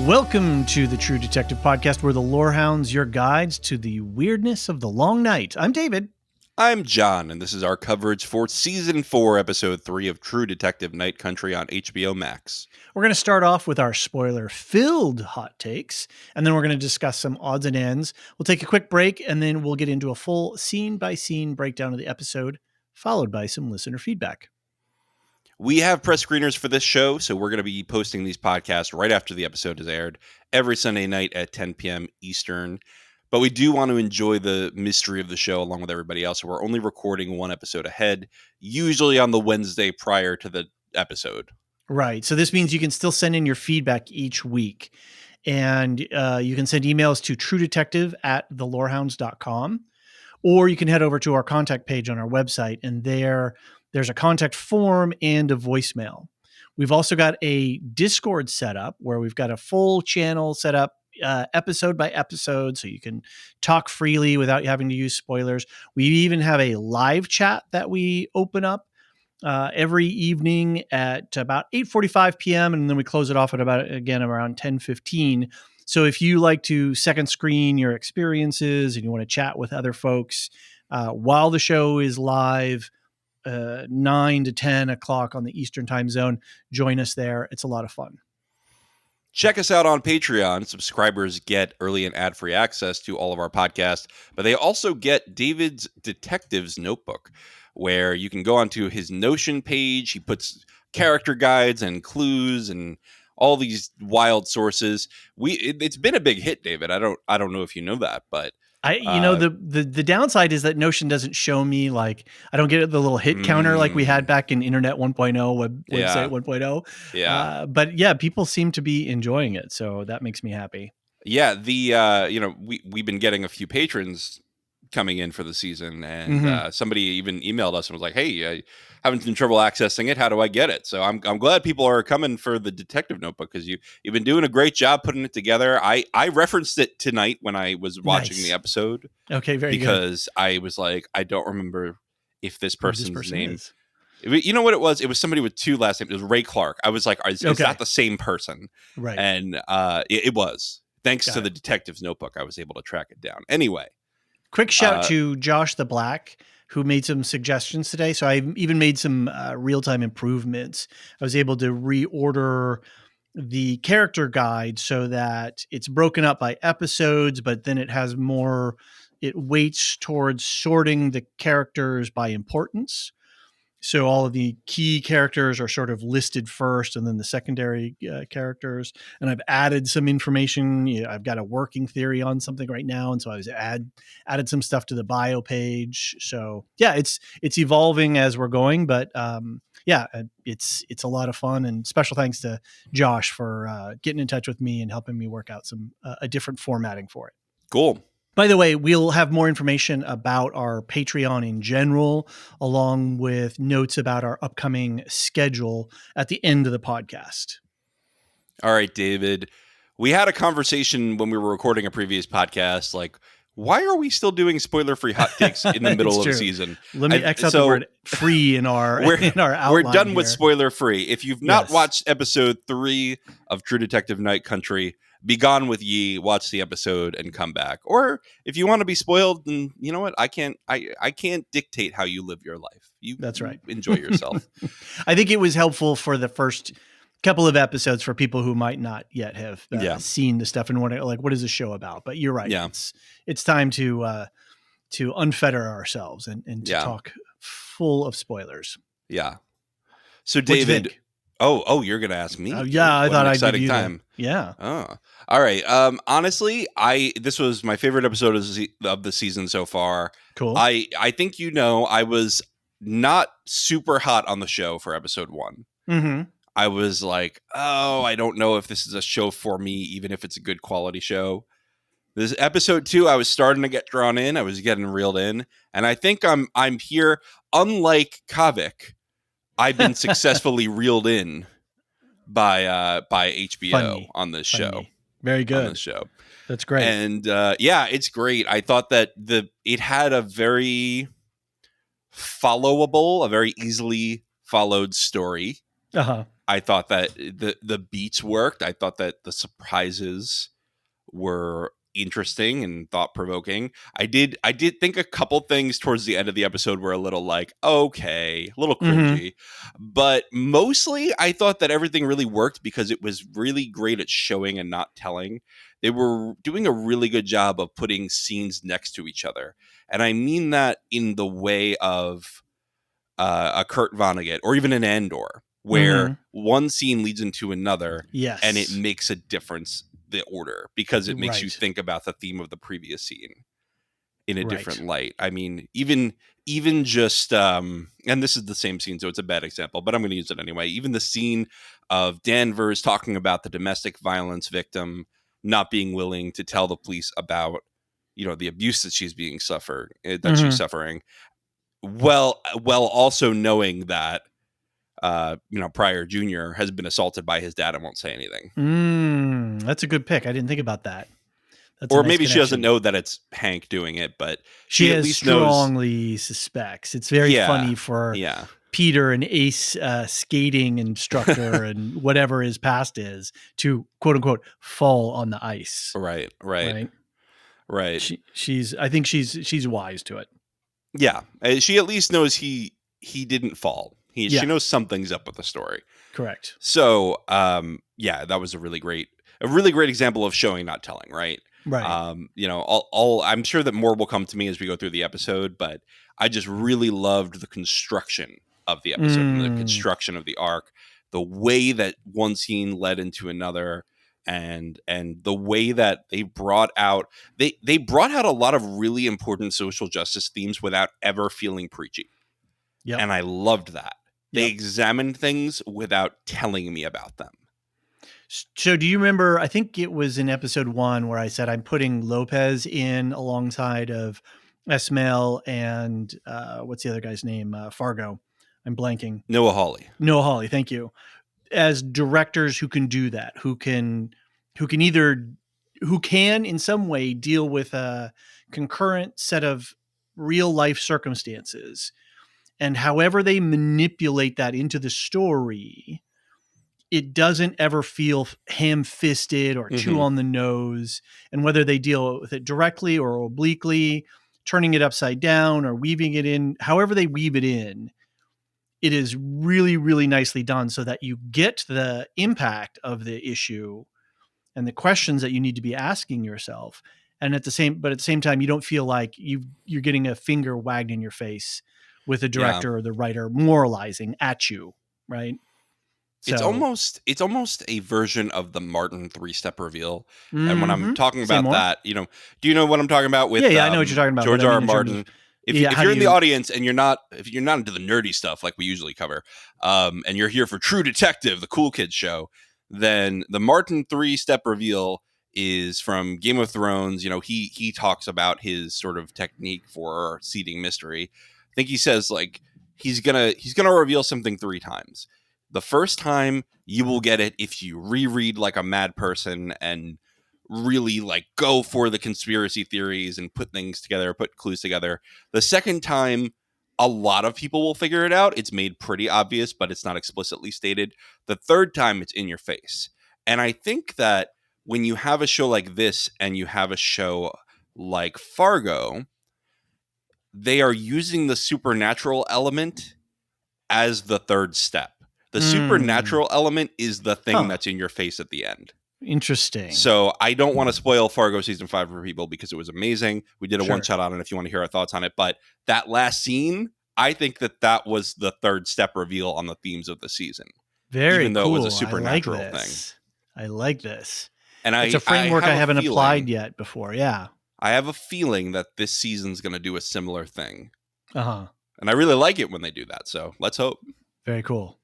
Welcome to the True Detective Podcast, where the Lorehounds, your guides to the weirdness of the long night. I'm David. I'm John, and this is our coverage for Season 4, Episode 3 of True Detective Night Country on HBO Max. We're going to start off with our spoiler-filled hot takes, and then we're going to discuss some odds and ends. We'll take a quick break, and then we'll get into a full scene-by-scene breakdown of the episode, followed by some listener feedback. We have press screeners for this show, so we're going to be posting these podcasts right after the episode is aired, every Sunday night at 10 p.m. Eastern. But we do want to enjoy the mystery of the show along with everybody else, so we're only recording one episode ahead, usually on the Wednesday prior to the episode. Right. So this means you can still send in your feedback each week. And you can send emails to truedetective@thelorehounds.com, or you can head over to our contact page on our website, and there's a contact form and a voicemail. We've also got a Discord set up where we've got a full channel set up episode by episode, so you can talk freely without having to use spoilers. We even have a live chat that we open up every evening at about 8:45 p.m. and then we close it off at around 10:15. So if you like to second screen your experiences and you want to chat with other folks while the show is live, 9 to 10 o'clock on the Eastern time zone, join us there. It's a lot of fun. Check us out on Patreon. Subscribers get early and ad-free access to all of our podcasts, but they also get David's Detective's Notebook, where you can go onto his Notion page. He puts character guides and clues and all these wild sources. It's been a big hit, David. I don't know if you know that, but the downside is that Notion doesn't show me, like, I don't get the little hit counter like we had back in Internet 1.0, website 1.0. Yeah. But yeah, people seem to be enjoying it, so that makes me happy. Yeah, we've been getting a few patrons coming in for the season, and somebody even emailed us and was like, "Hey, having some trouble accessing it. How do I get it?" So I'm glad people are coming for the Detective Notebook, because you've been doing a great job putting it together. I referenced it tonight when I was watching the episode. Okay, very because good. I was like, I don't remember if this person's name is. You know what it was? It was somebody with two last names. It was Ray Clark. I was like, is that the same person? Right. And it was. Thanks to the Detective's Notebook, I was able to track it down. Anyway. Quick shout to Josh the Black, who made some suggestions today. So I even made some real-time improvements. I was able to reorder the character guide so that it's broken up by episodes, but then it has more, it weights towards sorting the characters by importance. So all of the key characters are sort of listed first, and then the secondary characters. And I've added some information. I've got a working theory on something right now, and so I was added some stuff to the bio page. So yeah, it's evolving as we're going, but it's a lot of fun. And special thanks to Josh for getting in touch with me and helping me work out some a different formatting for it. Cool. By the way, we'll have more information about our Patreon in general, along with notes about our upcoming schedule at the end of the podcast. All right, David. We had a conversation when we were recording a previous podcast, like, why are we still doing spoiler-free hot takes in the middle of the season? Let me X out the word free in our outline. We're done with spoiler-free. If you've not watched episode 3 of True Detective Night Country, be gone with ye, watch the episode and come back. Or if you want to be spoiled, then you know what? I can't dictate how you live your life. That's right. Enjoy yourself. I think it was helpful for the first couple of episodes for people who might not yet have seen the stuff and wonder, like, what is the show about? But you're right. Yeah. It's time to unfetter ourselves and to talk full of spoilers. Yeah. So David, oh, you're going to ask me. I thought I'd give you time. Yeah. Oh, all right. Honestly, this was my favorite episode of the season so far. Cool. I think, I was not super hot on the show for episode 1. Mm-hmm. I was like, I don't know if this is a show for me, even if it's a good quality show. This episode 2, I was starting to get drawn in. I was getting reeled in, and I think I'm here. Unlike Kavik, I've been successfully reeled in by HBO on this show. Very good. On this show. That's great. And it's great. I thought that it had a very followable, a very easily followed story. Uh-huh. I thought that the beats worked. I thought that the surprises were interesting and thought provoking. I did think a couple things towards the end of the episode were a little like, okay, a little Mm-hmm. cringy. But mostly I thought that everything really worked because it was really great at showing and not telling. They were doing a really good job of putting scenes next to each other. And I mean that in the way of a Kurt Vonnegut or even an Andor, where Mm-hmm. one scene leads into another and it Yes. makes a difference, the order, because it makes you Right. think about the theme of the previous scene in a Right. different light. I mean, even just and this is the same scene, so it's a bad example, but I'm going to use it anyway. Even the scene of Danvers talking about the domestic violence victim not being willing to tell the police about, the abuse that she's Mm-hmm. suffering, well also knowing that Pryor Jr. has been assaulted by his dad and won't say anything. That's a good pick. I didn't think about that. That's a Or nice maybe she doesn't connection. know that it's Hank doing it, but She she at has least knows. strongly suspects. It's very Yeah. funny for Yeah. Peter, an ace skating instructor and whatever his past is, to quote unquote fall on the ice. Right. Right. Right. Right. I think she's wise to it. Yeah. She at least knows he didn't fall. She Yeah. knows something's up with the story. Correct. So, yeah, that was a really great example of showing, not telling, right? Right. All I'm sure that more will come to me as we go through the episode, but I just really loved the construction of the episode and the construction of the arc, the way that one scene led into another, and the way that they brought out a lot of really important social justice themes without ever feeling preachy. Yep. And I loved that. They Yep. examined things without telling me about them. So do you remember, I think it was in episode 1 where I said I'm putting Lopez in alongside of Esmail and what's the other guy's name? Fargo. I'm blanking. Noah Hawley. Noah Hawley, thank you. As directors who can do that, who can in some way deal with a concurrent set of real life circumstances, and however they manipulate that into the story, it doesn't ever feel ham-fisted or too on the nose. And whether they deal with it directly or obliquely, turning it upside down or weaving it in, however they weave it in, it is really, really nicely done so that you get the impact of the issue and the questions that you need to be asking yourself. And at the same time, you don't feel like you're getting a finger wagged in your face with the Yeah. director or the writer moralizing at you, right? It's So almost a version of the Martin 3-step reveal. And when I'm talking say about more. that, do you know what I'm talking about with Yeah, I know what you're talking about. George But I R. mean, R. in terms of Martin? If how you're do in the you? audience and if you're not into the nerdy stuff like we usually cover, and you're here for True Detective, the cool kids show, then the Martin 3-step reveal is from Game of Thrones. He talks about his sort of technique for seeding mystery. I think he says like he's gonna reveal something 3 times. The first time you will get it if you reread like a mad person and really like go for the conspiracy theories and put things together, put clues together. The second time, a lot of people will figure it out. It's made pretty obvious, but it's not explicitly stated. The third time, it's in your face. And I think that when you have a show like this and you have a show like Fargo, they are using the supernatural element as the third step. The supernatural element is the thing that's in your face at the end. Interesting. So I don't want to spoil Fargo season 5 for people because it was amazing. We did a one shot on it if you want to hear our thoughts on it. But that last scene, I think that was the third step reveal on the themes of the season. Very even though cool. it was a supernatural thing. I like this. And it's a framework I haven't applied yet before. Yeah. I have a feeling that this season's going to do a similar thing. Uh-huh. And I really like it when they do that. So let's hope. Very cool.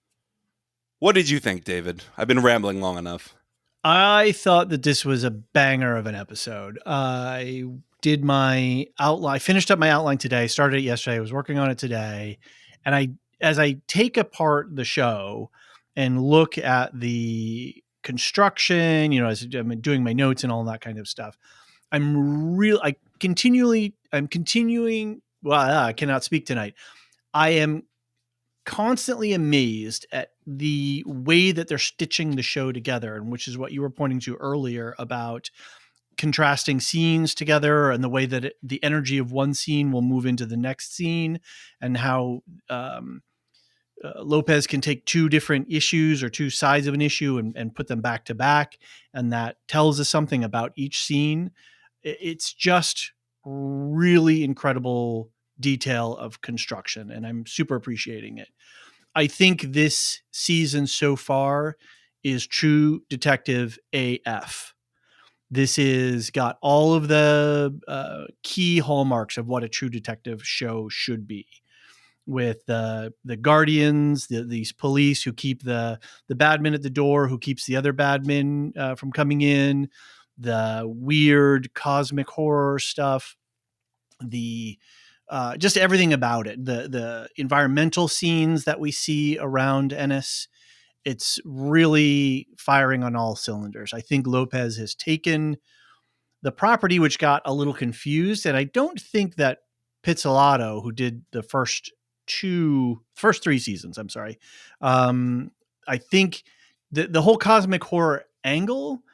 What did you think, David? I've been rambling long enough. I thought that this was a banger of an episode. I did my outline. I finished up my outline today, started it yesterday. I was working on it today. And as I take apart the show and look at the construction, as I'm doing my notes and all that kind of stuff, I'm continuing. Well, I cannot speak tonight. I am constantly amazed at the way that they're stitching the show together, and which is what you were pointing to earlier about contrasting scenes together and the way that the energy of one scene will move into the next scene, and how Lopez can take two different issues or two sides of an issue and put them back to back. And that tells us something about each scene. It's just really incredible detail of construction, and I'm super appreciating it. I think this season so far is True Detective AF. This is got all of the key hallmarks of what a True Detective show should be, with the guardians, these police who keep the badman at the door, who keeps the other badmen from coming in, the weird cosmic horror stuff, the just everything about it, the environmental scenes that we see around Ennis. It's really firing on all cylinders. I think Lopez has taken the property, which got a little confused, and I don't think that Pizzolatto, who did the first three seasons, I'm sorry, I think the whole cosmic horror angle,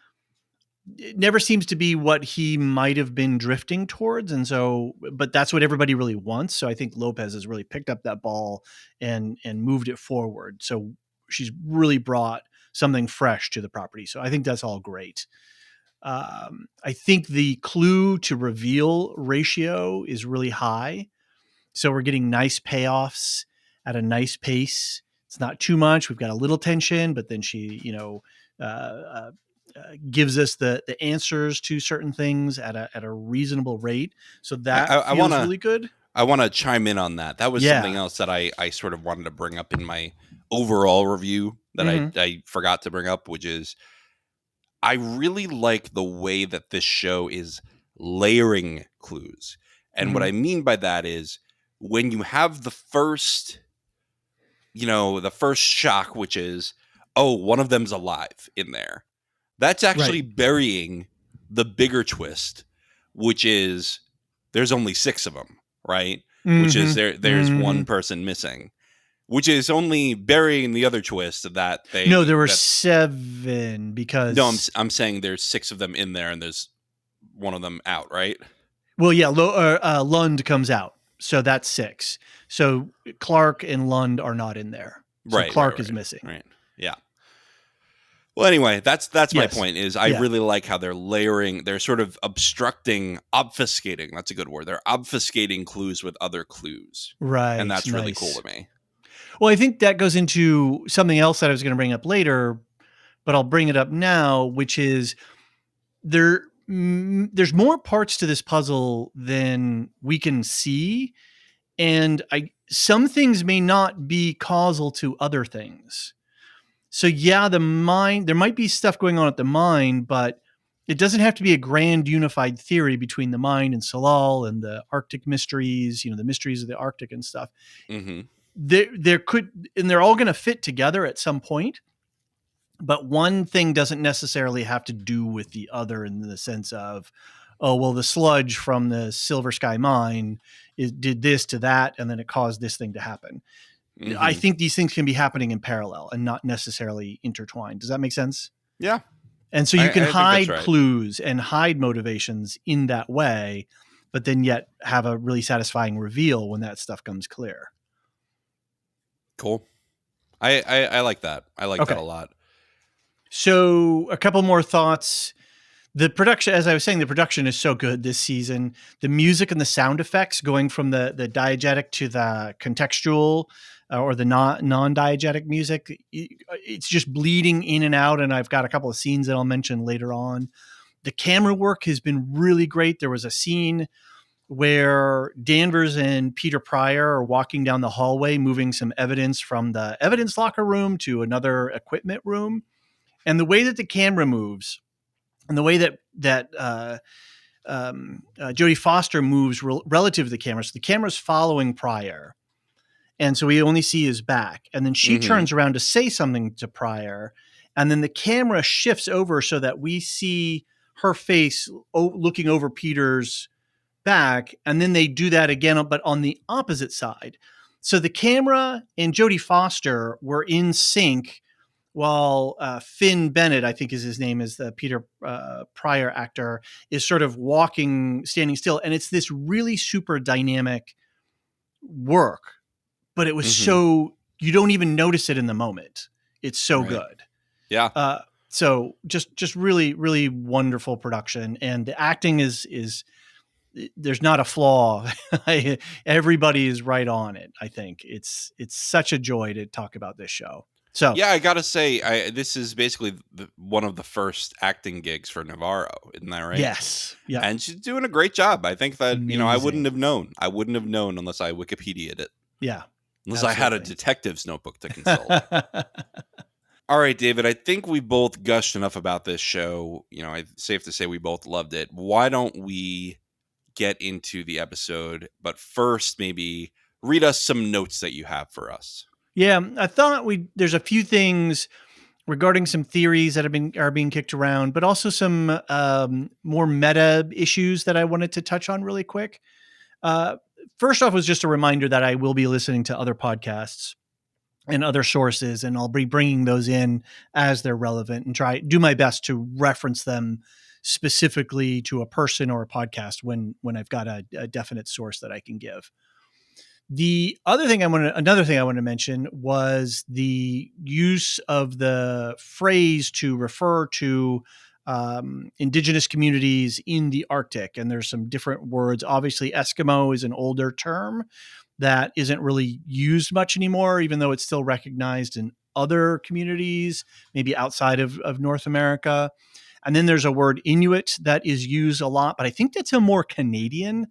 it never seems to be what he might have been drifting towards. And so, but that's what everybody really wants. So I think Lopez has really picked up that ball and moved it forward. So she's really brought something fresh to the property. So I think that's all great. I think the clue to reveal ratio is really high. So we're getting nice payoffs at a nice pace. It's not too much. We've got a little tension, but then she, gives us the answers to certain things at a reasonable rate. So that I feels wanna really good. I want to chime in on that. That was something Yeah. else that I sort of wanted to bring up in my overall review that Mm-hmm. I forgot to bring up, which is I really like the way that this show is layering clues. And what Mm-hmm. I mean by that is when you have the first shock, which is, oh, one of them's alive in there. That's actually Right. burying the bigger twist, which is there's only 6 of them, right? Which is Mm-hmm. there's Mm-hmm. one person missing, which is only burying the other twist that No, they there were that 7 no, because, I'm saying there's 6 of them in there and there's one of them out, right? well, yeah, Lund comes out. So that's 6. So Clark and Lund are not in there. So Right, right, Clark is right, missing. right. Yeah. Well, anyway, that's my Yes. point. Is I Yeah. really like how they're layering. They're sort of obfuscating. That's a good word. They're obfuscating clues with other clues, and Right. that's really cool Nice. to me. Well, I think that goes into something else that I was going to bring up later, but I'll bring it up now, which is there's more parts to this puzzle than we can see, and some things may not be causal to other things. So yeah, the mind, there might be stuff going on at the mind, but it doesn't have to be a grand unified theory between the mind and Salal and the Arctic mysteries, the mysteries of the Arctic and stuff. Mm-hmm. There could, and they're all going to fit together at some point, but one thing doesn't necessarily have to do with the other in the sense of, oh, well, the sludge from the Silver Sky mine did this to that, and then it caused this thing to happen. I Mm-hmm. think these things can be happening in parallel and not necessarily intertwined. Does that make sense? Yeah, And so you can I think that's hide right. clues and hide motivations in that way, but then yet have a really satisfying reveal when that stuff comes clear. Cool. I like that. I like that a Okay. lot. So a couple more thoughts. The production, as I was saying, the production is so good this season. The music and the sound effects going from the diegetic to the contextual or the non-diegetic music, it's just bleeding in and out. And I've got a couple of scenes that I'll mention later on. The camera work has been really great. There was a scene where Danvers and Peter Pryor are walking down the hallway, moving some evidence from the evidence locker room to another equipment room. And the way that the camera moves and the way that Jodie Foster moves relative to the camera. So the camera's following Pryor, and so we only see his back. And then she Mm-hmm. turns around to say something to Pryor, and then the camera shifts over so that we see her face looking over Peter's back, and then they do that again, but on the opposite side. So the camera and Jodie Foster were in sync while Finn Bennett, I think is his name, is the Peter Pryor actor, is sort of standing still. And it's this really super dynamic work, but it was you don't even notice it in the moment. It's so good. Yeah. So just really, really wonderful production. And the acting is there's not a flaw. Everybody is right on it. I think it's such a joy to talk about this show. So yeah, I gotta say, this is basically one of the first acting gigs for Navarro, isn't that right? Yes. Yeah. And she's doing a great job. I think that, Amazing. I wouldn't have known. I wouldn't have known unless I Wikipedia'd it. Yeah. Unless I had a detective's notebook to consult. All right, David, I think we both gushed enough about this show. It's safe to say we both loved it. Why don't we get into the episode? But first, maybe read us some notes that you have for us. Yeah, I thought there's a few things regarding some theories that are being kicked around, but also some more meta issues that I wanted to touch on really quick. First off was just a reminder that I will be listening to other podcasts and other sources, and I'll be bringing those in as they're relevant and do my best to reference them specifically to a person or a podcast when I've got a definite source that I can give. Another thing I want to mention was the use of the phrase to refer to indigenous communities in the Arctic. And there's some different words. Obviously, Eskimo is an older term that isn't really used much anymore, even though it's still recognized in other communities, maybe outside of North America. And then there's a word Inuit that is used a lot, but I think that's a more Canadian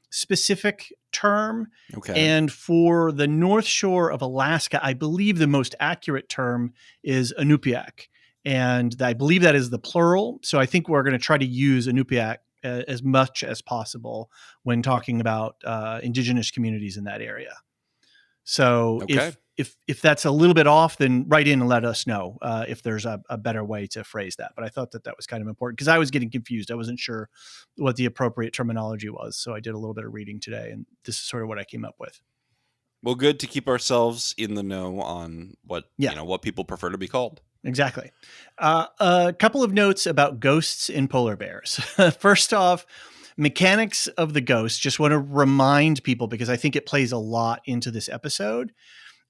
specific term. Okay. And for the North Shore of Alaska, I believe the most accurate term is Inupiaq. And I believe that is the plural. So I think we're going to try to use Inupiaq as much as possible when talking about indigenous communities in that area. So if that's a little bit off, then write in and let us know if there's a better way to phrase that. But I thought that was kind of important because I was getting confused. I wasn't sure what the appropriate terminology was. So I did a little bit of reading today, and this is sort of what I came up with. Well, good to keep ourselves in the know on what people prefer to be called. Exactly. A couple of notes about ghosts in polar bears. First off, mechanics of the ghost. Just want to remind people because I think it plays a lot into this episode.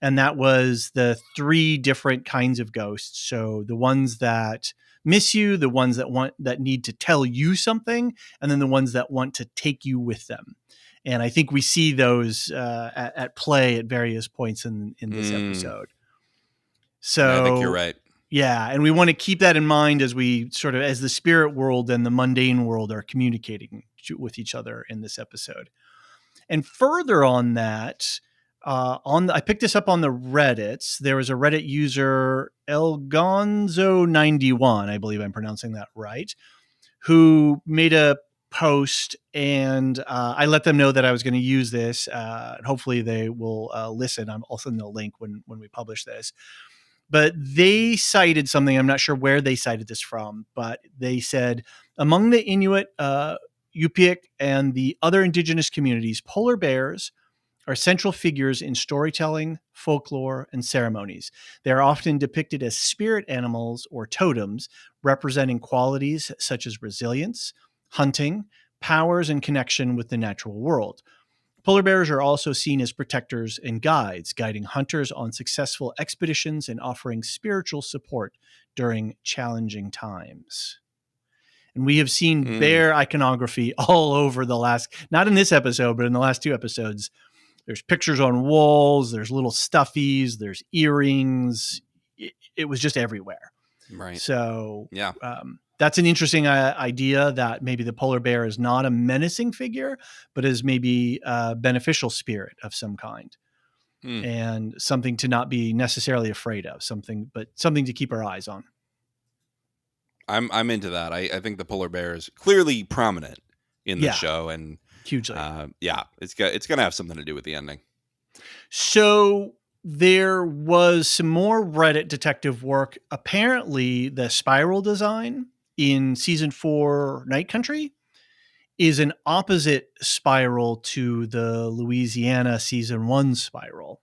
And that was the 3 different kinds of ghosts. So the ones that miss you, the ones that need to tell you something, and then the ones that want to take you with them. And I think we see those at play at various points in this episode. So yeah, I think you're right. Yeah, and we want to keep that in mind as we as the spirit world and the mundane world are communicating with each other in this episode. And further on that, I picked this up on the Reddits. There was a Reddit user, Elgonzo91, I believe I'm pronouncing that right, who made a post, and I let them know that I was going to use this. And hopefully they will listen. I'll send the link when we publish this. But they cited something. I'm not sure where they cited this from, but they said, among the Inuit, Yupik, and the other indigenous communities, polar bears are central figures in storytelling, folklore, and ceremonies. They are often depicted as spirit animals or totems, representing qualities such as resilience, hunting, powers, and connection with the natural world. Polar bears are also seen as protectors and guides, guiding hunters on successful expeditions and offering spiritual support during challenging times. And we have seen bear iconography all over not in this episode, but in the last 2 episodes. There's pictures on walls, there's little stuffies, there's earrings. It was just everywhere. Right. So yeah, that's an interesting idea that maybe the polar bear is not a menacing figure, but is maybe a beneficial spirit of some kind. And something to not be necessarily afraid of, something to keep our eyes on. I'm into that. I think the polar bear is clearly prominent in the show, and hugely. It's going to have something to do with the ending. So there was some more Reddit detective work. Apparently, the spiral design in season 4 Night Country is an opposite spiral to the Louisiana season 1 spiral.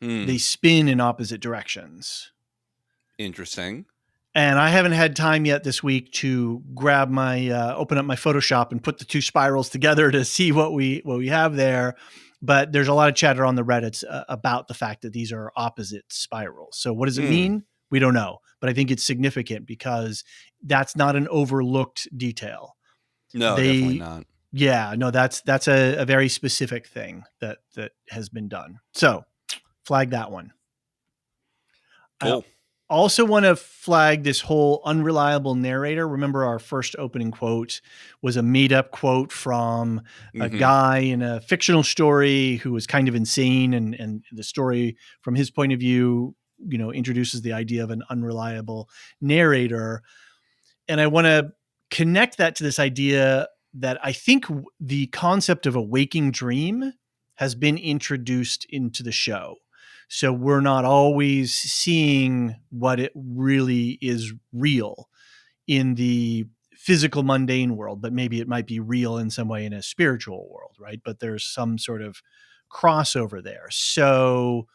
They spin in opposite directions. Interesting. And I haven't had time yet this week to grab my open up my Photoshop and put the two spirals together to see what we have there. But there's a lot of chatter on the Reddits about the fact that these are opposite spirals. So what does it mean? We don't know. But I think it's significant because that's not an overlooked detail. No, definitely not. Yeah, no, that's a very specific thing that has been done. So flag that one. Cool. I also want to flag this whole unreliable narrator. Remember, our first opening quote was a made up quote from a guy in a fictional story who was kind of insane. And the story from his point of view, introduces the idea of an unreliable narrator. And I want to connect that to this idea that I think the concept of a waking dream has been introduced into the show. So we're not always seeing what it really is real in the physical mundane world, but maybe it might be real in some way in a spiritual world, right? But there's some sort of crossover there. So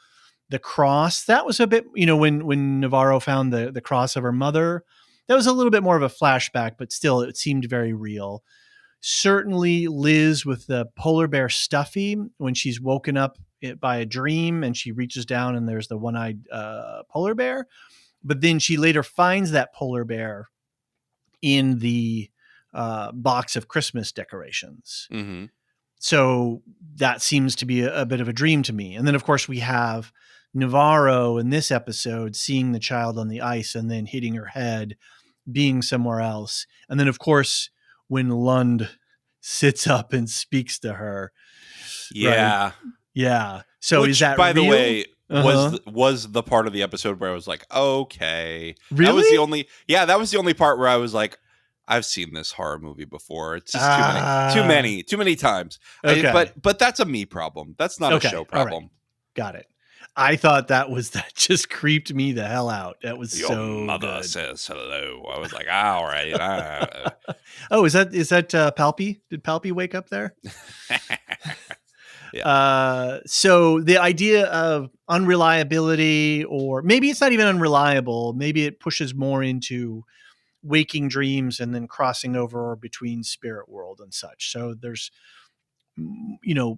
the cross, that was a bit, when Navarro found the cross of her mother, that was a little bit more of a flashback, but still it seemed very real. Certainly Liz with the polar bear stuffy, when she's woken up by a dream and she reaches down and there's the one-eyed polar bear. But then she later finds that polar bear in the box of Christmas decorations. Mm-hmm. So that seems to be a bit of a dream to me. And then, of course, we have Navarro in this episode seeing the child on the ice and then hitting her head, being somewhere else. And then, of course, when Lund sits up and speaks to her. Yeah. Right? Yeah. So which, is that by real? the way, was the part of the episode where I was like, okay. Really? That was the only part where I was like, I've seen this horror movie before. It's just too many times. Okay. But that's a me problem. That's not a show problem. Right. Got it. I thought that just creeped me the hell out. That was Your so mother good. says hello. I was like, all right. Oh, is that Palpy? Did Palpy wake up there? Yeah. So the idea of unreliability, or maybe it's not even unreliable. Maybe it pushes more into waking dreams and then crossing over between spirit world and such. So there's a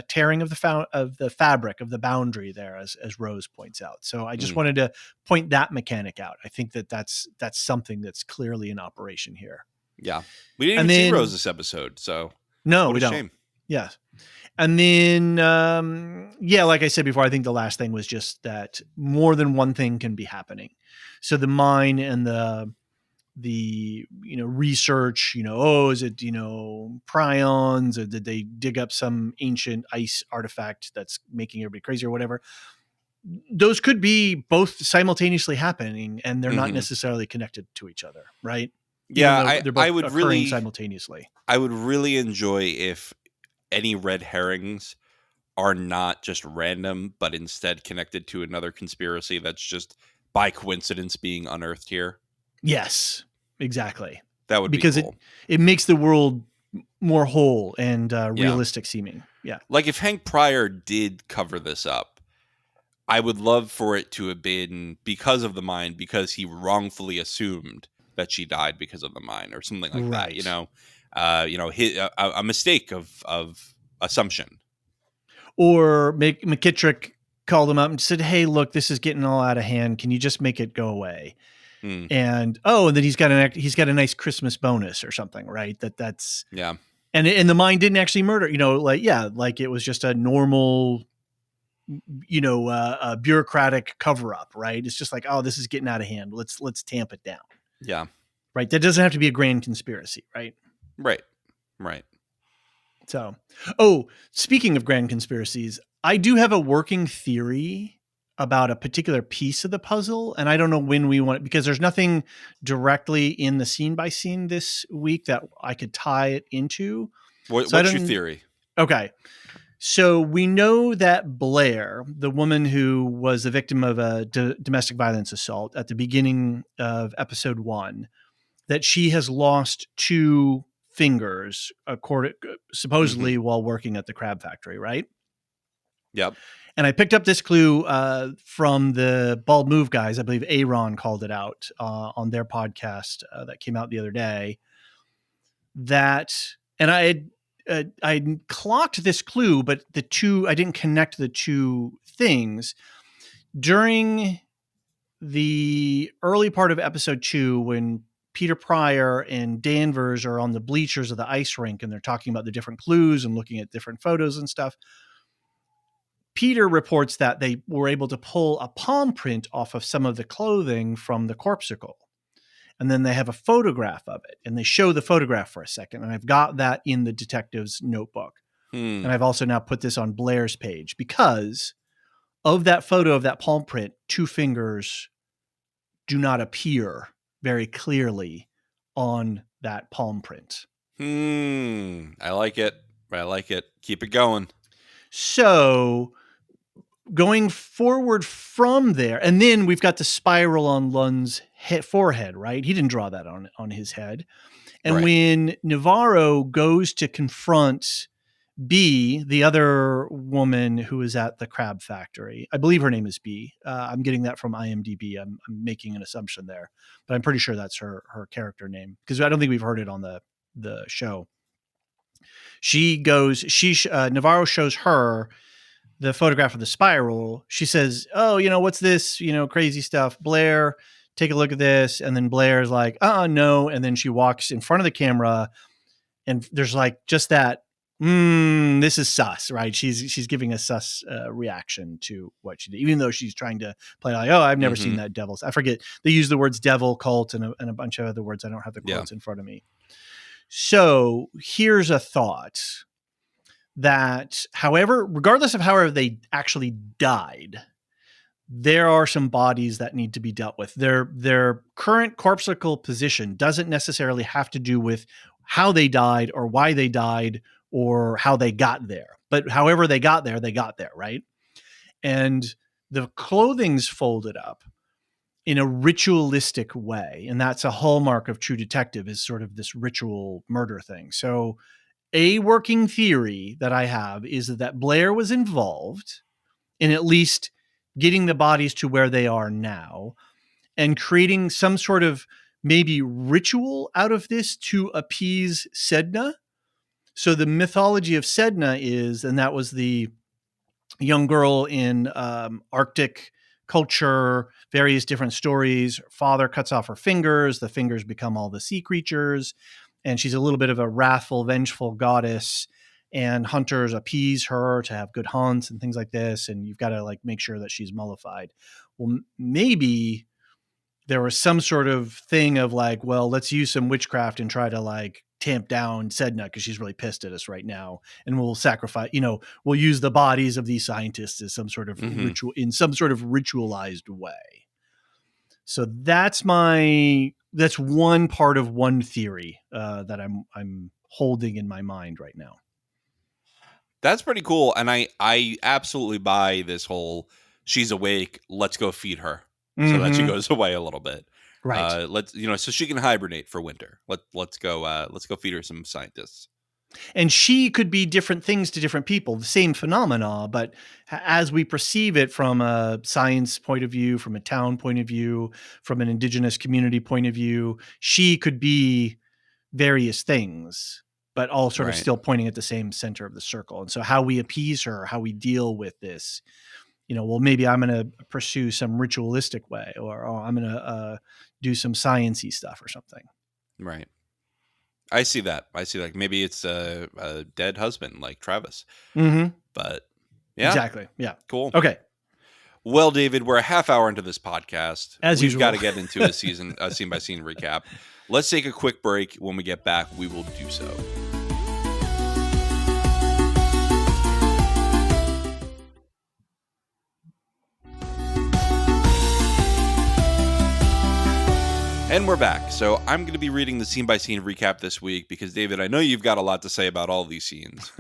tearing of the fabric of the boundary there, as Rose points out. So I just wanted to point that mechanic out. I think that's something that's clearly in operation here. Yeah, we didn't even see Rose this episode, so no, what we a don't. shame. Yeah. And then, like I said before, I think the last thing was just that more than one thing can be happening. So the mine and the research, is it, prions, or did they dig up some ancient ice artifact that's making everybody crazy or whatever? Those could be both simultaneously happening, and they're not necessarily connected to each other, right? Yeah, they're both occurring simultaneously. I would really enjoy if any red herrings are not just random, but instead connected to another conspiracy that's just by coincidence being unearthed here. Yes, exactly. That would because be cool. It makes the world more whole and realistic seeming. Yeah. Like if Hank Pryor did cover this up, I would love for it to have been because of the mine, because he wrongfully assumed that she died because of the mine or something like that. A mistake of assumption. Or McKittrick called him up and said, "Hey, look, this is getting all out of hand. Can you just make it go away?" And and then he's got a nice Christmas bonus or something, right? That's yeah. And the mine didn't actually murder, like it was just a normal, bureaucratic cover up, right? It's just like, oh, this is getting out of hand. Let's tamp it down. Yeah. Right. That doesn't have to be a grand conspiracy, right? Right. So, speaking of grand conspiracies, I do have a working theory about a particular piece of the puzzle, and I don't know when we want it, because there's nothing directly in the scene by scene this week that I could tie it into. What's your theory? Okay. So we know that Blair, the woman who was the victim of a domestic violence assault at the beginning of episode 1, that she has lost 2 fingers, supposedly Mm-hmm. while working at the crab factory, right? Yep. And I picked up this clue from the Bald Move guys. I believe Aaron called it out on their podcast that came out the other day. And I clocked this clue, but I didn't connect the 2 things during the early part of episode 2 when Peter Pryor and Danvers are on the bleachers of the ice rink and they're talking about the different clues and looking at different photos and stuff. Peter reports that they were able to pull a palm print off of some of the clothing from the corpsicle. And then they have a photograph of it and they show the photograph for a second. And I've got that in the detective's notebook. And I've also now put this on Blair's page because of that photo of that palm print, 2 fingers do not appear very clearly on that palm print. I like it. I like it. Keep it going. So going forward from there, and then we've got the spiral on Lund's forehead, right? He didn't draw that on his head. And Right. when Navarro goes to confront B, the other woman who is at the crab factory, I believe her name is B. I'm getting that from IMDb. I'm making an assumption there, but I'm pretty sure that's her character name because I don't think we've heard it on the show. Navarro shows her the photograph of the spiral. She says, "Oh, what's this? Crazy stuff. Blair, take a look at this." And then Blair's like, no. And then she walks in front of the camera and there's like just that, this is sus, right? She's giving a sus reaction to what she did, even though she's trying to play like, I've never seen that devil's. I forget. They use the words devil, cult, and a bunch of other words. I don't have the quotes in front of me. So here's a thought that regardless of however they actually died, there are some bodies that need to be dealt with. Their current corpsical position doesn't necessarily have to do with how they died or why they died or how they got there. But however they got there, right? And the clothing's folded up in a ritualistic way. And that's a hallmark of True Detective, is sort of this ritual murder thing. So a working theory that I have is that Blair was involved in at least getting the bodies to where they are now and creating some sort of maybe ritual out of this to appease Sedna. So the mythology of Sedna is, and that was the young girl in Arctic culture, various different stories. Her father cuts off her fingers. The fingers become all the sea creatures. And she's a little bit of a wrathful, vengeful goddess. And hunters appease her to have good hunts and things like this. And you've got to make sure that she's mollified. Well, maybe there was some sort of thing of let's use some witchcraft and try to tamp down Sedna because she's really pissed at us right now. And we'll sacrifice, we'll use the bodies of these scientists as some sort of ritual, in some sort of ritualized way. So that's one part of one theory that I'm holding in my mind right now. That's pretty cool. And I absolutely buy this whole, she's awake, let's go feed her. So that she goes away a little bit. Right. So she can hibernate for winter. Let's go feed her some scientists. And she could be different things to different people, the same phenomena, but as we perceive it from a science point of view, from a town point of view, from an indigenous community point of view, she could be various things, but all sort of still pointing at the same center of the circle. And so how we appease her, how we deal with this, maybe I'm going to pursue some ritualistic way, or I'm going to do some science-y stuff or something. Right. I see that. Maybe it's a dead husband like Travis. But yeah. Exactly. Yeah. Cool. Okay. Well, David, we're a half hour into this podcast. As usual. We've got to get into a scene-by-scene recap. Let's take a quick break. When we get back, we will do so. And we're back. So I'm going to be reading the scene-by-scene recap this week because, David, I know you've got a lot to say about all these scenes.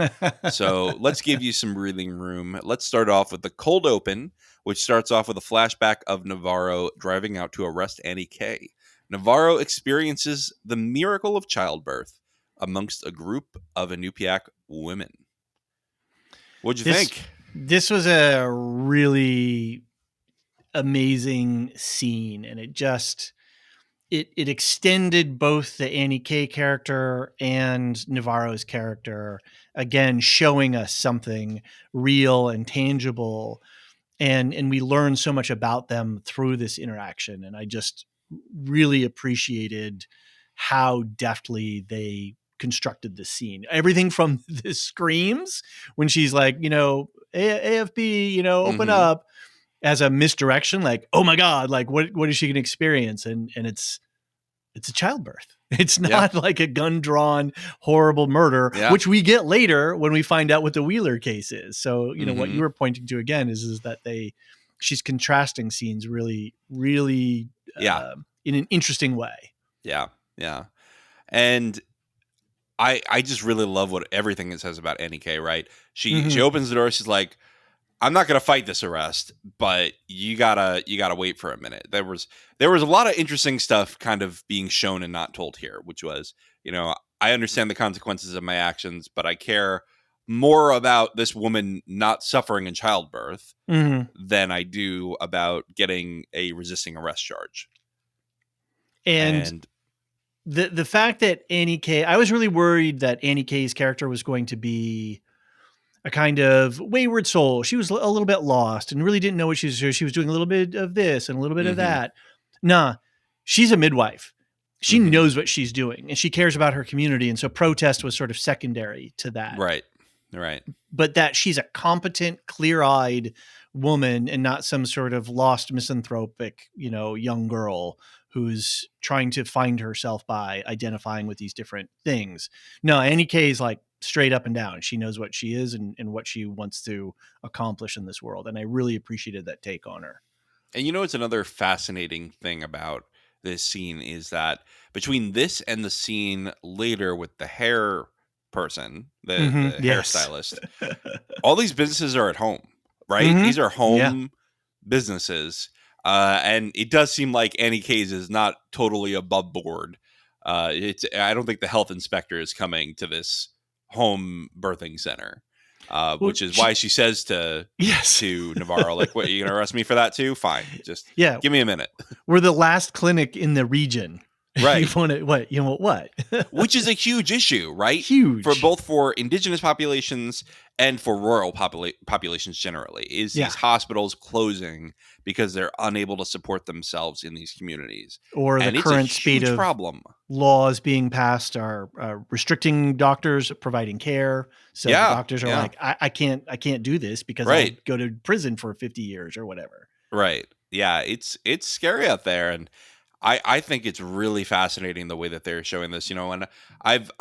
So let's give you some breathing room. Let's start off with the cold open, which starts off with a flashback of Navarro driving out to arrest Annie K. Navarro experiences the miracle of childbirth amongst a group of Inupiaq women. What'd you This think? this was a really amazing scene, and it extended both the Annie K character and Navarro's character, again showing us something real and tangible, and we learned so much about them through this interaction, and I just really appreciated how deftly they constructed the scene. Everything from the screams when she's like, AFB, open Mm-hmm. up, as a misdirection, like, oh my God, like what is she going to experience? And it's a childbirth. It's Yeah. not like a gun drawn horrible murder, Yeah. which we get later when we find out what the Wheeler case is. So, what Mm-hmm. you were pointing to again is that she's contrasting scenes really, really Yeah. in an interesting way. Yeah. Yeah. And I just really love what everything it says about Annie K, right? She Mm-hmm. opens the door, she's like, I'm not gonna fight this arrest, but you gotta wait for a minute. There was a lot of interesting stuff kind of being shown and not told here, which was, I understand the consequences of my actions, but I care more about this woman not suffering in childbirth Mm-hmm. than I do about getting a resisting arrest charge. And And the fact that Annie K, I was really worried that Annie K's character was going to be a kind of wayward soul. She was a little bit lost and really didn't know what she was doing. She was doing a little bit of this and a little bit of mm-hmm, that. Nah, she's a midwife. She mm-hmm, knows what she's doing and she cares about her community. And so protest was sort of secondary to that. right, right. But that she's a competent, clear-eyed woman and not some sort of lost misanthropic, young girl who's trying to find herself by identifying with these different things. No, Annie K is like straight up and down. She knows what she is and what she wants to accomplish in this world. And I really appreciated that take on her. And it's another fascinating thing about this scene is that between this and the scene later with the hair person, the Yes. hairstylist, all these businesses are at home, right? Mm-hmm. These are Yeah. home businesses. And it does seem like Annie K's is not totally above board. I don't think the health inspector is coming to this home birthing center, Well, which is why she says yes. to Navarro, like, what, you gonna arrest me for that too? Fine, just Yeah. give me a minute. We're the last clinic in the region. Right. You want to, what? You want what? Which is a huge issue, right? Huge. For indigenous populations and for rural populations generally, is Yeah. these hospitals closing because they're unable to support themselves in these communities. Or the And it's current a speed huge of problem. laws being passed are restricting doctors providing care. So the Yeah, doctors are yeah. like, I can't do this because Right. I'll go to prison for 50 years or whatever. Right. Yeah, it's scary out there, and I think it's really fascinating the way that they're showing this, and I've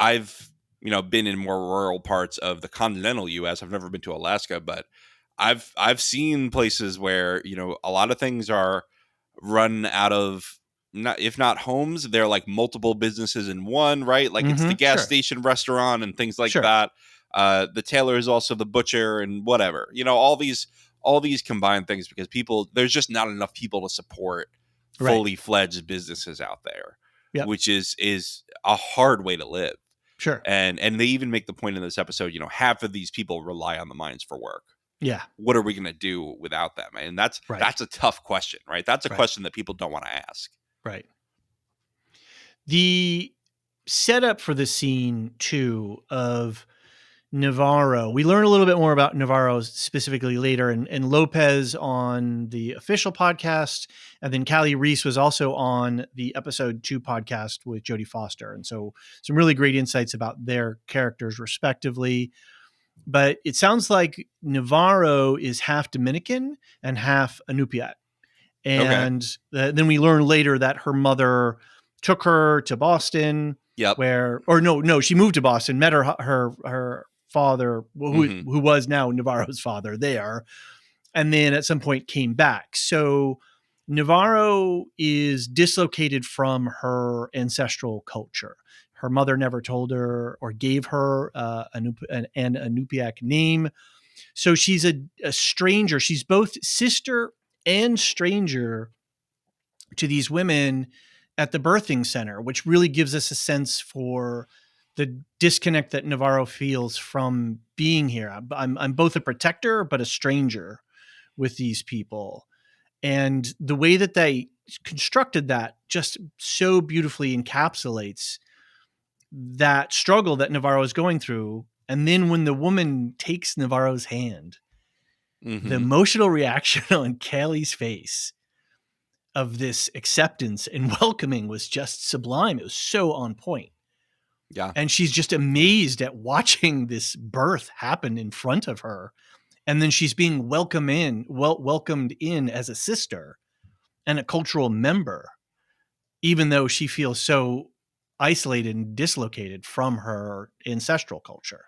been in more rural parts of the continental US. I've never been to Alaska, but I've seen places where, a lot of things are run out of, not, if not homes, they're like multiple businesses in one, right? Like it's the gas Sure. station restaurant and things like Sure. that. The tailor is also the butcher and whatever. All these combined things, because there's just not enough people to support Right. fully fledged businesses out there, Yep. which is a hard way to live. Sure. And they even make the point in this episode, half of these people rely on the mines for work. Yeah. What are we going to do without them? And that's a tough question, right? That's a question that people don't want to ask. Right. The setup for the scene too of Navarro, we learn a little bit more about Navarro specifically later, and Lopez on the official podcast, and then Callie Reese was also on the episode 2 podcast with Jodie Foster, and so some really great insights about their characters respectively. But it sounds like Navarro is half Dominican and half Inupiat, and then we learn later that her mother took her to Boston. Yep. She moved to Boston, met her father, who was now Navarro's father there, and then at some point came back. So Navarro is dislocated from her ancestral culture. Her mother never told her or gave her an Inupiaq name. So she's a stranger. She's both sister and stranger to these women at the birthing center, which really gives us a sense for the disconnect that Navarro feels from being here. I'm both a protector, but a stranger with these people. And the way that they constructed that just so beautifully encapsulates that struggle that Navarro is going through. And then when the woman takes Navarro's hand, the emotional reaction on Kelly's face of this acceptance and welcoming was just sublime. It was so on point. Yeah. And she's just amazed at watching this birth happen in front of her. And then she's being welcomed in as a sister and a cultural member, even though she feels so isolated and dislocated from her ancestral culture.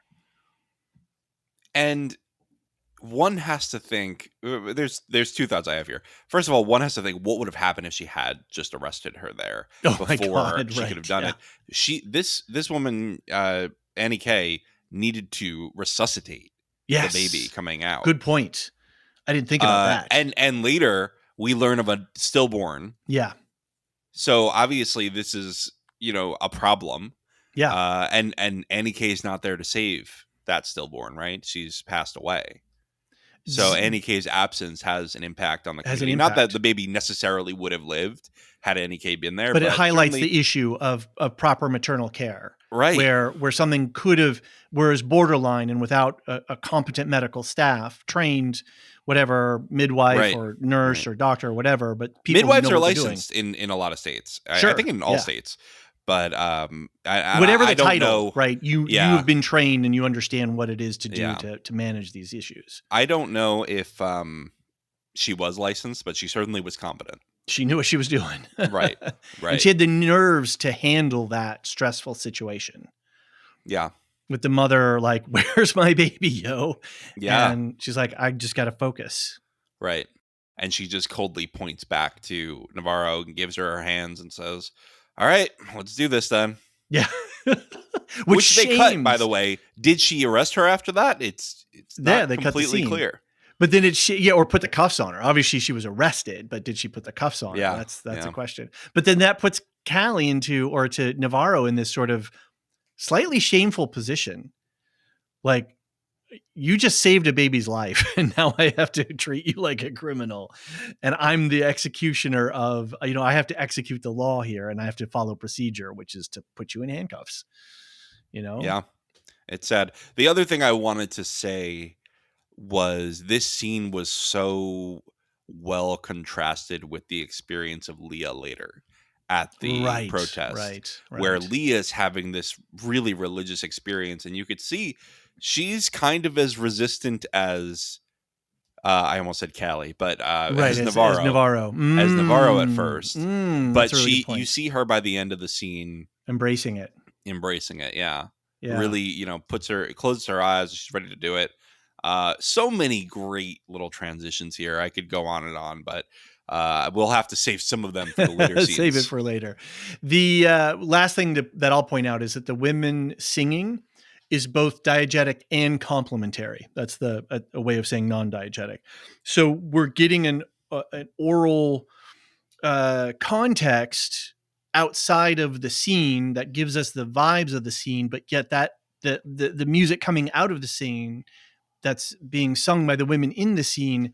And one has to think, there's two thoughts I have here. First of all, one has to think, what would have happened if she had just arrested her there before she could have done it. This woman, Annie Kay, needed to resuscitate the baby coming out. Good point. I didn't think about that. And later we learn of a stillborn. Yeah. So obviously this is, a problem. Yeah. And Annie Kay is not there to save that stillborn, right? She's passed away. So Annie Kay's absence has an impact on the community. Not that the baby necessarily would have lived had Annie Kay been there, but it highlights the issue of proper maternal care, right? Where something could have, whereas borderline and without a competent medical staff, trained, whatever, midwife or nurse or doctor or whatever, but people midwives know are what licensed in a lot of states. Sure. I think in all states. But whatever the I don't title, know. Right? You have been trained and you understand what it is to do to manage these issues. I don't know if she was licensed, but she certainly was competent. She knew what she was doing. Right. And she had the nerves to handle that stressful situation. Yeah. With the mother like, where's my baby, yo? Yeah. And she's like, I just got to focus. Right. And she just coldly points back to Navarro and gives her hands and says, all right, let's do this then. Yeah. Which they cut, by the way. Did she arrest her after that? It's not they completely cut the clear. But then or put the cuffs on her. Obviously she was arrested, but did she put the cuffs on her? That's a question. But then that puts Callie to Navarro in this sort of slightly shameful position. Like, you just saved a baby's life and now I have to treat you like a criminal. And I'm the executioner of, I have to execute the law here and I have to follow procedure, which is to put you in handcuffs, Yeah, it's sad. The other thing I wanted to say was this scene was so well contrasted with the experience of Leah later at the protest, where Leah's having this really religious experience, and you could see she's kind of as resistant as I almost said Callie, but as Navarro at first. But you see her by the end of the scene embracing it. Yeah. Really, closes her eyes. She's ready to do it. So many great little transitions here. I could go on and on, but we'll have to save some of them for the later scenes. Save it for later. The last thing that I'll point out is that the women singing is both diegetic and complementary. That's a way of saying non-diegetic. So we're getting an oral context outside of the scene that gives us the vibes of the scene, but yet that the music coming out of the scene that's being sung by the women in the scene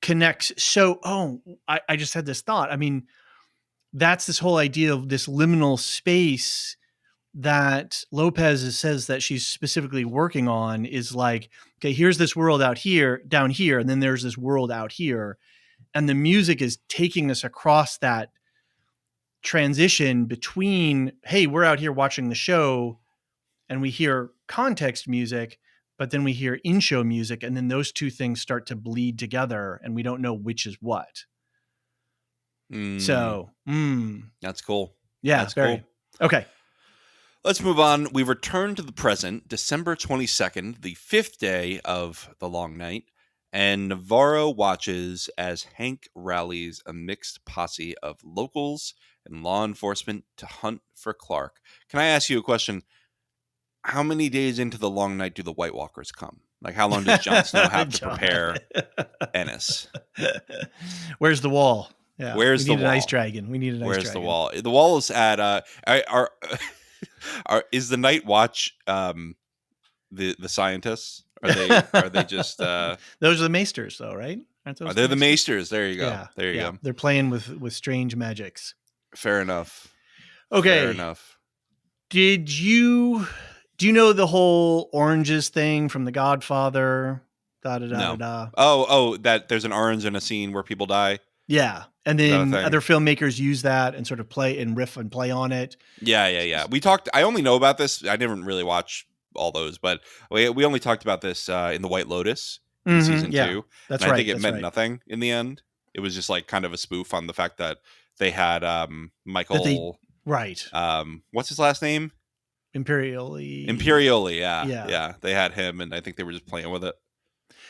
connects. So, I just had this thought. I mean, that's this whole idea of this liminal space that Lopez says that she's specifically working on, is like, okay, here's this world out here, down here, and then there's this world out here. And the music is taking us across that transition between, hey, we're out here watching the show and we hear context music, but then we hear in-show music, and then those two things start to bleed together and we don't know which is what. So, that's cool. Yeah, that's cool. Okay. Let's move on. We return to the present, December 22nd, the 5th day of the long night, and Navarro watches as Hank rallies a mixed posse of locals and law enforcement to hunt for Clark. Can I ask you a question? How many days into the long night do the White Walkers come? Like, how long does Jon Snow have to prepare Ennis? Where's the wall? Yeah, we Where's the need an ice wall? dragon. We need an ice Where's the dragon. wall? The wall is at is the Night Watch the scientists? Are they just Those are the maesters, though, right? Aren't are those they the the maesters? maesters? There you go. Yeah, There you yeah. go. They're playing with strange magics. Fair enough. Fair Okay. enough. Did you do you know the whole oranges thing from The Godfather? Da da da da No. da. Oh, that there's an orange in a scene where people die. Yeah, and Is that a then thing? other filmmakers use that and sort of play and riff and play on it. Yeah. We talked. I only know about this. I didn't really watch all those, but we only talked about this in the White Lotus in season Yeah, 2, that's and I right. think it That's meant right. nothing in the end. It was just like kind of a spoof on the fact that they had That they Michael. right. What's his last name? Imperially. Imperioli. Yeah, Yeah. yeah. They had him, and I think they were just playing with it.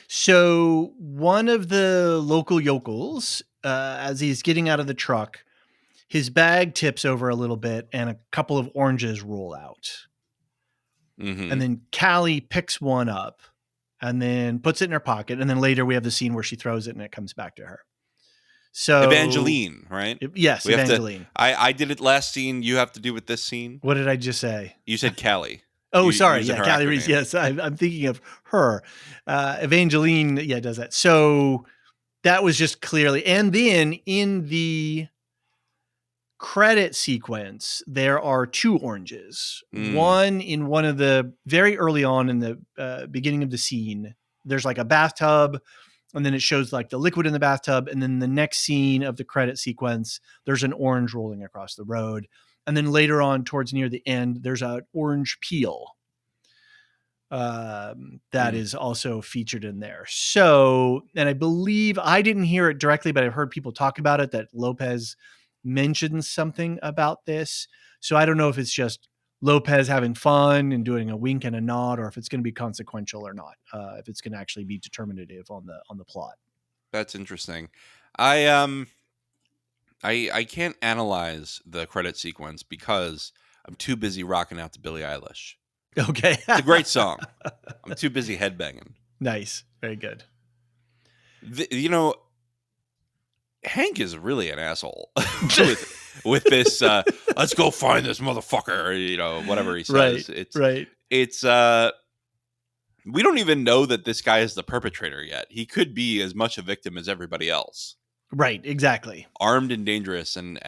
So one of the local yokels, as he's getting out of the truck, his bag tips over a little bit, and a couple of oranges roll out. Mm-hmm. And then Callie picks one up and then puts it in her pocket. And then later we have the scene where she throws it and it comes back to her. So Evangeline, right? Yes, We have Evangeline. I did it last scene. You have to do with this scene. What did I just say? You said Callie. Oh, You sorry. using Yeah, her Callie actor Reese. name. Yes, I'm thinking of her. Evangeline, yeah, does that. So that was just clearly. And then in the credit sequence, there are 2 oranges. One in one of the very early on in the beginning of the scene, there's like a bathtub, and then it shows like the liquid in the bathtub. And then the next scene of the credit sequence, there's an orange rolling across the road. And then later on, towards near the end, there's an orange peel that is also featured in there. So, and I believe I didn't hear it directly, but I've heard people talk about it, that Lopez mentioned something about this. So I don't know if it's just Lopez having fun and doing a wink and a nod, or if it's going to be consequential or not. If it's going to actually be determinative on the plot. That's interesting. I can't analyze the credit sequence because I'm too busy rocking out to Billie Eilish. Okay. It's a great song. I'm too busy headbanging. Nice. Very good. Hank is really an asshole with this. Let's go find this motherfucker. Whatever he says. Right. It's we don't even know that this guy is the perpetrator yet. He could be as much a victim as everybody else. Right. Exactly. Armed and dangerous, and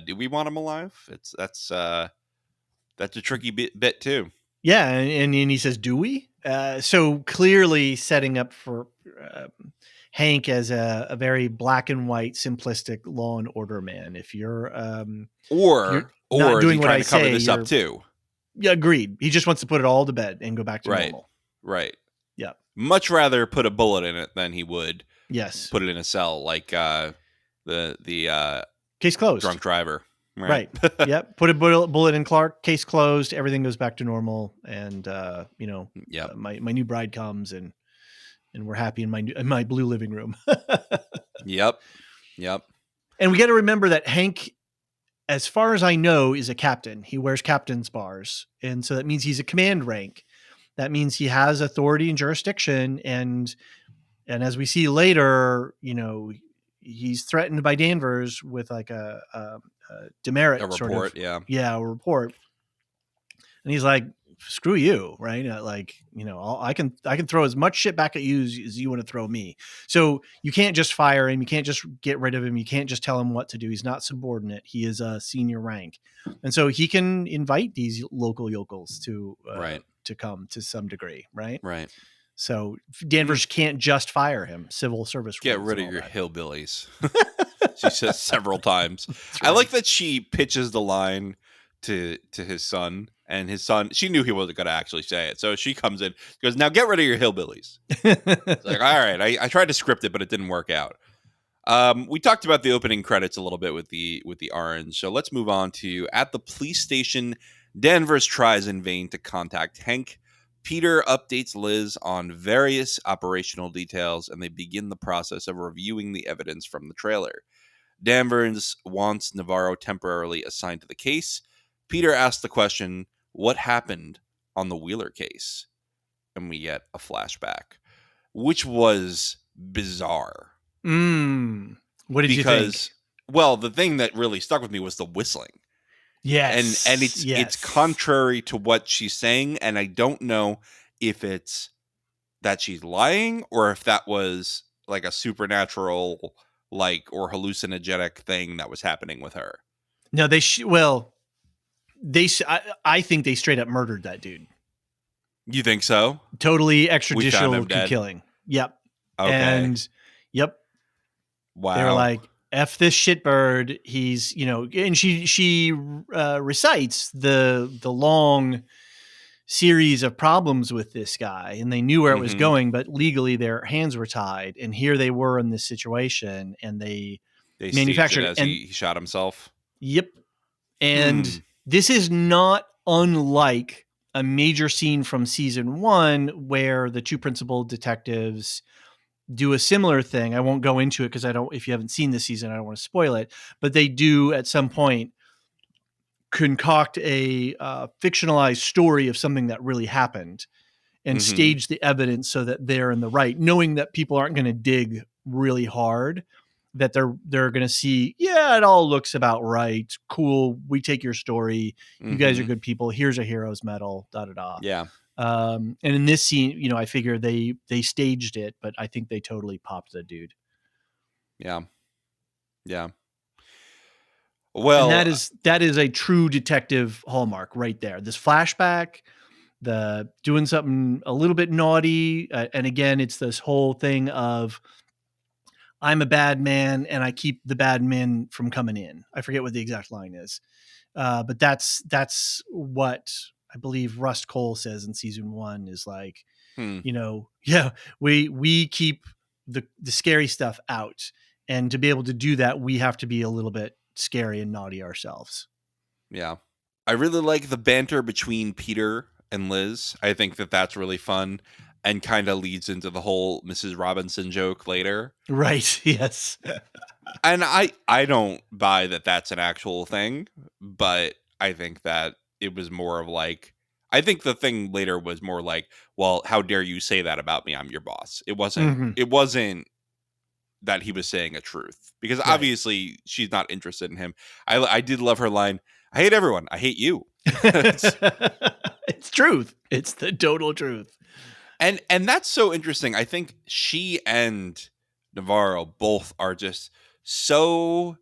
do we want him alive? That's a tricky bit too. Yeah, and he says, "Do we?" So clearly setting up for Hank as a very black and white, simplistic law and order man. If you're or not is doing he what trying I to cover say, this up too? Yeah, agreed. He just wants to put it all to bed and go back to normal. Right. Yeah. Much rather put a bullet in it than he would put it in a cell like the case closed. Drunk driver. Right. Yep. Put a bullet in Clark. Case closed. Everything goes back to normal. And my new bride comes and we're happy in my blue living room. Yep. And we got to remember that Hank, as far as I know, is a captain. He wears captain's bars. And so that means he's a command rank. That means he has authority and jurisdiction. And as we see later, he's threatened by Danvers with like a demerit report, sort of. Yeah, a report. And he's like, screw you, right? I can throw as much shit back at you as you want to throw me. So you can't just fire him. You can't just get rid of him. You can't just tell him what to do. He's not subordinate. He is a senior rank. And so he can invite these local yokels to come to some degree, right? Right. So Danvers can't just fire him. Civil service. Get rid of your hillbillies. She says several times. Right. I like that she pitches the line to his son, and his son, she knew he wasn't going to actually say it. So she comes in, goes, now get rid of your hillbillies. It's like, all right, I tried to script it, but it didn't work out. We talked about the opening credits a little bit with the orange. So let's move on to at the police station. Danvers tries in vain to contact Hank. Peter updates Liz on various operational details, and they begin the process of reviewing the evidence from the trailer. Danvers wants Navarro temporarily assigned to the case. Peter asks the question, what happened on the Wheeler case? And we get a flashback, which was bizarre. What did you think? well, the thing that really stuck with me was the whistling. And Yes. it's Yes. contrary to what she's saying, and I don't know if it's that she's lying or if that was like a supernatural or hallucinogenic thing that was happening with her. No, I think they straight up murdered that dude. You think so? Totally We found him extrajudicial dead. killing. Yep. Okay. And yep, they were Wow. like, F this shitbird. He's, and she recites the long series of problems with this guy, and they knew where it was Mhm. going, but legally their hands were tied. And here they were in this situation, and they They staged it manufactured it. as And he shot himself. yep. Hmm. And this is not unlike a major scene from season 1 where the two principal detectives do a similar thing. I won't go into it because if you haven't seen this season, I don't want to spoil it, but they do at some point concoct a fictionalized story of something that really happened and Mhm. stage the evidence so that they're in the right, knowing that people aren't going to dig really hard, that they're going to see, yeah, it all looks about right. Cool. We take your story. You guys are Mhm. good people. Here's a hero's medal, da, da, da. Yeah. And in this scene, I figure they staged it, but I think they totally popped the dude. Yeah. Yeah. And Well, that is a true detective hallmark right there. This flashback, the doing something a little bit naughty, and again, it's this whole thing of I'm a bad man and I keep the bad men from coming in. I forget what the exact line is, but that's what I believe Rust Cole says in season 1 is like, hmm. yeah, we keep the scary stuff out, and to be able to do that, we have to be a little bit scary and naughty ourselves. Yeah. I really like the banter between Peter and Liz. I think that that's really fun and kind of leads into the whole Mrs. Robinson joke later. Right. Yes. And I don't buy that that's an actual thing, but I think that it was more of like I think the thing later was more like, well, how dare you say that about me? I'm your boss. Hmm. It wasn't that he was saying a truth because Right. obviously she's not interested in him. I did love her line. I hate everyone. I hate you. It's truth. It's the total truth. And that's so interesting. I think she and Navarro both are just so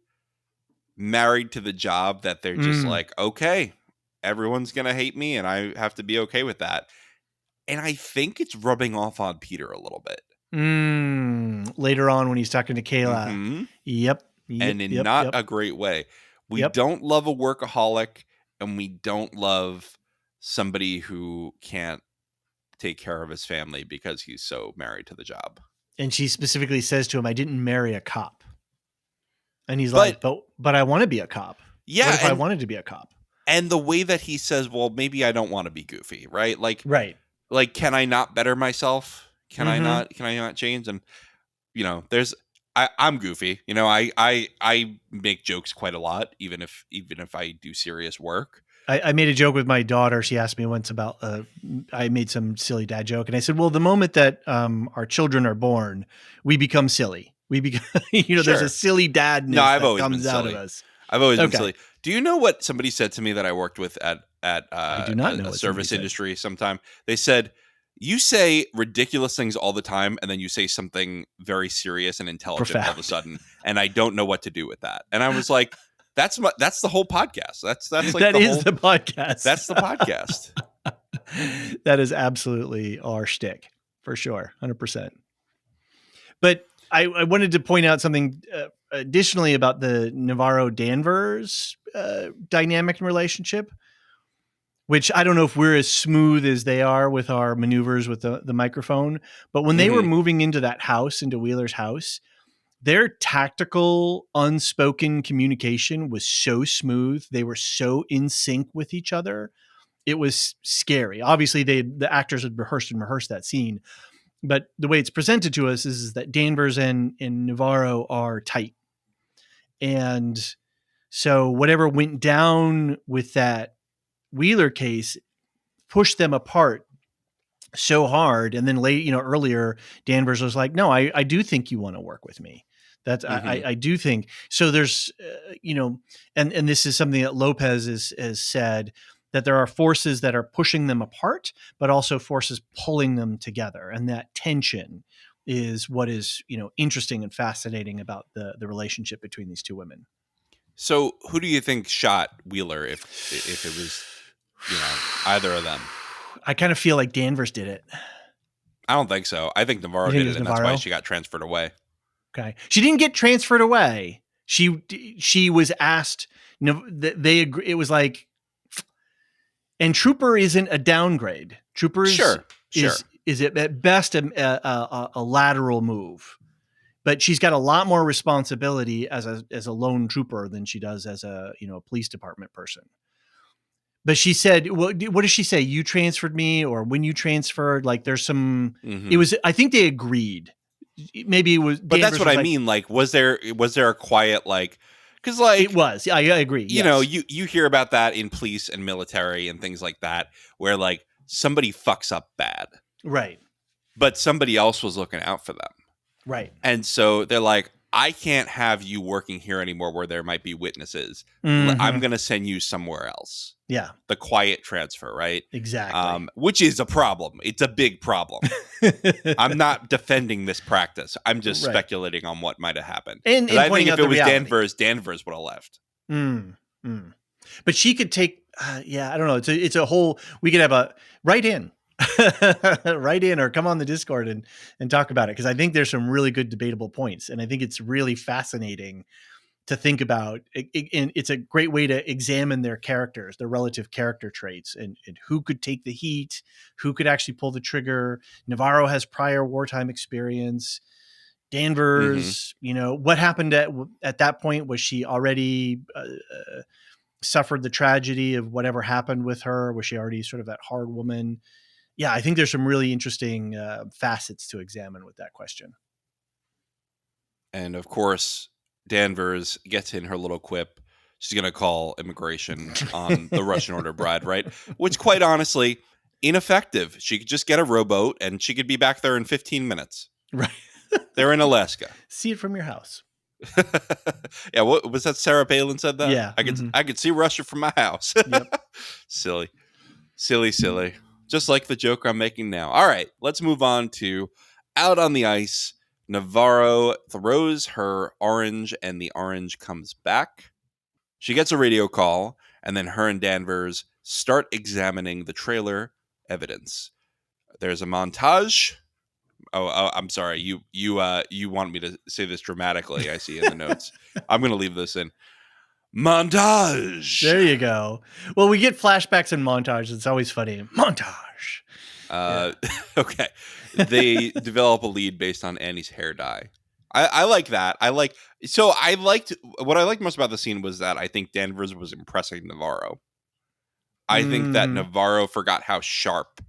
married to the job that they're just Mm. like, okay, everyone's gonna hate me, and I have to be okay with that. And I think it's rubbing off on Peter a little bit. Later on when he's talking to Kayla. Hmm. Yep. And Yep. in Yep. not Yep. a great way. We Yep. don't love a workaholic, and we don't love somebody who can't take care of his family because he's so married to the job. And she specifically says to him, I didn't marry a cop. And he's But like, but I want to be a cop. What yeah, if I wanted to be a cop? and the way that he says, well, maybe I don't want to be goofy, right? Right. Like can I not better myself? Mm-hmm. Can I not change? And there's I'm goofy. I make jokes quite a lot, even if I do serious work. I made a joke with my daughter. She asked me once about, I made some silly dad joke. And I said, well, the moment that our children are born, we become silly. We become, there's a Sure. silly No, dadness I've that always been comes out of silly. us. I've always been Okay. silly. Do you know what somebody said to me that I worked with at I do not know a what somebody service said. industry sometime? They said, "You say ridiculous things all the time, and then you say something very serious and intelligent all of a Profound. sudden, and I don't know what to do with that." And I was like, that's the whole podcast. That's like That is the podcast. that's the podcast." That is absolutely our shtick for sure. 100%. But I wanted to point out something additionally about the Navarro Danvers dynamic and relationship, which I don't know if we're as smooth as they are with our maneuvers with the microphone. But when they were Hmm. moving into that house, into Wheeler's house, their tactical, unspoken communication was so smooth. They were so in sync with each other. It was scary. Obviously, the actors had rehearsed that scene, but the way it's presented to us is that Danvers and Navarro are tight, and so whatever went down with that Wheeler case pushed them apart so hard. And then earlier, Danvers was like, no, I do think you want to work with me. That's I do think so. There's and this is something that Lopez has said, that there are forces that are pushing them apart, but also forces pulling them together, and that tension is what is interesting and fascinating about the relationship between these two women. So who do you think shot Wheeler if it was either of them? I kind of feel like Danvers did it. I don't think so. I think Navarro You think did it it, was and that's why Navarro? she got transferred away. Okay, she didn't get transferred away. She was asked. They agree. It was like, and Trooper isn't a downgrade. Trooper Sure. is at best a lateral move, but she's got a lot more responsibility as a lone trooper than she does as a police department person. But she said, what does she say? You transferred me, or when you transferred, like there's some, it was, I think they agreed. Maybe it was, But that's what I mean. Like, was there a quiet, like, because like it was, yeah, I agree. You hear about that in police and military and things like that, where like somebody fucks up bad. Right. But somebody else was looking out for them. Right. And so they're like, I can't have you working here anymore where there might be witnesses. I'm going to send you somewhere else. Yeah. The quiet transfer, right? Exactly. Which is a problem. It's a big problem. I'm not defending this practice. I'm just speculating on what might have happened. And I think if it was Danvers would have left. But she could take, I don't know. It's a whole, we could have a write in or come on the Discord and talk about it. Cause I think there's some really good debatable points. And I think it's really fascinating to think about. And it's a great way to examine their characters, their relative character traits, and who could take the heat, who could actually pull the trigger. Navarro has prior wartime experience. Danvers, what happened at that point? Was she already suffered the tragedy of whatever happened with her? Was she already sort of that hard woman? Yeah, I think there's some really interesting facets to examine with that question. And of course, Danvers gets in her little quip. She's going to call immigration on the Russian Order bride, right? Which, quite honestly, ineffective. She could just get a rowboat and she could be back there in 15 minutes. Right. They're in Alaska. See it from your house. Yeah, what was that? Sarah Palin said that? Yeah. I could see Russia from my house. Yep. Silly. Just like the joke I'm making now. All right, let's move on to out on the ice. Navarro throws her orange and the orange comes back. She gets a radio call, and then her and Danvers start examining the trailer evidence. There's a montage. Oh, I'm sorry. You want me to say this dramatically, I see in the notes. I'm going to leave this in. Montage. There you go. Well, we get flashbacks and montage. It's always funny. Montage. Okay. They develop a lead based on Annie's hair dye. I like that. What I liked most about the scene was that I think Danvers was impressing Navarro. I think that Navarro forgot how sharp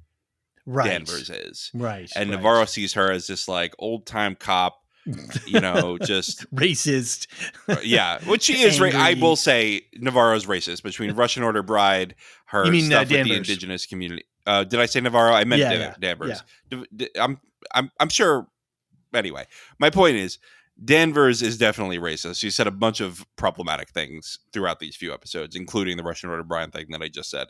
Danvers is. Right. And Navarro sees her as this like old time cop, just racist. Yeah. Which she is. I will say Navarro's racist between Russian Order bride, her stuff with the indigenous community. Did I say Navarro? I meant Danvers. Yeah. I'm sure. Anyway, my point is Danvers is definitely racist. She said a bunch of problematic things throughout these few episodes, including the Russian Order bride thing that I just said.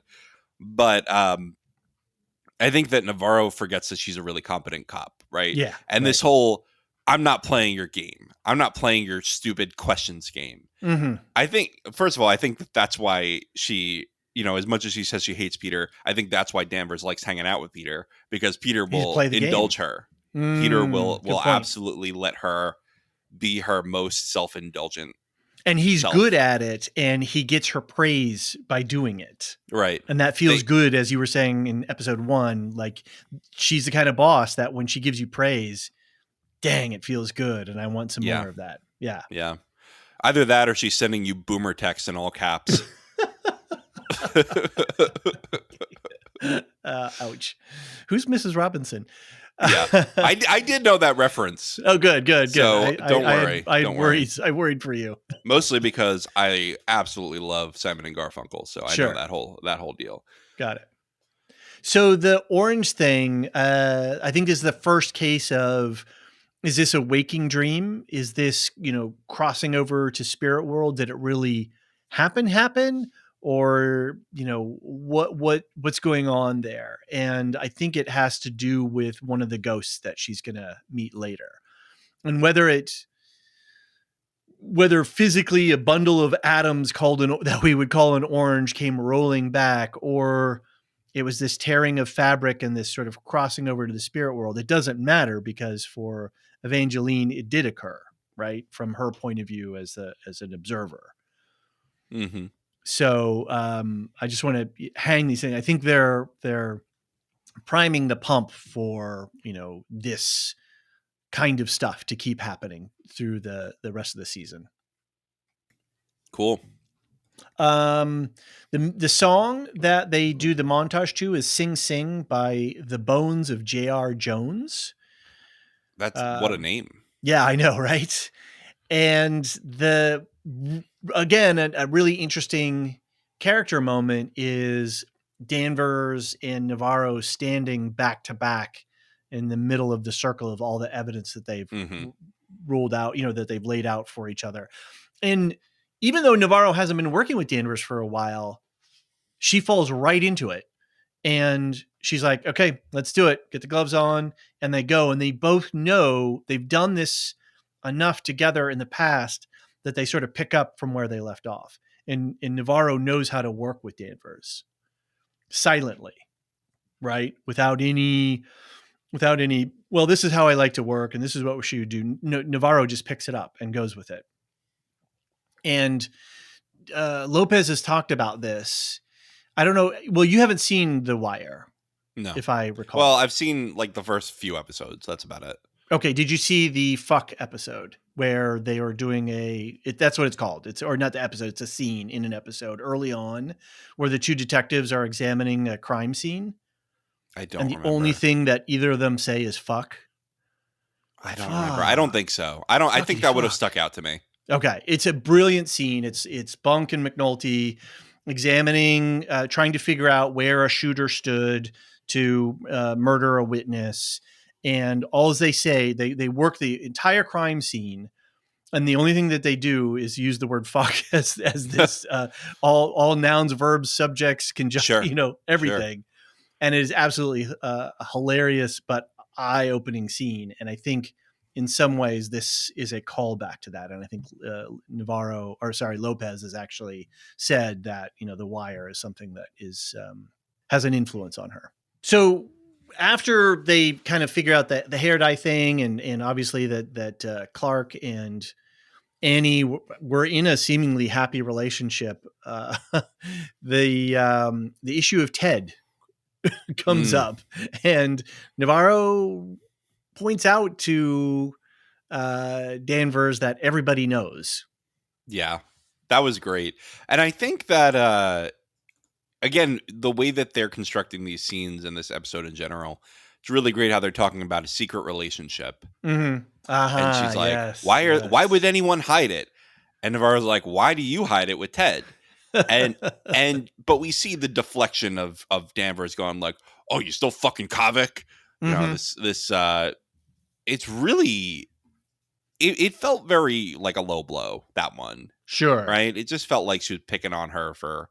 But I think that Navarro forgets that she's a really competent cop, right? Yeah. And this whole, I'm not playing your game. I'm not playing your stupid questions game. Mm-hmm. I think, first of all, I think that's why she, as much as she says she hates Peter, I think that's why Danvers likes hanging out with Peter, because Peter will indulge her. Peter will absolutely let her be her most self-indulgent. And he's good at it, and he gets her praise by doing it. Right. And that feels good, as you were saying in episode 1. Like, she's the kind of boss that when she gives you praise, dang, it feels good, and I want some more of that. Yeah. Yeah. Either that or she's sending you boomer texts in all caps. Ouch. Who's Mrs. Robinson? Yeah, I did know that reference. Oh, good. So don't worry. I worried for you. Mostly because I absolutely love Simon and Garfunkel, so I know that whole deal. Got it. So the orange thing, I think, is the first case of is this a waking dream? Is this, crossing over to spirit world? Did it really happen? Or, what's going on there? And I think it has to do with one of the ghosts that she's going to meet later. And whether physically a bundle of atoms that we would call an orange came rolling back, or it was this tearing of fabric and this sort of crossing over to the spirit world, it doesn't matter, because for Evangeline, it did occur, right? From her point of view as an observer. Mm-hmm. So I just want to hang these things. I think they're priming the pump for, this kind of stuff to keep happening through the rest of the season. Cool. The song that they do the montage to is Sing Sing by The Bones of J.R. Jones. That's what a name. Yeah, I know, right? And again, a really interesting character moment is Danvers and Navarro standing back to back in the middle of the circle of all the evidence that they've ruled out, that they've laid out for each other. And even though Navarro hasn't been working with Danvers for a while, she falls right into it. And she's like, okay, let's do it. Get the gloves on. And they go, and they both know they've done this enough together in the past that they sort of pick up from where they left off. And Navarro knows how to work with Danvers silently, right? Without any, well, this is how I like to work, and this is what she would do. Navarro just picks it up and goes with it. And Lopez has talked about this. I don't know. Well, you haven't seen The Wire. No. If I recall. Well, I've seen like the first few episodes. That's about it. Okay. Did you see the fuck episode where they were doing that's what it's called. Or not the episode. It's a scene in an episode early on where the two detectives are examining a crime scene. I don't remember. And the only thing that either of them say is fuck. I don't remember. I don't think so. I think that would have stuck out to me. Okay. It's a brilliant scene. It's Bunk and McNulty examining, trying to figure out where a shooter stood to murder a witness. And all they say, they work the entire crime scene. And the only thing that they do is use the word fuck as this, all nouns, verbs, subjects, conjunction, everything. Sure. And it is absolutely a hilarious, but eye-opening scene. And I think in some ways this is a callback to that. And I think Lopez has actually said that, The Wire is something that has an influence on her. So after they kind of figure out the hair dye thing, and obviously that Clark and Annie were in a seemingly happy relationship, the issue of Ted comes up, and Navarro points out to Danvers that everybody knows. Yeah, that was great. And I think that, again, the way that they're constructing these scenes in this episode in general, it's really great how they're talking about a secret relationship. Mm-hmm. And she's like, why would anyone hide it? And Navarro's like, why do you hide it with Ted? But we see the deflection of Danvers going like, oh, you still fucking Kavik? It's really, it felt very like a low blow, that one. Sure. Right? It just felt like she was picking on her for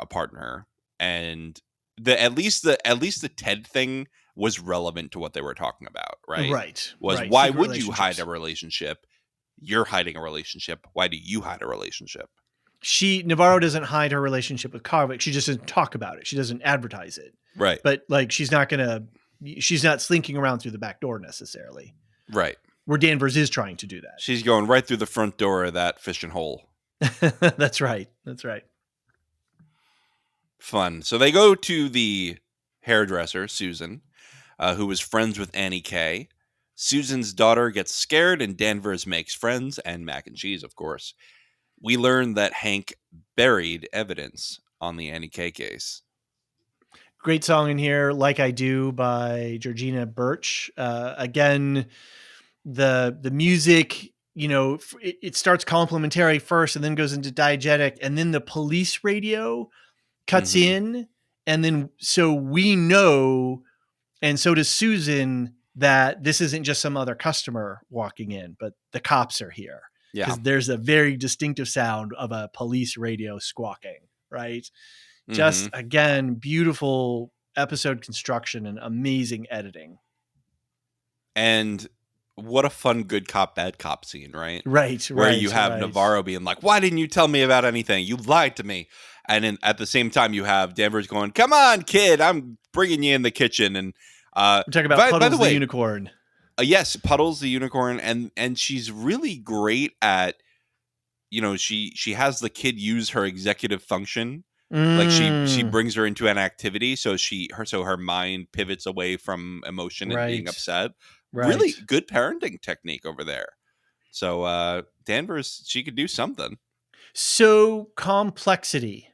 a partner. And at least the Ted thing was relevant to what they were talking about, right? Right. Why would you hide a relationship? You're hiding a relationship. Why do you hide a relationship? Navarro doesn't hide her relationship with Kavik. She just doesn't talk about it. She doesn't advertise it. Right. But like, she's not slinking around through the back door necessarily. Right. Where Danvers is trying to do that. She's going right through the front door of that fishing hole. That's right. Fun. So they go to the hairdresser, Susan, who was friends with Annie K. Susan's daughter gets scared and Danvers makes friends, and mac and cheese, of course. We learn that Hank buried evidence on the Annie K case. Great song in here, Like I Do by Georgina Birch. Again, the music, it starts complimentary first and then goes into diegetic, and then the police radio cuts in, and then so we know, and so does Susan, that this isn't just some other customer walking in, but the cops are here. Yeah. Because there's a very distinctive sound of a police radio squawking, right? Just, Mhm. again, beautiful episode construction and amazing editing. And what a fun good cop, bad cop scene, right? Right, Where right, you have right. Navarro being like, why didn't you tell me about anything? You lied to me. And then at the same time, you have Danvers going, come on, kid, I'm bringing you in the kitchen. And We're talking about by Puddles the the way, unicorn. yes, Puddles the unicorn. And she's really great at, she has the kid use her executive function. Like she brings her into an activity, so her mind pivots away from emotion and being Right, upset. right. Really good parenting technique over there. So Danvers, she could do something. So complexity,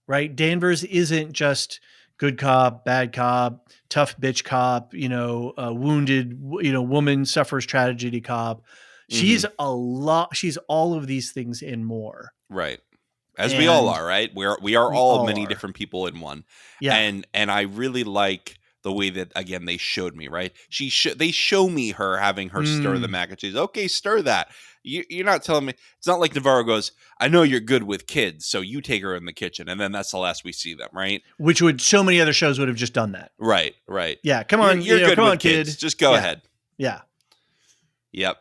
right? Danvers isn't just good cop, bad cop, tough bitch cop, wounded, woman suffers tragedy cop. She's she's all of these things and more. Right. As we all And are, right? We are we all all many are. different people in one. Yeah. And I really like the way that, again, they showed me, right? They show me her having her stir the mac and cheese. Okay, stir that. You're not telling me. It's not like Navarro goes, I know you're good with kids, so you take her in the kitchen, and then that's the last we see them, right? Which so many other shows would have just done that. Right. Yeah, come on, You're good come with on, kids. kid. Just go ahead. Yeah. Yep.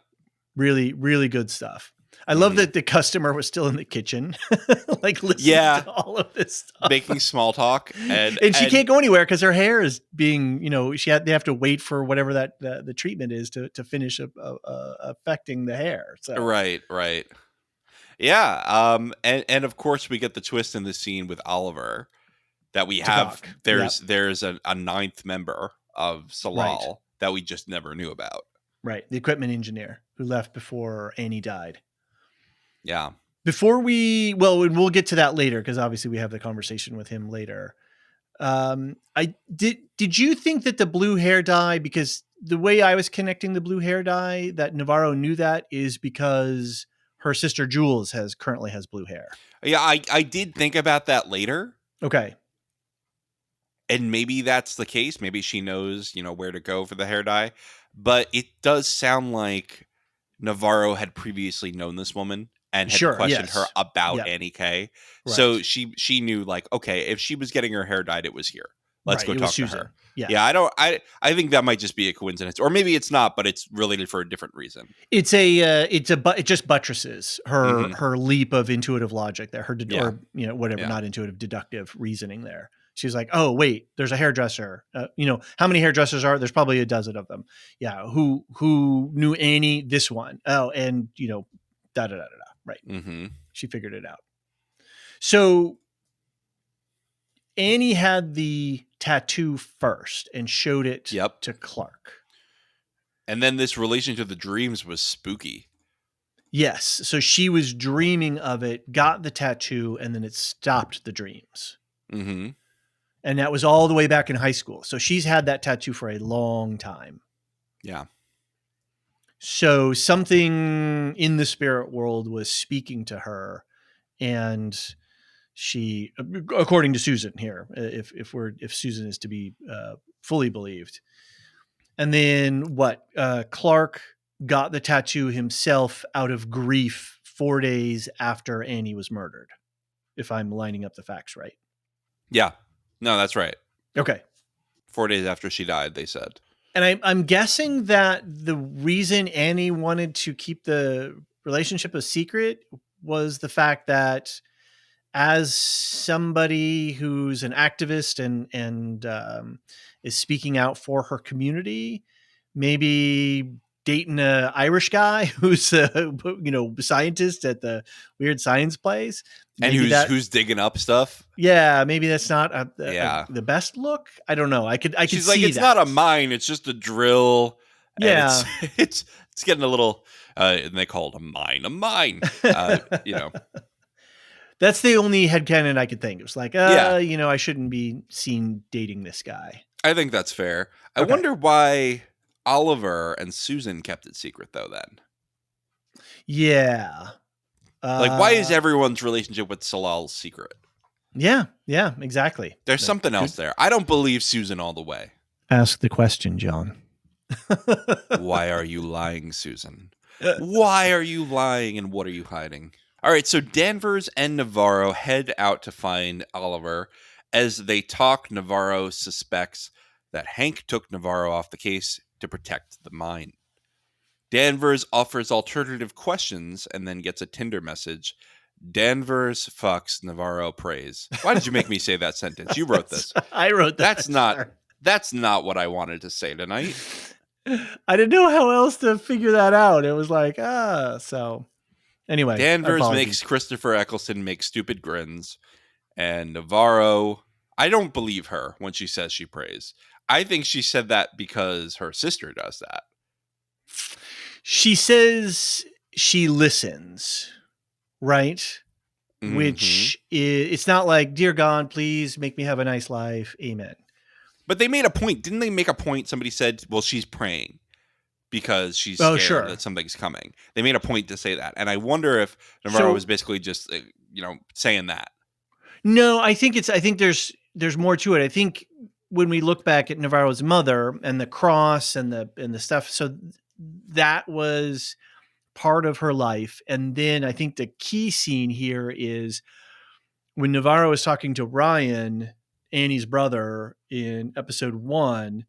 Really, really good stuff. I love that the customer was still in the kitchen, like listening to all of this stuff, making small talk, and she can't go anywhere because her hair is being, they have to wait for whatever that the treatment is to finish affecting the hair. So right, yeah. And of course we get the twist in the scene with Oliver that we have. There's a ninth member of Salal that we just never knew about. Right, the equipment engineer who left before Annie died. Yeah. Before we'll get to that later because obviously we have the conversation with him later. Did you think that the blue hair dye, because the way I was connecting the blue hair dye, that Navarro knew that is because her sister Jules currently has blue hair? Yeah, I did think about that later. Okay. And maybe that's the case. Maybe she knows, where to go for the hair dye. But it does sound like Navarro had previously known this woman and had questioned her about Annie K. Right. So she knew, like, okay, if she was getting her hair dyed, it was here. Let's go talk to her. Yeah, I think that might just be a coincidence, or maybe it's not, but it's related for a different reason. It just buttresses her leap of intuitive logic there, or not intuitive, deductive reasoning there. She's like, oh wait, there's a hairdresser. How many hairdressers are there's probably a dozen of them. Yeah, who knew Annie? This one. Oh, and da da da da. Right. Mm-hmm. She figured it out. So Annie had the tattoo first and showed it to Clark. And then this relation to the dreams was spooky. Yes. So she was dreaming of it, got the tattoo, and then it stopped the dreams. Mm-hmm. And that was all the way back in high school. So she's had that tattoo for a long time. Yeah. So something in the spirit world was speaking to her, and she, according to Susan here, if Susan is to be fully believed. And then Clark got the tattoo himself out of grief 4 days after Annie was murdered, if I'm lining up the facts right. Yeah. No, that's right. Okay. 4 days after she died, they said. And I'm guessing that the reason Annie wanted to keep the relationship a secret was the fact that, as somebody who's an activist and is speaking out for her community, maybe dating an Irish guy who's a scientist at the weird science place, and who's digging up stuff. Yeah, maybe that's not the best look. I don't know. I could She's see like, it's that. not a mine, it's just a drill. Yeah, and it's getting a little. And they call it a mine. That's the only headcanon I could think. It was like, I shouldn't be seen dating this guy. I think that's fair. I wonder why Oliver and Susan kept it secret, though, then. Yeah. Why is everyone's relationship with Salal secret? Yeah, exactly. There's something else there. I don't believe Susan all the way. Ask the question, John. Why are you lying, Susan? Why are you lying, and what are you hiding? All right, so Danvers and Navarro head out to find Oliver. As they talk, Navarro suspects that Hank took Navarro off the case to protect the mine. Danvers offers alternative questions and then gets a Tinder message. Danvers fucks, Navarro prays. Why did you make me say that sentence? You wrote this. I wrote That's that. not Sorry. that's not what I wanted to say tonight. I didn't know how else to figure that out. It was like, so anyway, Danvers makes apologies. Christopher Eccleston make stupid grins, and Navarro, I don't believe her when she says she prays. I think she said that because her sister does that. She says she listens, right? Mm-hmm. It's not like, dear God, please make me have a nice life. Amen. But they made a point. Didn't they make a point? Somebody said, well, she's praying because she's Oh, scared that sure. something's coming. They made a point to say that. And I wonder if Navarro was So basically just, saying that. no, I think there's more to it. I think when we look back at Navarro's mother and the cross and the stuff, so that was part of her life. And then I think the key scene here is when Navarro is talking to Ryan, Annie's brother, in episode 1,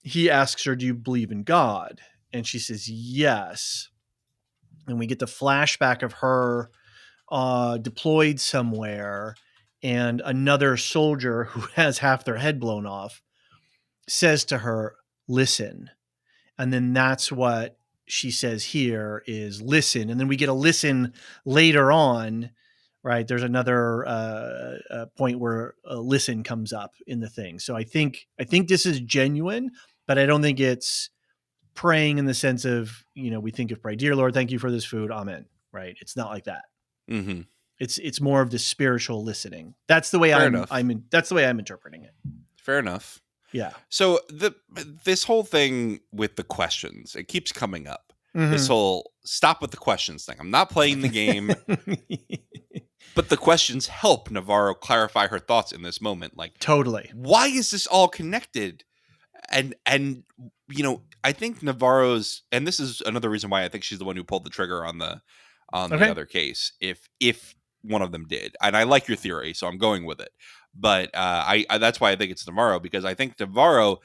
he asks her, "Do you believe in God?" And she says, "Yes." And we get the flashback of her deployed somewhere, and another soldier who has half their head blown off says to her, "Listen." And then that's what she says here is listen. And then we get a listen later on, right? There's another point where a listen comes up in the thing. So I think this is genuine, but I don't think it's praying in the sense of, we think of pray, dear Lord, thank you for this food. Amen. Right. It's not like that. Mm-hmm. It's more of the spiritual listening. That's the way Fair enough. that's the way I'm interpreting it. Fair enough. Yeah. So this whole thing with the questions, it keeps coming up. This Mm-hmm. whole stop with the questions thing. I'm not playing the game, but the questions help Navarro clarify her thoughts in this moment. Like, Totally. why is this all connected? And I think Navarro's, and this is another reason why I think she's the one who pulled the trigger on the Okay. other case. If one of them did, and I like your theory, so I'm going with it. But I that's why I think it's Navarro, because I think Navarro,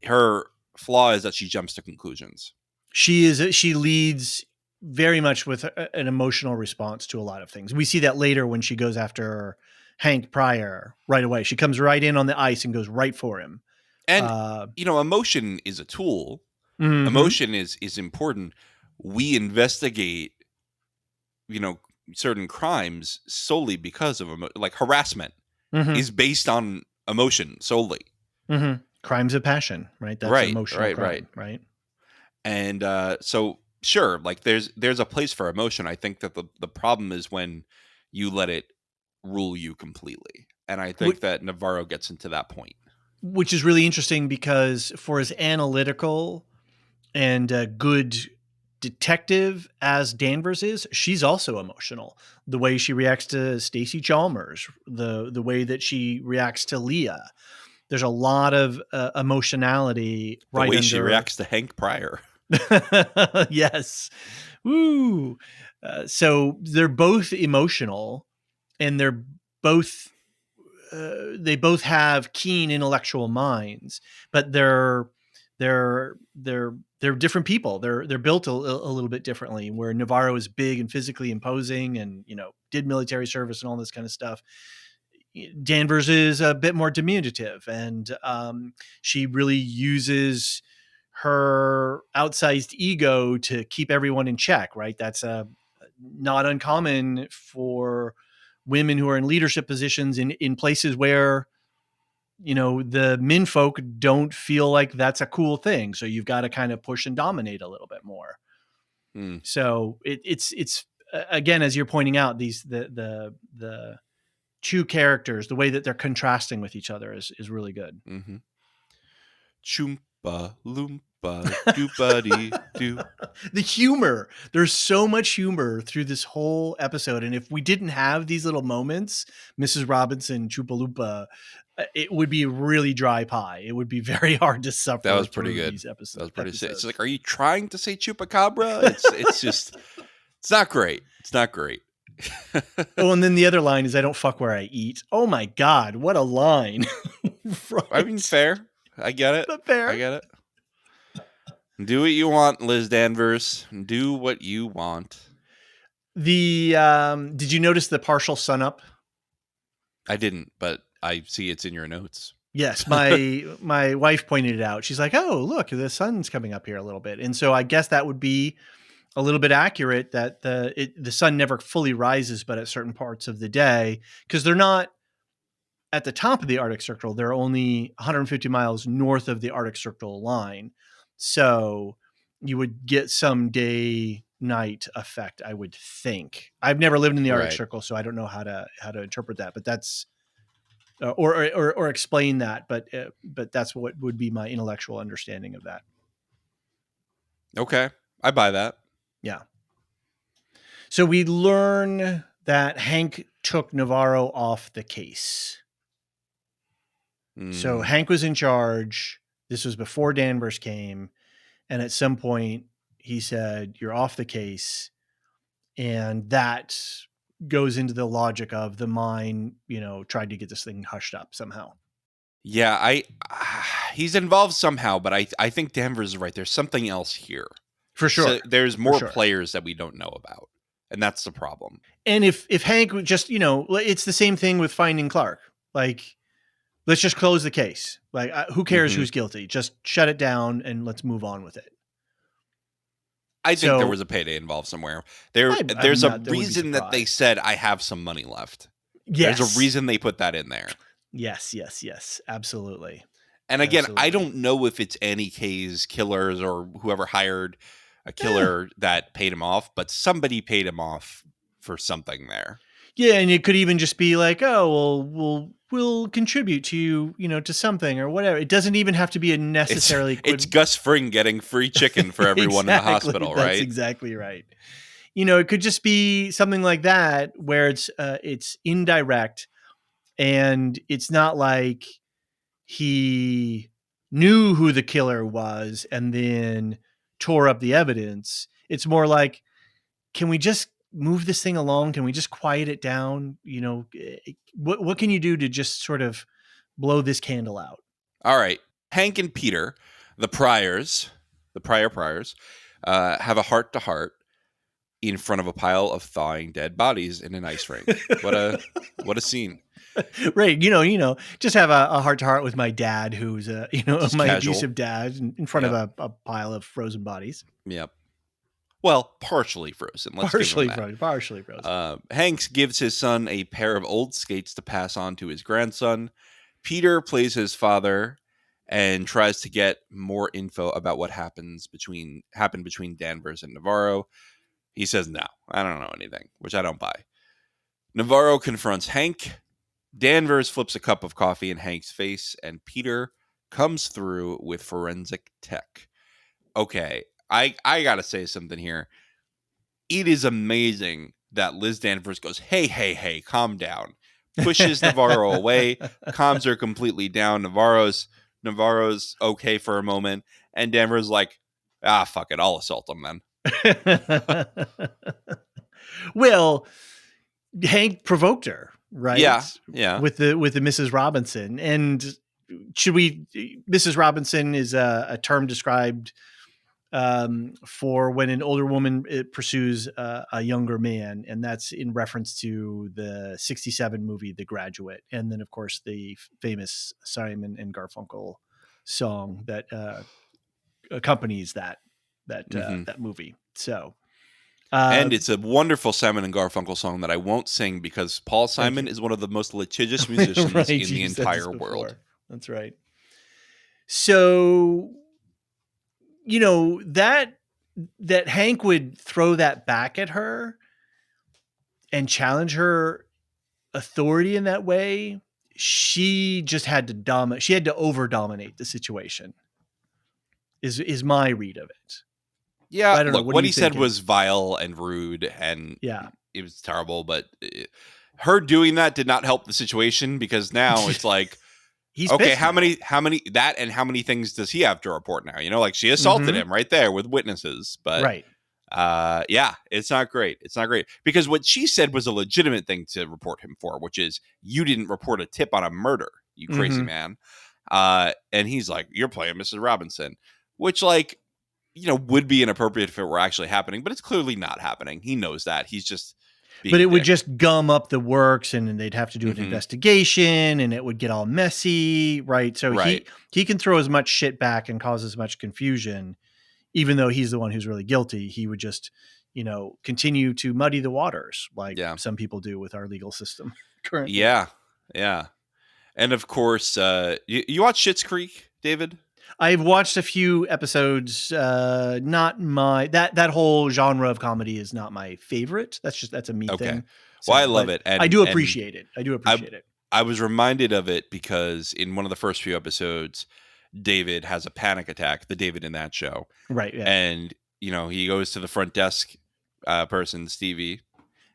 her flaw is that she jumps to conclusions. She leads very much with an emotional response to a lot of things. We see that later when she goes after Hank Pryor right away. She comes right in on the ice and goes right for him. And emotion is a tool. Mm-hmm. Emotion is important. We investigate, certain crimes solely because of like harassment Mm-hmm. is based on emotion solely. Mm-hmm. Crimes of passion, right? That's Right, emotional right, right. crime, right? And so sure, like there's a place for emotion. I think that the problem is when you let it rule you completely. And I think that Navarro gets into that point. Which is really interesting because for as analytical and good detective as Danvers is, she's also emotional. The way she reacts to Stacey Chalmers, the way that she reacts to Leah, there's a lot of emotionality The right way she under. reacts to Hank Pryor. Yes. Woo. So they're both emotional, and both they both have keen intellectual minds, but they're different people. They're built a little bit differently. Where Navarro is big and physically imposing, and did military service and all this kind of stuff. Danvers is a bit more diminutive, and she really uses her outsized ego to keep everyone in check. Right? That's not uncommon for women who are in leadership positions in places where the menfolk don't feel like that's a cool thing. So you've got to kind of push and dominate a little bit more. Hmm. So it's again, as you're pointing out, the two characters, the way that they're contrasting with each other is really good. Mm-hmm. Choompa Loompa Doopa-dee-doo. The humor. There's so much humor through this whole episode. And if we didn't have these little moments, Mrs. Robinson, Chupalupa, it would be really dry pie. It would be very hard to suffer That was pretty through good. these episodes. That was pretty sick. It's like, are you trying to say chupacabra? It's just, it's not great. It's not great. Oh, and then the other line is, I don't fuck where I eat. Oh my God, what a line. Right. I mean, fair. I get it. But fair. I get it. Do what you want, Liz Danvers. Do what you want. Did you notice the partial sunup? I didn't, but I see it's in your notes. Yes, my wife pointed it out. She's like, "Oh, look, the sun's coming up here a little bit," and so I guess that would be a little bit accurate that the sun never fully rises, but at certain parts of the day, because they're not at the top of the Arctic Circle. They're only 150 miles north of the Arctic Circle line, so you would get some day night effect, I would think. I've never lived in the Arctic Circle, so I don't know how to interpret that, but that's or explain that, but that's what would be my intellectual understanding of that. Okay, I buy that. Yeah. So we learn that Hank took Navarro off the case. So Hank was in charge. This was before Danvers came, and at some point he said, "You're off the case," and that goes into the logic of the mine, tried to get this thing hushed up somehow. Yeah, he's involved somehow, but I think Danvers is right. There's something else here. For sure. So there's more players that we don't know about, and that's the problem. And if Hank would just, it's the same thing with finding Clark. Like, let's just close the case. Like, who cares who's guilty? Just shut it down and let's move on with it. I think there was a payday involved somewhere. There's a reason that they said, I have some money left. Yes. There's a reason they put that in there. Yes. Absolutely. And again, I don't know if it's Annie K's killers or whoever hired a killer that paid him off, but somebody paid him off for something there. Yeah, and it could even just be like, oh, well, we'll contribute to you, to something or whatever. It doesn't even have to be a necessarily. It's Gus Fring getting free chicken for everyone in the hospital, right? That's exactly right. It could just be something like that where it's indirect, and it's not like he knew who the killer was and then tore up the evidence. It's more like, can we just move this thing along? Can we just quiet it down? What can you do to just sort of blow this candle out? All right. Hank and Peter, the Pryor Pryors, have a heart-to-heart in front of a pile of thawing dead bodies in an ice rink. What a scene. Right. Just have a heart-to-heart with my dad, who's my casual abusive dad, in front of a pile of frozen bodies. Yep. Well, partially frozen. Partially frozen. Hanks gives his son a pair of old skates to pass on to his grandson. Peter plays his father and tries to get more info about what happened between Danvers and Navarro. He says, no, I don't know anything, which I don't buy. Navarro confronts Hank. Danvers flips a cup of coffee in Hank's face, and Peter comes through with forensic tech. Okay, I got to say something here. It is amazing that Liz Danvers goes, hey, calm down. Pushes Navarro away. Calms her completely down. Navarro's okay for a moment. And Danvers like, fuck it. I'll assault him then. Well, Hank provoked her, right? Yeah. With the Mrs. Robinson. And Mrs. Robinson is a term described for when an older woman pursues a younger man, and that's in reference to the 1967 movie The Graduate, and then of course the famous Simon and Garfunkel song that accompanies that movie. So and it's a wonderful Simon and Garfunkel song that I won't sing because Paul Simon is one of the most litigious musicians right, in the entire world. That's right. So that Hank would throw that back at her and challenge her authority in that way. She just had to she had to over dominate the situation. is my read of it. Yeah, I don't know. look, What are what you he said thinking? was vile and rude, and Yeah. it was terrible. But her doing that did not help the situation, because now it's like, He's okay, pissed now. how many things does he have to report now? Like she assaulted Mm-hmm. him right there with witnesses. But Right. yeah, it's not great. It's not great, because what she said was a legitimate thing to report him for, which is, you didn't report a tip on a murder, you crazy Mm-hmm. man. And he's like, you're playing Mrs. Robinson, which, like, would be inappropriate if it were actually happening, but it's clearly not happening. He knows that. He's just being But a it would dick. just gum up the works, and then they'd have to do an Hmm. investigation, and it would get all messy, right? So Right. he can throw as much shit back and cause as much confusion, even though he's the one who's really guilty. He would just, continue to muddy the waters, like Yeah. some people do with our legal system currently. Yeah. Yeah. And of course, you watch Schitt's Creek, David? I've watched a few episodes. Not my that whole genre of comedy is not my favorite. That's a me Okay. thing. Well, I So, love but it. I do And appreciate it. I do I appreciate it. I was reminded of it because in one of the first few episodes, David has a panic attack, the David in that show. Right. Yeah. And, he goes to the front desk person, Stevie,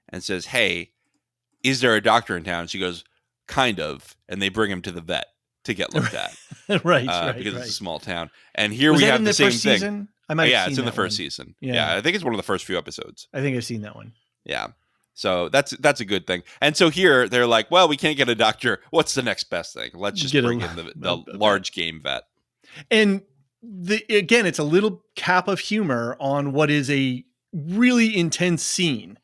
and says, "Hey, is there a doctor in town?" She goes, "Kind of." And they bring him to the vet to get looked at, Right. Right. because it's a Right. small town. And here Was we that have in the the same first thing. season? I might have Yeah, seen it's in the that first one. season. Yeah. Yeah, I think it's one of the first few episodes. I think I've seen that one. Yeah. So that's a good thing. And so here they're like, well, we can't get a doctor. What's the next best thing? Let's just Get bring in the a vet. large game vet. And again, it's a little cap of humor on what is a really intense scene.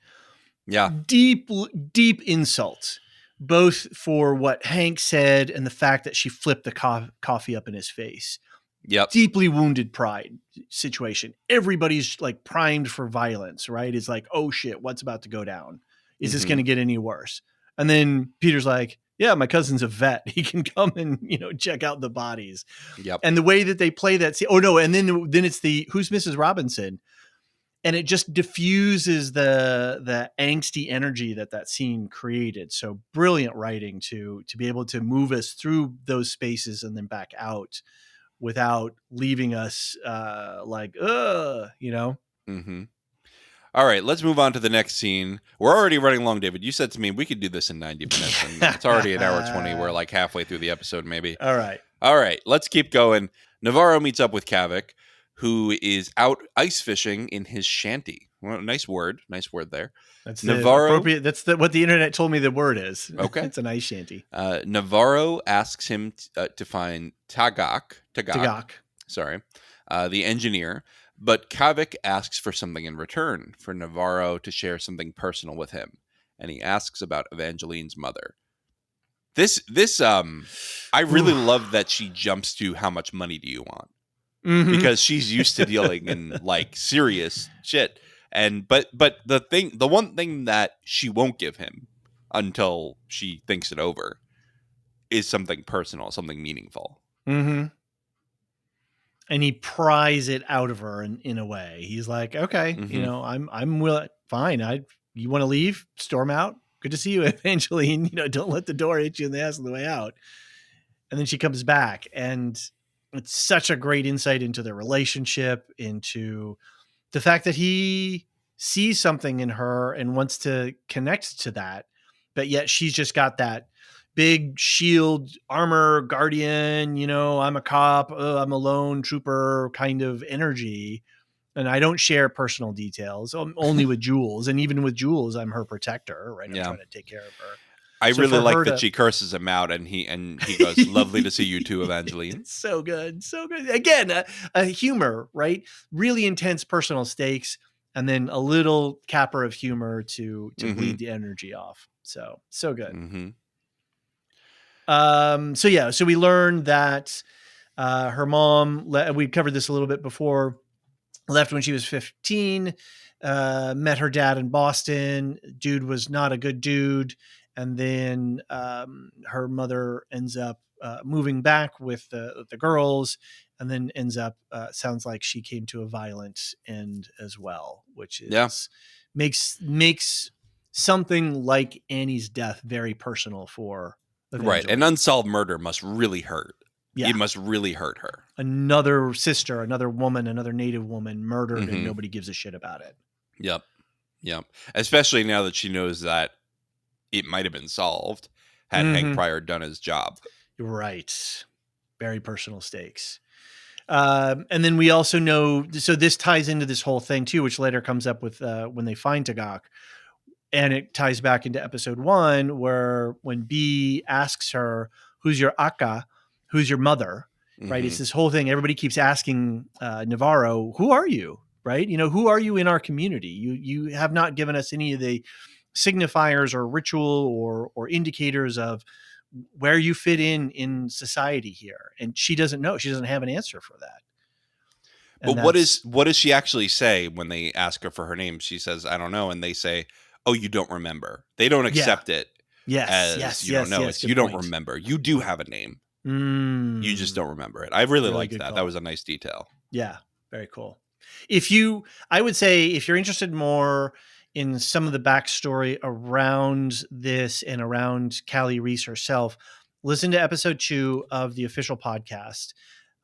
Yeah. Deep, deep insult, both for what Hank said and the fact that she flipped the coffee up in his face. Yep. Deeply wounded pride situation. Everybody's like primed for violence, right? It's like, oh shit, what's about to go down? Is this going to get any worse? And then Peter's like, yeah, my cousin's a vet. He can come and, check out the bodies. Yep. And the way that they play that scene, oh no, and then it's the who's Mrs. Robinson, and it just diffuses the angsty energy that scene created. So brilliant writing to be able to move us through those spaces and then back out without leaving us like, Mm-hmm. All right, let's move on to the next scene. We're already running long, David. You said to me we could do this in 90 minutes, and it's already an hour 20. We're like halfway through the episode, maybe. All right. All right, let's keep going. Navarro meets up with Kavik, who is out ice fishing in his shanty. Well, nice word there. That's Navarro, the appropriate. That's what the internet told me the word is. Okay. It's an ice shanty. Navarro asks him to find Tagak. Sorry, the engineer. But Kavik asks for something in return, for Navarro to share something personal with him, and he asks about Evangeline's mother. This I really love that she jumps to how much money do you want, because she's used to dealing in like serious shit, but the one thing that she won't give him until she thinks it over is something personal, something meaningful. Mm-hmm. And he pries it out of her in a way. He's like, okay, I'm willing. Fine. You want to leave? Storm out. Good to see you, Evangeline. Don't let the door hit you in the ass on the way out. And then she comes back, and it's such a great insight into their relationship, into the fact that he sees something in her and wants to connect to that, but yet she's just got that big shield armor guardian, I'm a cop, I'm a lone trooper kind of energy. And I don't share personal details, only with Jules. And even with Jules, I'm her protector, right? I'm trying to take care of her. I So really for like her that she curses him out, and he goes, "Lovely to see you too, Evangeline." It's so good. So good. Again, a humor, right? Really intense personal stakes, and then a little capper of humor to bleed the energy off. So good. Mm-hmm. So we learned that her mom, we covered this a little bit before, left when she was 15, met her dad in Boston. Dude was not a good dude. And then her mother ends up moving back with the girls, and then ends up, sounds like she came to a violent end as well, which is makes something like Annie's death very personal for Evangeline. Right. An unsolved murder must really hurt. Yeah. It must really hurt her. Another sister, another woman, another Native woman murdered, and Mm-hmm. nobody gives a shit about it. Yep. Yep. Especially now that she knows that it might have been solved had Hank Pryor done his job. Right. Very personal stakes. And then we also know, so this ties into this whole thing too, which later comes up with when they find Tagak. And it ties back into episode 1, where when B asks her, who's your Akka? Who's your mother? Right. Mm-hmm. It's this whole thing. Everybody keeps asking Navarro, who are you? Right. You know, who are you in our community? You have not given us any of the signifiers or ritual or indicators of where you fit in society here. And she doesn't know. She doesn't have an answer for that. But what does she actually say when they ask her for her name? She says, I don't know. And they say, oh, you don't remember. They don't accept it as you don't know. It's you don't remember. You do have a name. You just don't remember it. I really liked that. Call. That was a nice detail. Yeah, very cool. I would say if you're interested more in some of the backstory around this and around Callie Reese herself, listen to episode 2 of the official podcast.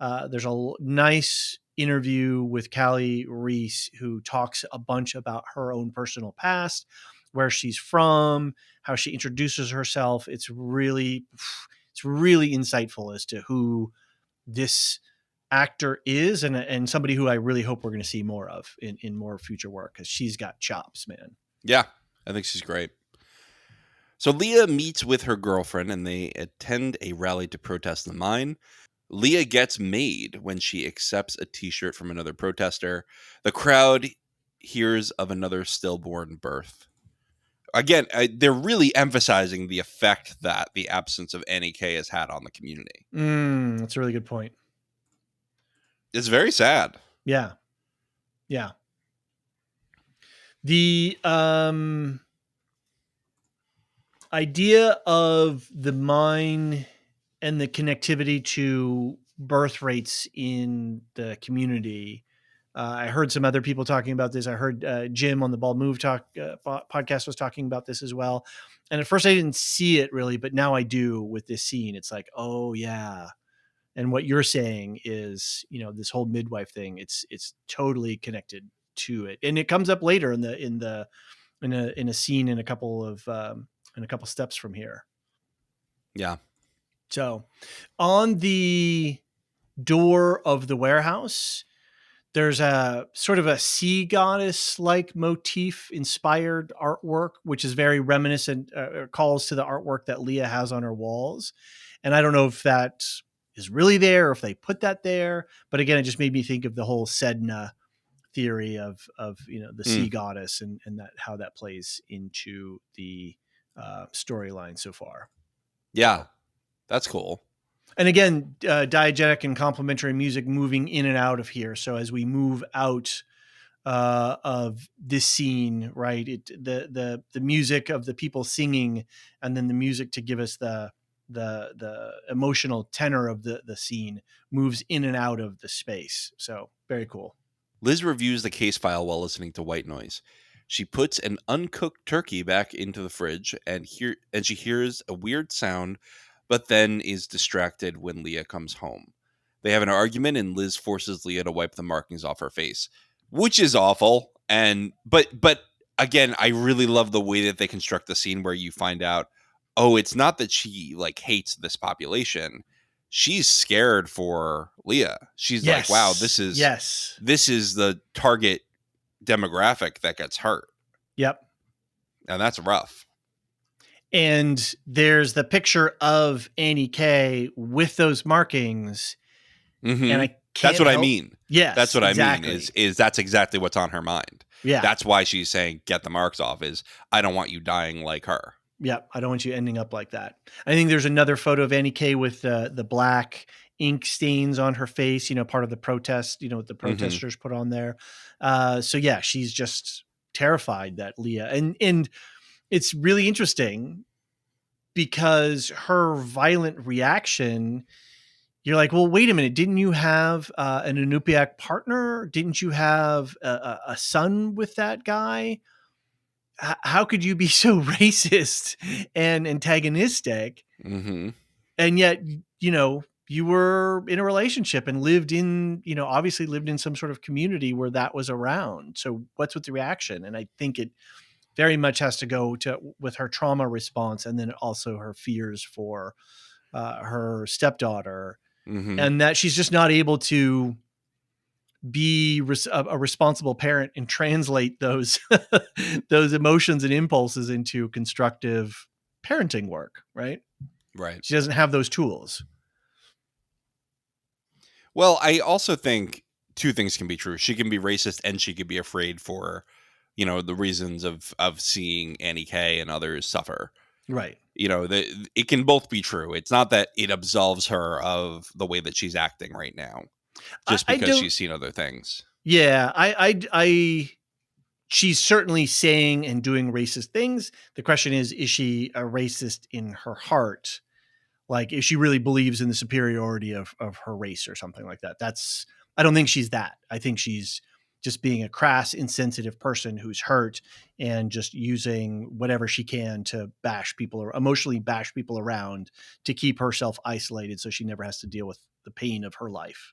There's a nice interview with Callie Reese, who talks a bunch about her own personal past, where she's from, how she introduces herself. It's really insightful as to who this actor is, and somebody who I really hope we're going to see more of in more future work, because she's got chops, man. Yeah, I think she's great. So Leah meets with her girlfriend and they attend a rally to protest the mine. Leah gets made when she accepts a t-shirt from another protester. The crowd hears of another stillborn birth. Again, they're really emphasizing the effect that the absence of Annie K has had on the community. That's a really good point. It's very sad. Yeah. Yeah. The idea of the mine and the connectivity to birth rates in the community. I heard some other people talking about this. I heard Jim on the Bald Move podcast was talking about this as well. And at first I didn't see it really, but now I do with this scene. It's like, oh yeah. And what you're saying is, this whole midwife thing, it's totally connected to it. And it comes up later in a scene in a couple steps from here. Yeah. So on the door of the warehouse, there's a sort of a sea goddess like motif inspired artwork, which is very reminiscent, calls to the artwork that Leah has on her walls. And I don't know if that is really there or if they put that there, but again, it just made me think of the whole Sedna theory of the sea goddess and that how that plays into the storyline so far. Yeah, that's cool. And again, diegetic and complementary music moving in and out of here. So as we move out of this scene, right, the music of the people singing, and then the music to give us the emotional tenor of the scene moves in and out of the space. So very cool. Liz reviews the case file while listening to white noise. She puts an uncooked turkey back into the fridge and she hears a weird sound, but then is distracted when Leah comes home. They have an argument and Liz forces Leah to wipe the markings off her face, which is awful. But again, I really love the way that they construct the scene where you find out, oh, it's not that she hates this population. She's scared for Leah. She's like, wow, this is the target demographic that gets hurt. Yep. And that's rough. And there's the picture of Annie K with those markings. Mm-hmm. And that's what I mean. Yes, that's what exactly. I mean is that's exactly what's on her mind. Yeah. That's why she's saying, get the marks off, is I don't want you dying like her. Yeah, I don't want you ending up like that. I think there's another photo of Annie K with the black ink stains on her face, part of the protest, what the protesters put on there. So yeah, she's just terrified that Leah, and it's really interesting because her violent reaction, you're like, well, wait a minute. Didn't you have an Inupiaq partner? Didn't you have a son with that guy? How could you be so racist and antagonistic? Mm-hmm. And yet, you were in a relationship and lived in, obviously lived in some sort of community where that was around. So what's with the reaction? And I think it very much has to go with her trauma response, and then also her fears for her stepdaughter, Mm-hmm. and that she's just not able to be a responsible parent and translate those those emotions and impulses into constructive parenting work. Right? Right. She doesn't have those tools. Well, I also think two things can be true. She can be racist and she could be afraid for, the reasons of seeing Annie K and others suffer. Right. It can both be true. It's not that it absolves her of the way that she's acting right now, just I because don't. she's seen other things. Yeah, she's certainly saying and doing racist things. The question is she a racist in her heart? Like, if she really believes in the superiority of her race or something like that. I don't think she's that. I think she's just being a crass, insensitive person who's hurt and just using whatever she can to bash people or emotionally bash people around to keep herself isolated so she never has to deal with the pain of her life.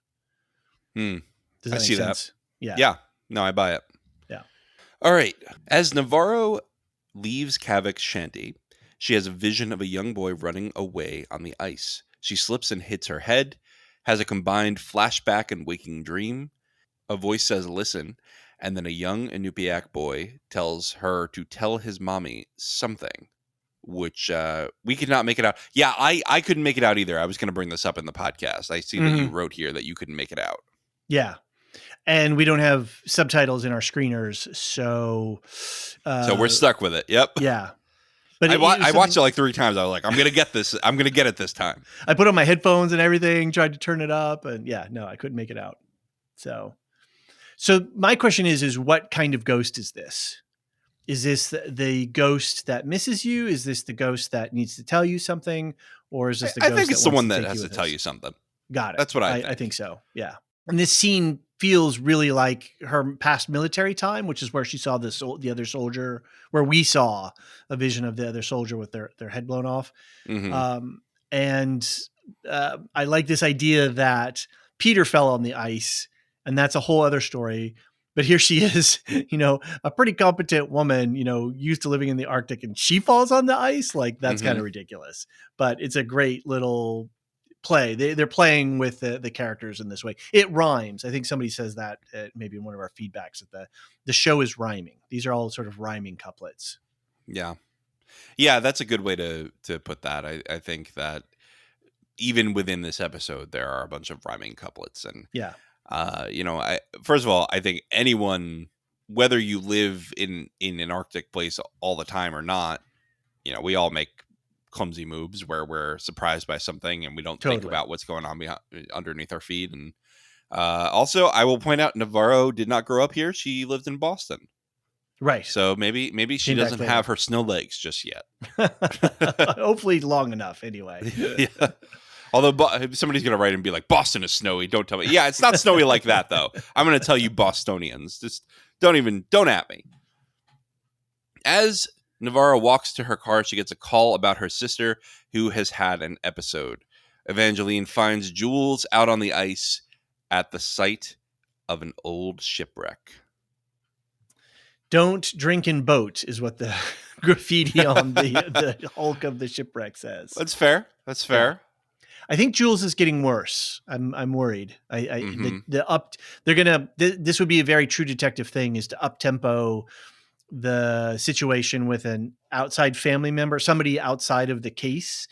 Hmm. Does I that make see that. sense? Yeah. Yeah. No, I buy it. Yeah. All right. As Navarro leaves Kavak's shanty, she has a vision of a young boy running away on the ice. She slips and hits her head, has a combined flashback and waking dream. A voice says, "Listen," and then a young Inupiaq boy tells her to tell his mommy something, which we could not make it out. Yeah, I couldn't make it out either. I was going to bring this up in the podcast. I see that you Mm-hmm. wrote here that you couldn't make it out. Yeah. And we don't have subtitles in our screeners, so We're stuck with it. Yep. yeah. But I watched it like 3 times. I was like, I'm gonna get this. I'm gonna get it this time. I put on my headphones and everything, tried to turn it up, and yeah, no, I couldn't make it out. So my question is what kind of ghost is this? Is this the ghost that misses you? Is this the ghost that needs to tell you something, or is this the I ghost think it's that the wants one to that take has you to with tell us? you something. Got it. That's what I I think. think so. Yeah. And this scene feels really like her past military time, which is where she saw the other soldier, where we saw a vision of the other soldier with their head blown off. Mm-hmm. And I like this idea that Peter fell on the ice, and that's a whole other story. But here she is, a pretty competent woman, used to living in the Arctic, and she falls on the ice. Like, that's kind Mm-hmm. of ridiculous. But it's a great little play. They're playing with the characters in this way. It rhymes. I think somebody says that maybe in one of our feedbacks that the show is rhyming. These are all sort of rhyming couplets. Yeah. Yeah, that's a good way to put that. I think that even within this episode, there are a bunch of rhyming couplets, and Yeah, I first of all, I think anyone, whether you live in an Arctic place all the time or not, we all make clumsy moves where we're surprised by something and we don't think totally. about what's going on underneath our feet. And also, I will point out Navarro did not grow up here; she lived in Boston. Right. So maybe she Came back doesn't later. have her snow legs just yet. Hopefully long enough anyway. Yeah. Although somebody's going to write and be like, Boston is snowy. Don't tell me. Yeah, it's not snowy like that, though. I'm going to tell you Bostonians. Just don't at me. As Navarro walks to her car, she gets a call about her sister who has had an episode. Evangeline finds Jules out on the ice at the site of an old shipwreck. Don't drink in boat is what the graffiti on the hulk of the shipwreck says. That's fair. That's fair. Yeah. I think Jules is getting worse. I'm worried. Mm-hmm. They're gonna. This would be a very True Detective thing, is to up tempo the situation with an outside family member, somebody outside of the case,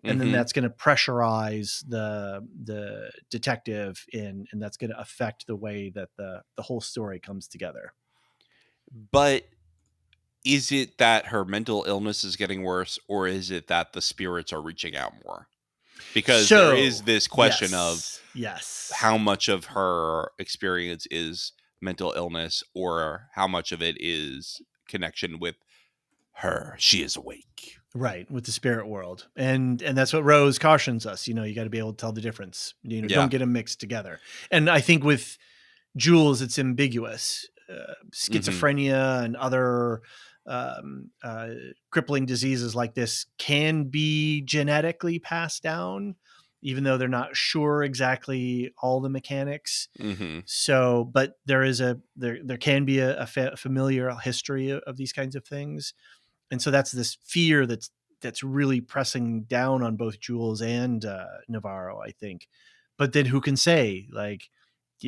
and then Mm-hmm. that's going to pressurize the detective and that's going to affect the way that the whole story comes together. But is it that her mental illness is getting worse, or is it that the spirits are reaching out more? Because there is this question of how much of her experience is mental illness or how much of it is connection with her. She is awake. Right, with the spirit world. And that's what Rose cautions us. You got to be able to tell the difference. Don't get them mixed together. And I think with Jules, it's ambiguous. Schizophrenia and other crippling diseases like this can be genetically passed down. even though they're not sure exactly all the mechanics. Mm-hmm. So, but there can be a familiar history of these kinds of things. And so that's this fear that's really pressing down on both Jules and Navarro, I think. But then who can say, like,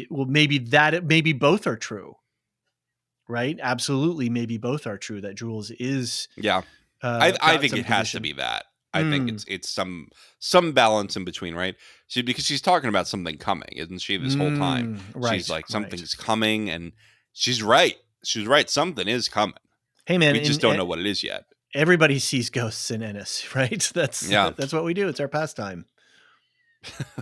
well, maybe both are true, right? Absolutely, maybe both are true. That Jules is Yeah. I got think some it has to condition. be that. I think it's some balance in between, right? Because she's talking about something coming, isn't she? This whole time, she's Right, like, right. something's coming, and she's right. She's right. Something is coming. Hey, man, We just and don't know what it is yet. everybody sees ghosts in Ennis, right? Yeah. That's what we do. It's our pastime. Fair enough.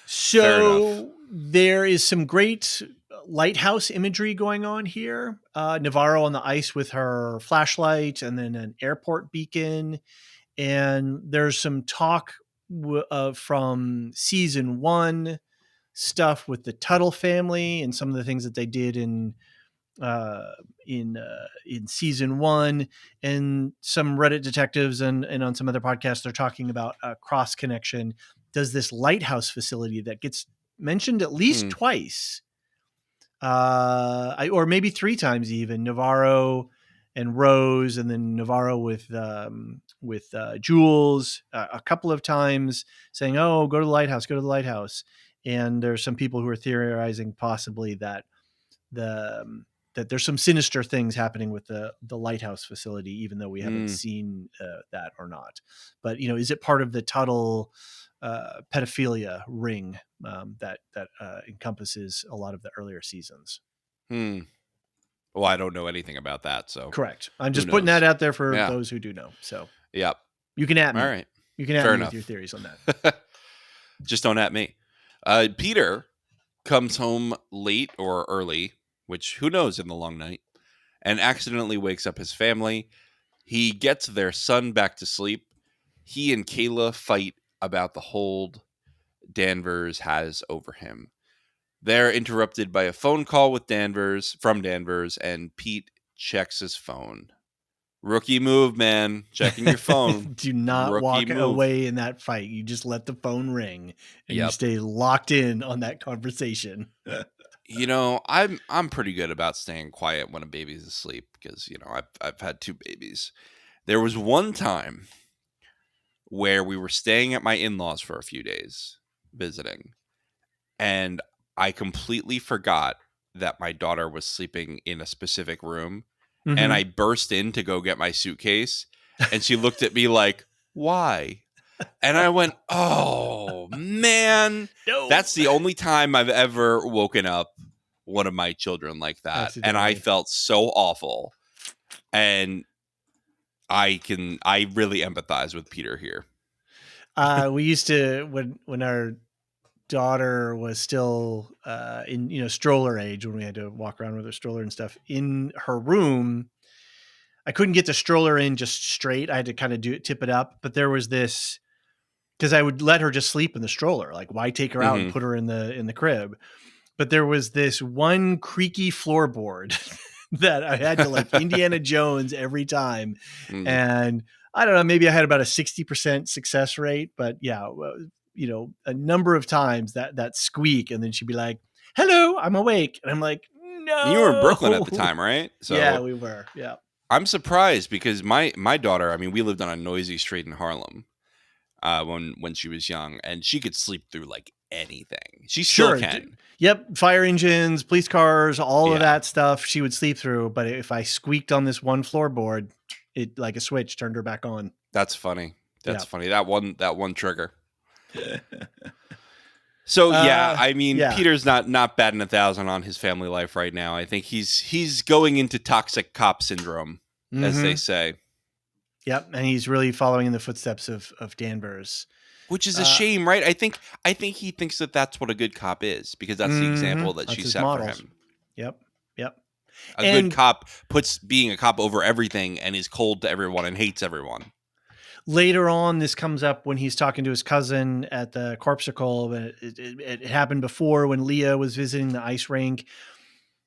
So there is some great lighthouse imagery going on here. Navarro on the ice with her flashlight, and then an airport beacon. And there's some talk from season 1 stuff with the Tuttle family and some of the things that they did uh, in season 1, and some Reddit detectives and on some other podcasts they're talking about a cross connection. Does this lighthouse facility that gets mentioned at least twice, or maybe 3 times even, Navarro and Rose, and then Navarro with Jules a couple of times, saying, "Oh, go to the lighthouse." And there's some people who are theorizing possibly that the that there's some sinister things happening with the lighthouse facility, even though we haven't seen that or not. But is it part of the Tuttle pedophilia ring that encompasses a lot of the earlier seasons? Well, I don't know anything about that, so Correct. I'm who just putting that knows? out there for Yeah. those who do know. So Yep. you can at All me. right. You can at Fair me with your enough. theories on that. Just don't at me. Peter comes home late or early, which who knows in the long night, and accidentally wakes up his family. He gets their son back to sleep. He and Kayla fight about the hold Danvers has over him. They're interrupted by a phone call with Danvers, and Pete checks his phone. Rookie move, man. Checking your phone. Do not Rookie walk move. away in that fight. You just let the phone ring and you Yep. stay locked in on that conversation. I'm pretty good about staying quiet when a baby's asleep because I've had 2 babies. There was one time where we were staying at my in-laws for a few days visiting, and I completely forgot that my daughter was sleeping in a specific room, and I burst in to go get my suitcase, and she looked at me like, "Why?" And I went, "Oh, man." No. That's the only time I've ever woken up one of my children like that, and I Accidentally. felt so awful. And I really empathize with Peter here. We used to, when our daughter was still in stroller age, when we had to walk around with her stroller and stuff in her room, I couldn't get the stroller in just straight. I had to kind of tip it up. But there was this, because I would let her just sleep in the stroller. Like, why take her out and put her in the crib? But there was this one creaky floorboard that I had to like Indiana Jones every time. And I don't know, maybe I had about a 60% success rate, but yeah, a number of times that squeak, and then she'd be like, "Hello, I'm awake." And I'm like, "No." You were in Brooklyn at the time, right? So yeah, we were. Yeah. I'm surprised because my daughter, I mean, we lived on a noisy street in Harlem when she was young, and she could sleep through like anything. She still can. Yep. Fire engines, police cars, all of Yeah. that stuff she would sleep through. But if I squeaked on this one floorboard, it like a switch turned her back on. That's funny. That's Yeah. funny. That one trigger. So yeah, I mean, yeah. Peter's not batting 1,000 on his family life right now. I think he's going into toxic cop syndrome, as they say. Yep, and he's really following in the footsteps of Danvers, which is a shame, right? I think he thinks that that's what a good cop is because that's the example that she set for him. Yep. A good cop puts being a cop over everything and is cold to everyone and hates everyone. Later on, this comes up when he's talking to his cousin at the Corpsicle. It happened before when Leah was visiting the ice rink.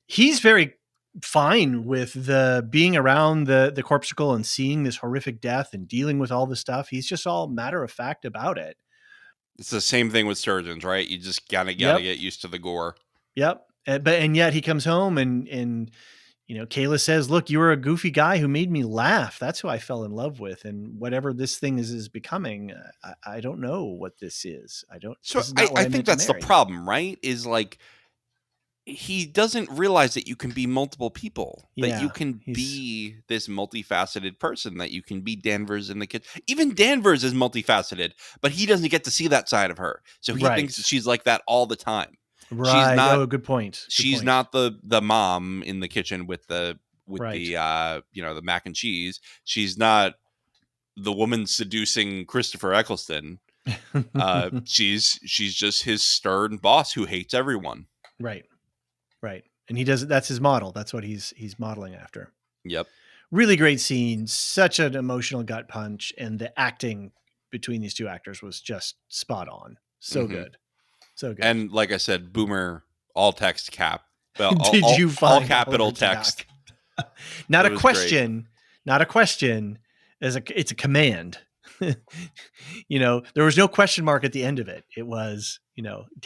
He's very fine with the being around the Corpsicle and seeing this horrific death and dealing with all the stuff. He's just all matter of fact about it. It's the same thing with surgeons, right? You just gotta Yep. get used to the gore. Yep. And yet he comes home and Kayla says, "Look, you were a goofy guy who made me laugh. That's who I fell in love with. And whatever this thing is becoming, I don't know what this is. I don't. So This is not what I I think meant to that's the marry." problem, right? Is like he doesn't realize that you can be multiple people, that you Yeah, can he's be this multifaceted person, that you can be Danvers in the kid. Even Danvers is multifaceted, but he doesn't get to see that side of her. So he thinks that right. she's like that all the time. She's Right. not Oh, good point. Good she's point. not the mom in the kitchen with the Right. the mac and cheese. She's not the woman seducing Christopher Eccleston. She's just his stern boss who hates everyone. Right. Right. And he does. That's his model. That's what he's modeling after. Yep. Really great scene. Such an emotional gut punch, and the acting between these two actors was just spot on. So Hmm. good. So good. And like I said, Boomer all text cap. Well, Did you all find capital Oliver text. Zadok? Not It a was great. question. Not a question. It's a command. There was no question mark at the end of it. It was,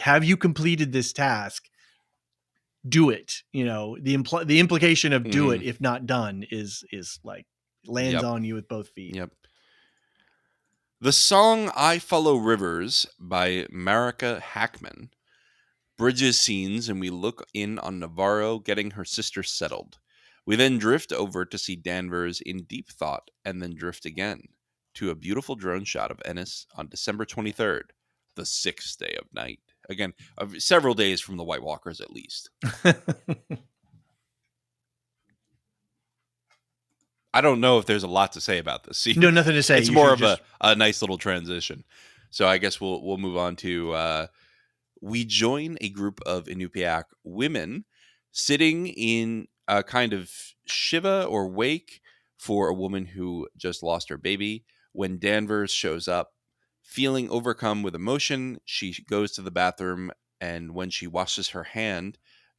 have you completed this task? Do it. The implication of do it Hmm. if not done is like lands Yep. on you with both feet. Yep. The song I Follow Rivers by Marika Hackman bridges scenes and we look in on Navarro getting her sister settled. We then drift over to see Danvers in deep thought and then drift again to a beautiful drone shot of Ennis on December 23rd, the sixth day of night. Again, several days from the White Walkers at least. I don't know if there's a lot to say about this scene. No, nothing to say. It's You more should of just. a nice little transition. So I guess we'll move on to we join a group of Inupiaq women sitting in a kind of shiva or wake for a woman who just lost her baby. When Danvers shows up, feeling overcome with emotion, she goes to the bathroom, and when she washes her hand,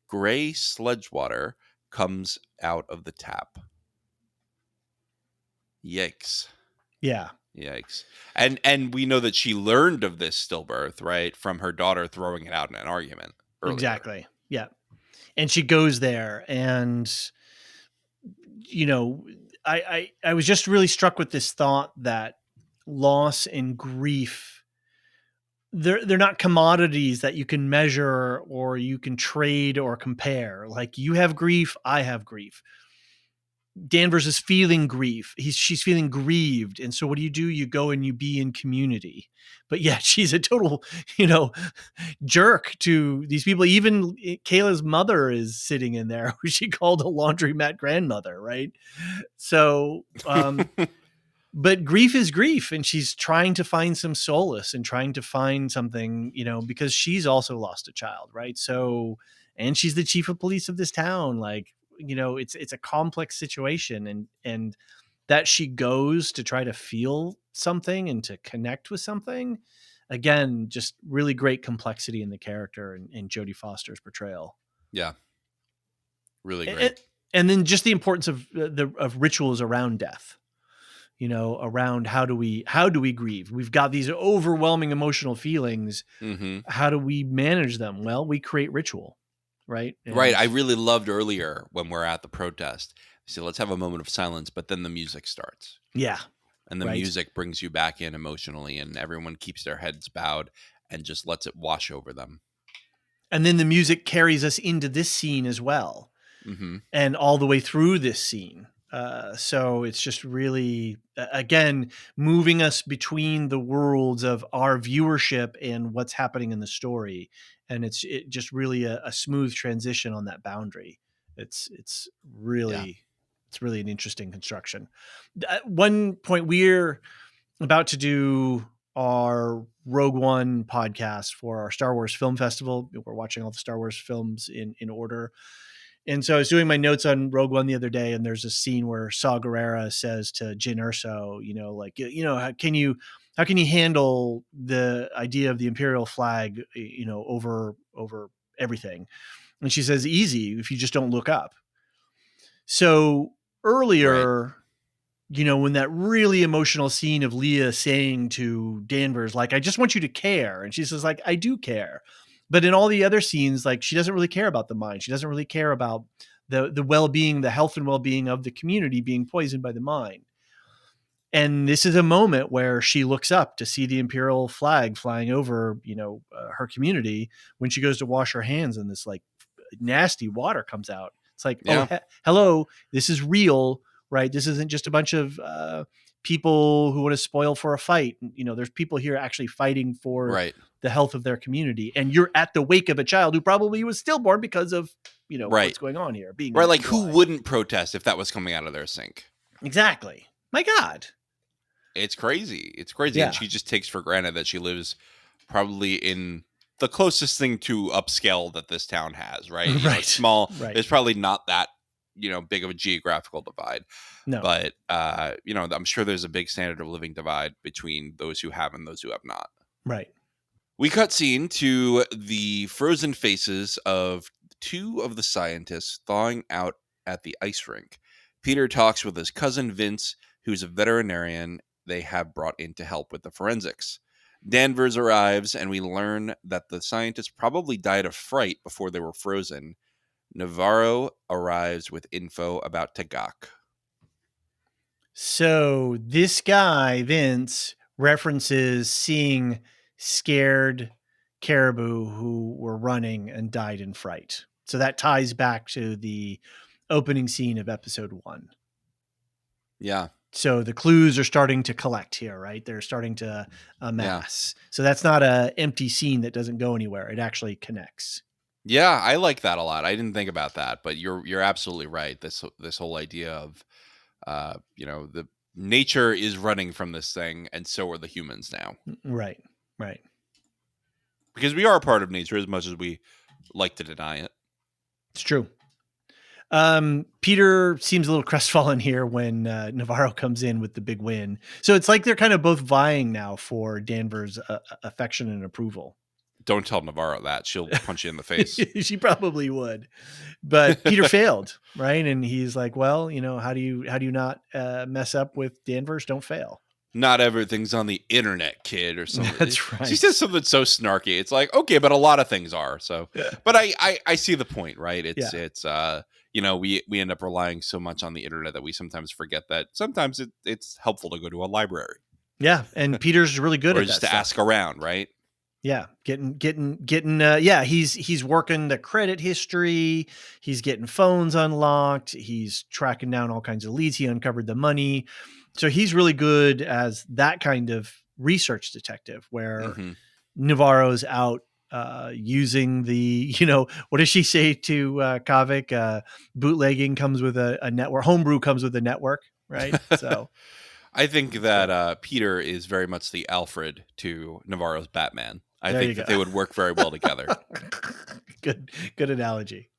gray sludge water comes out of the tap. Yikes. Yeah, Yikes. And we know that she learned of this stillbirth, right, from her daughter throwing it out in an argument earlier. exactly. Yeah. And she goes there and you know, I was just really struck with this thought that loss and grief, they're not commodities that you can measure or you can trade or compare. Like you have grief, I have grief. Danvers is feeling grief. She's feeling grieved. And so what do? You go and you be in community. But yeah, she's a total, jerk to these people. Even Kayla's mother is sitting in there, who she called a laundromat grandmother, right? So, but grief is grief, and she's trying to find some solace and trying to find something, because she's also lost a child, right? So, and she's the chief of police of this town. Like, it's a complex situation, and that she goes to try to feel something and to connect with something. Again, just really great complexity in the character and Jodie Foster's portrayal. Yeah, really And, great. and then just the importance of rituals around death. Around how do we grieve? We've got these overwhelming emotional feelings. Hmm. How do we manage them? Well, we create ritual, right? Right. And I really loved earlier when we're at the protest. So let's have a moment of silence, but then the music starts. yeah, And the right. music brings you back in emotionally, and everyone keeps their heads bowed and just lets it wash over them. And then the music carries us into this scene as well, Hmm. and all the way through this scene. So it's just really, again, moving us between the worlds of our viewership and what's happening in the story. And it's just really a smooth transition on that boundary. It's Yeah. really, it's really an interesting construction. At one point, we're about to do our Rogue One podcast for our Star Wars Film Festival. We're watching all the Star Wars films in order. And so I was doing my notes on Rogue One the other day, and there's a scene where Saw Gerrera says to Jyn Erso, how can you handle the idea of the Imperial flag, over everything? And she says, easy, if you just don't look up. So Right. earlier, when that really emotional scene of Leah saying to Danvers, like, I just want you to care. And she says, like, I do care. But in all the other scenes, like, she doesn't really care about the mind. She doesn't really care about the well-being, the health and well-being of the community being poisoned by the mind. And this is a moment where she looks up to see the Imperial flag flying over, her community when she goes to wash her hands and this like nasty water comes out. It's like, Yeah. hello, this is real, right? This isn't just a bunch of people who want to spoil for a fight. There's people here actually fighting for Right. the health of their community. And you're at the wake of a child who probably was stillborn because of, Right. what's going on here. Right. Like, who wouldn't protest if that was coming out of their sink? Exactly. My God. It's crazy. It's crazy. Yeah. And she just takes for granted that she lives probably in the closest thing to upscale that this town has, right? Right. It's small. Right. There's probably not that, big of a geographical divide. No. But, I'm sure there's a big standard of living divide between those who have and those who have not. Right. We cut scene to the frozen faces of two of the scientists thawing out at the ice rink. Peter talks with his cousin Vince, who's a veterinarian they have brought in to help with the forensics. Danvers arrives, and we learn that the scientists probably died of fright before they were frozen. Navarro arrives with info about Tagak. So this guy, Vince, references seeing scared caribou who were running and died in fright. So that ties back to the opening scene of episode 1. Yeah. So the clues are starting to collect here, right? They're starting to amass. Yeah. So that's not an empty scene that doesn't go anywhere. It actually connects. Yeah, I like that a lot. I didn't think about that, but you're absolutely right. This whole idea of the nature is running from this thing, and so are the humans now. Right. Because we are a part of nature as much as we like to deny it. It's true. Peter seems a little crestfallen here when Navarro comes in with the big win. So it's like they're kind of both vying now for Danvers' affection and approval. Don't tell Navarro that. She'll punch you in the face. She probably would. But Peter failed, right? And he's like, well, how do you not mess up with Danvers? Don't fail. Not everything's on the internet, kid, or something. That's right. She says something so snarky. It's like, okay, but a lot of things are. So, but I see the point, right? It's we end up relying so much on the internet that we sometimes forget that sometimes it's helpful to go to a library. Yeah, and Peter's really good or at that. Or just to stuff. ask around, right? Yeah, he's working the credit history. He's getting phones unlocked. He's tracking down all kinds of leads. He uncovered the money. So he's really good as that kind of research detective where Navarro's out using the, what does she say to Kavik? Bootlegging comes with a network. Homebrew comes with a network, right? So I think that Peter is very much the Alfred to Navarro's Batman. I think that they would work very well together. Good analogy.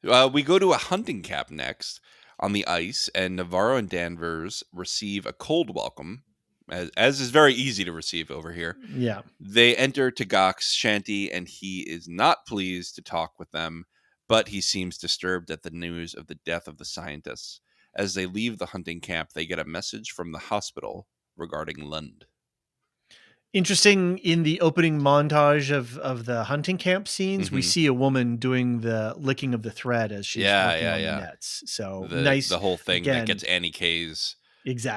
We go to a hunting camp next on the ice, and Navarro and Danvers receive a cold welcome, as is very easy to receive over here. Yeah. They enter Tagak's shanty, and he is not pleased to talk with them, but he seems disturbed at the news of the death of the scientists. As they leave the hunting camp, they get a message from the hospital regarding Lund. Interesting, in the opening montage of the hunting camp scenes, we see a woman doing the licking of the thread as she's working on the nets. So nice. The whole thing that gets Annie K's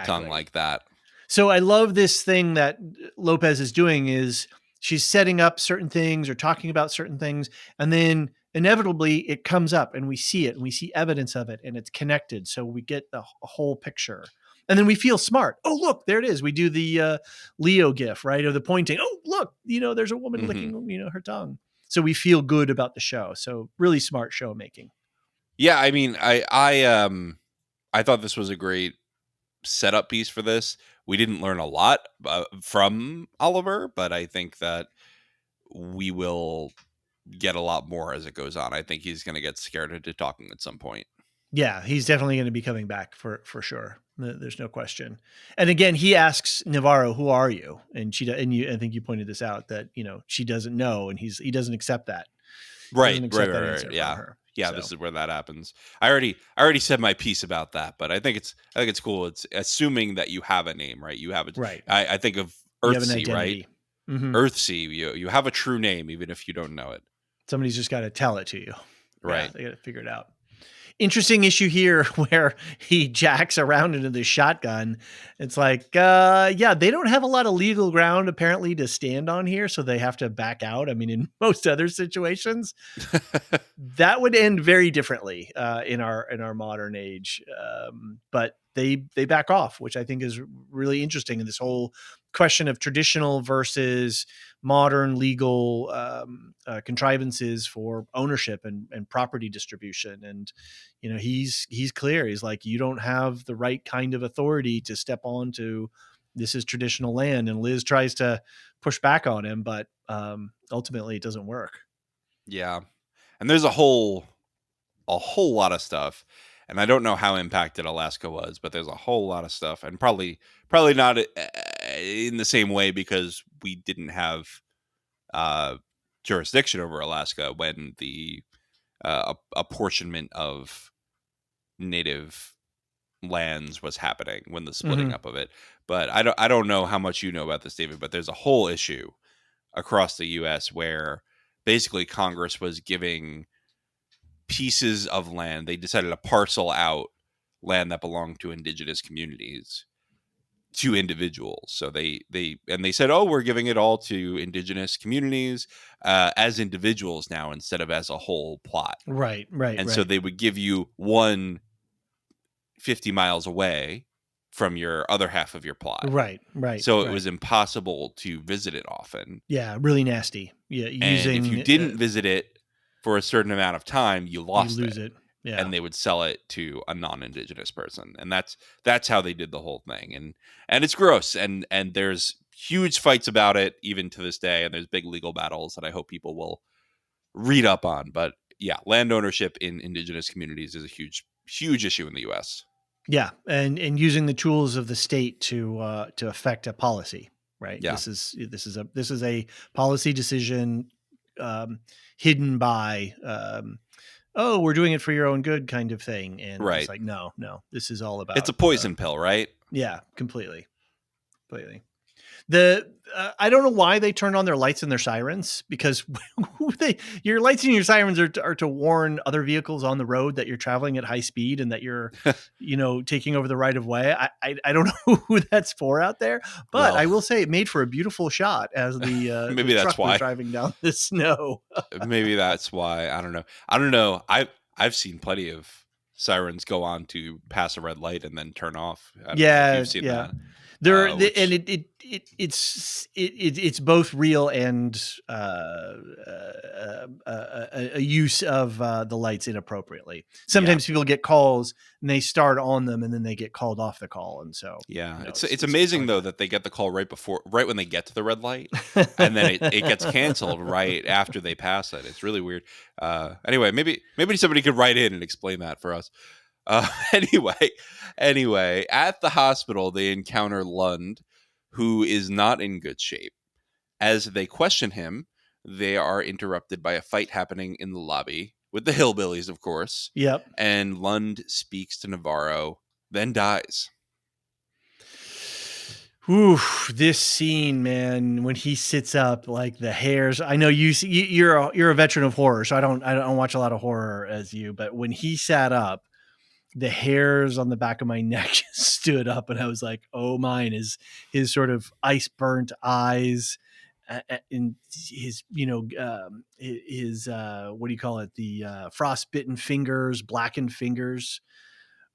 tongue like that. So I love this thing that Lopez is doing is she's setting up certain things or talking about certain things, and then inevitably it comes up and we see it and we see evidence of it and it's connected. So we get the whole picture. And then we feel smart. Oh, look, there it is. We do the Leo gif, right? Or the pointing. Oh, look, there's a woman licking, her tongue. So we feel good about the show. So really smart show making. Yeah, I mean, I thought this was a great setup piece for this. We didn't learn a lot from Oliver, but I think that we will get a lot more as it goes on. I think he's going to get scared into talking at some point. Yeah, he's definitely going to be coming back for sure. There's no question. And again, he asks Navarro, "Who are you?" And I think you pointed this out that she doesn't know, and he doesn't accept that. Right. Yeah. Yeah, So this is where that happens. I already said my piece about that, but I think it's cool. It's assuming that you have a name, right? You have it. right, I think of you have an Earthsea, right? identity. Hmm. Earthsea, you have a true name even if you don't know it, Somebody's just got to tell it to you. Yeah, right? they got to figure it out. Interesting issue here where he jacks around into the shotgun. It's like, yeah, they don't have a lot of legal ground apparently to stand on here, so they have to back out. I mean, in most other situations, that would end very differently in our modern age. But they back off, which I think is really interesting in this whole question of traditional versus modern legal contrivances for ownership and property distribution. And he's clear. He's like, you don't have the right kind of authority to step onto this is traditional land. And Liz tries to push back on him, but ultimately it doesn't work. Yeah, and there's a whole lot of stuff, and I don't know how impacted Alaska was, but there's a whole lot of stuff, and probably not in the same way because we didn't have uh, jurisdiction over Alaska when the apportionment of native lands was happening, when the splitting Hmm. up of it. But I don't know how much you know about this, David, but there's a whole issue across the US where basically Congress was giving pieces of land. They decided to parcel out land that belonged to indigenous communities to individuals. So they said, "Oh, we're giving it all to indigenous communities as individuals now instead of as a whole plot." Right, right, And so right, they would give you one 50 miles away from your other half of your plot. right, right, So it right. was impossible to visit it often. Yeah, really nasty. Yeah, And if you using didn't visit it for a certain amount of time, you you lost lose it. it. Yeah, And they would sell it to a non-indigenous person. And that's how they did the whole thing. And it's gross. And there's huge fights about it even to this day. And there's big legal battles that I hope people will read up on. But yeah, land ownership in indigenous communities is a huge issue in the US. yeah, and using the tools of the state to affect a policy. Right. Yeah. This is a policy decision um, hidden by oh, we're doing it for your own good kind of thing. And it's Right. like, no, no, this is all It's a about poison pill, right? yeah, completely, completely. The I don't know why they turned on their lights and their sirens because your lights and your sirens are to warn other vehicles on the road that you're traveling at high speed and that you're taking over the right of way. I don't know who that's for out there, but Well, I will say it made for a beautiful shot as the maybe that's truck was why. driving down the snow. Maybe that's why. I don't know. I don't know. I've seen plenty of sirens go on to pass a red light and then turn off. I don't know if Yeah, you've seen yeah. that. And Which it's both real and a use of the lights inappropriately. yeah, Sometimes people get calls and they start on them and then they get called off the call, and so yeah. It's it's it's it's amazing like though that they get the call right when they get to the red light, and then it gets canceled right after they pass it. It's really weird. Anyway, maybe somebody could write in and explain that for us. Uh, anyway, anyway, at the hospital they encounter Lund, who is not in good shape. As they question him, they are interrupted by a fight happening in the lobby with the hillbillies, of course. yep. And Lund speaks to Navarro, then dies. Ooh, this scene, man, when he sits up, like the hairs. I know you're a veteran of horror, so I don't watch a lot of horror as you, but when he sat up, the hairs on the back of my neck just stood up, and I was like, "Oh, mine is his sort of ice burnt eyes, and his his what do you call it? The frostbitten fingers, blackened fingers."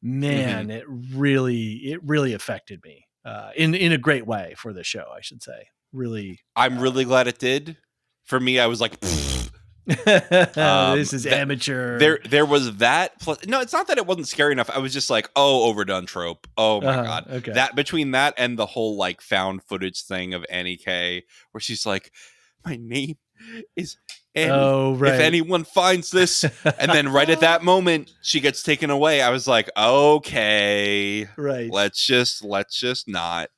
Hmm. Man, it really affected me in a great way for the show, I should say. Really, I'm really glad it did. For me, I was like, this is that amateur. there was that. Plus, no, it's not that it wasn't scary enough. I was just like, oh, overdone trope. Oh my god, Okay. that between that and the whole like found footage thing of Annie K, where she's like, my name is Annie. Oh, If right. anyone finds this, and then right at that moment she gets taken away, I was like, okay, Right. let's just not.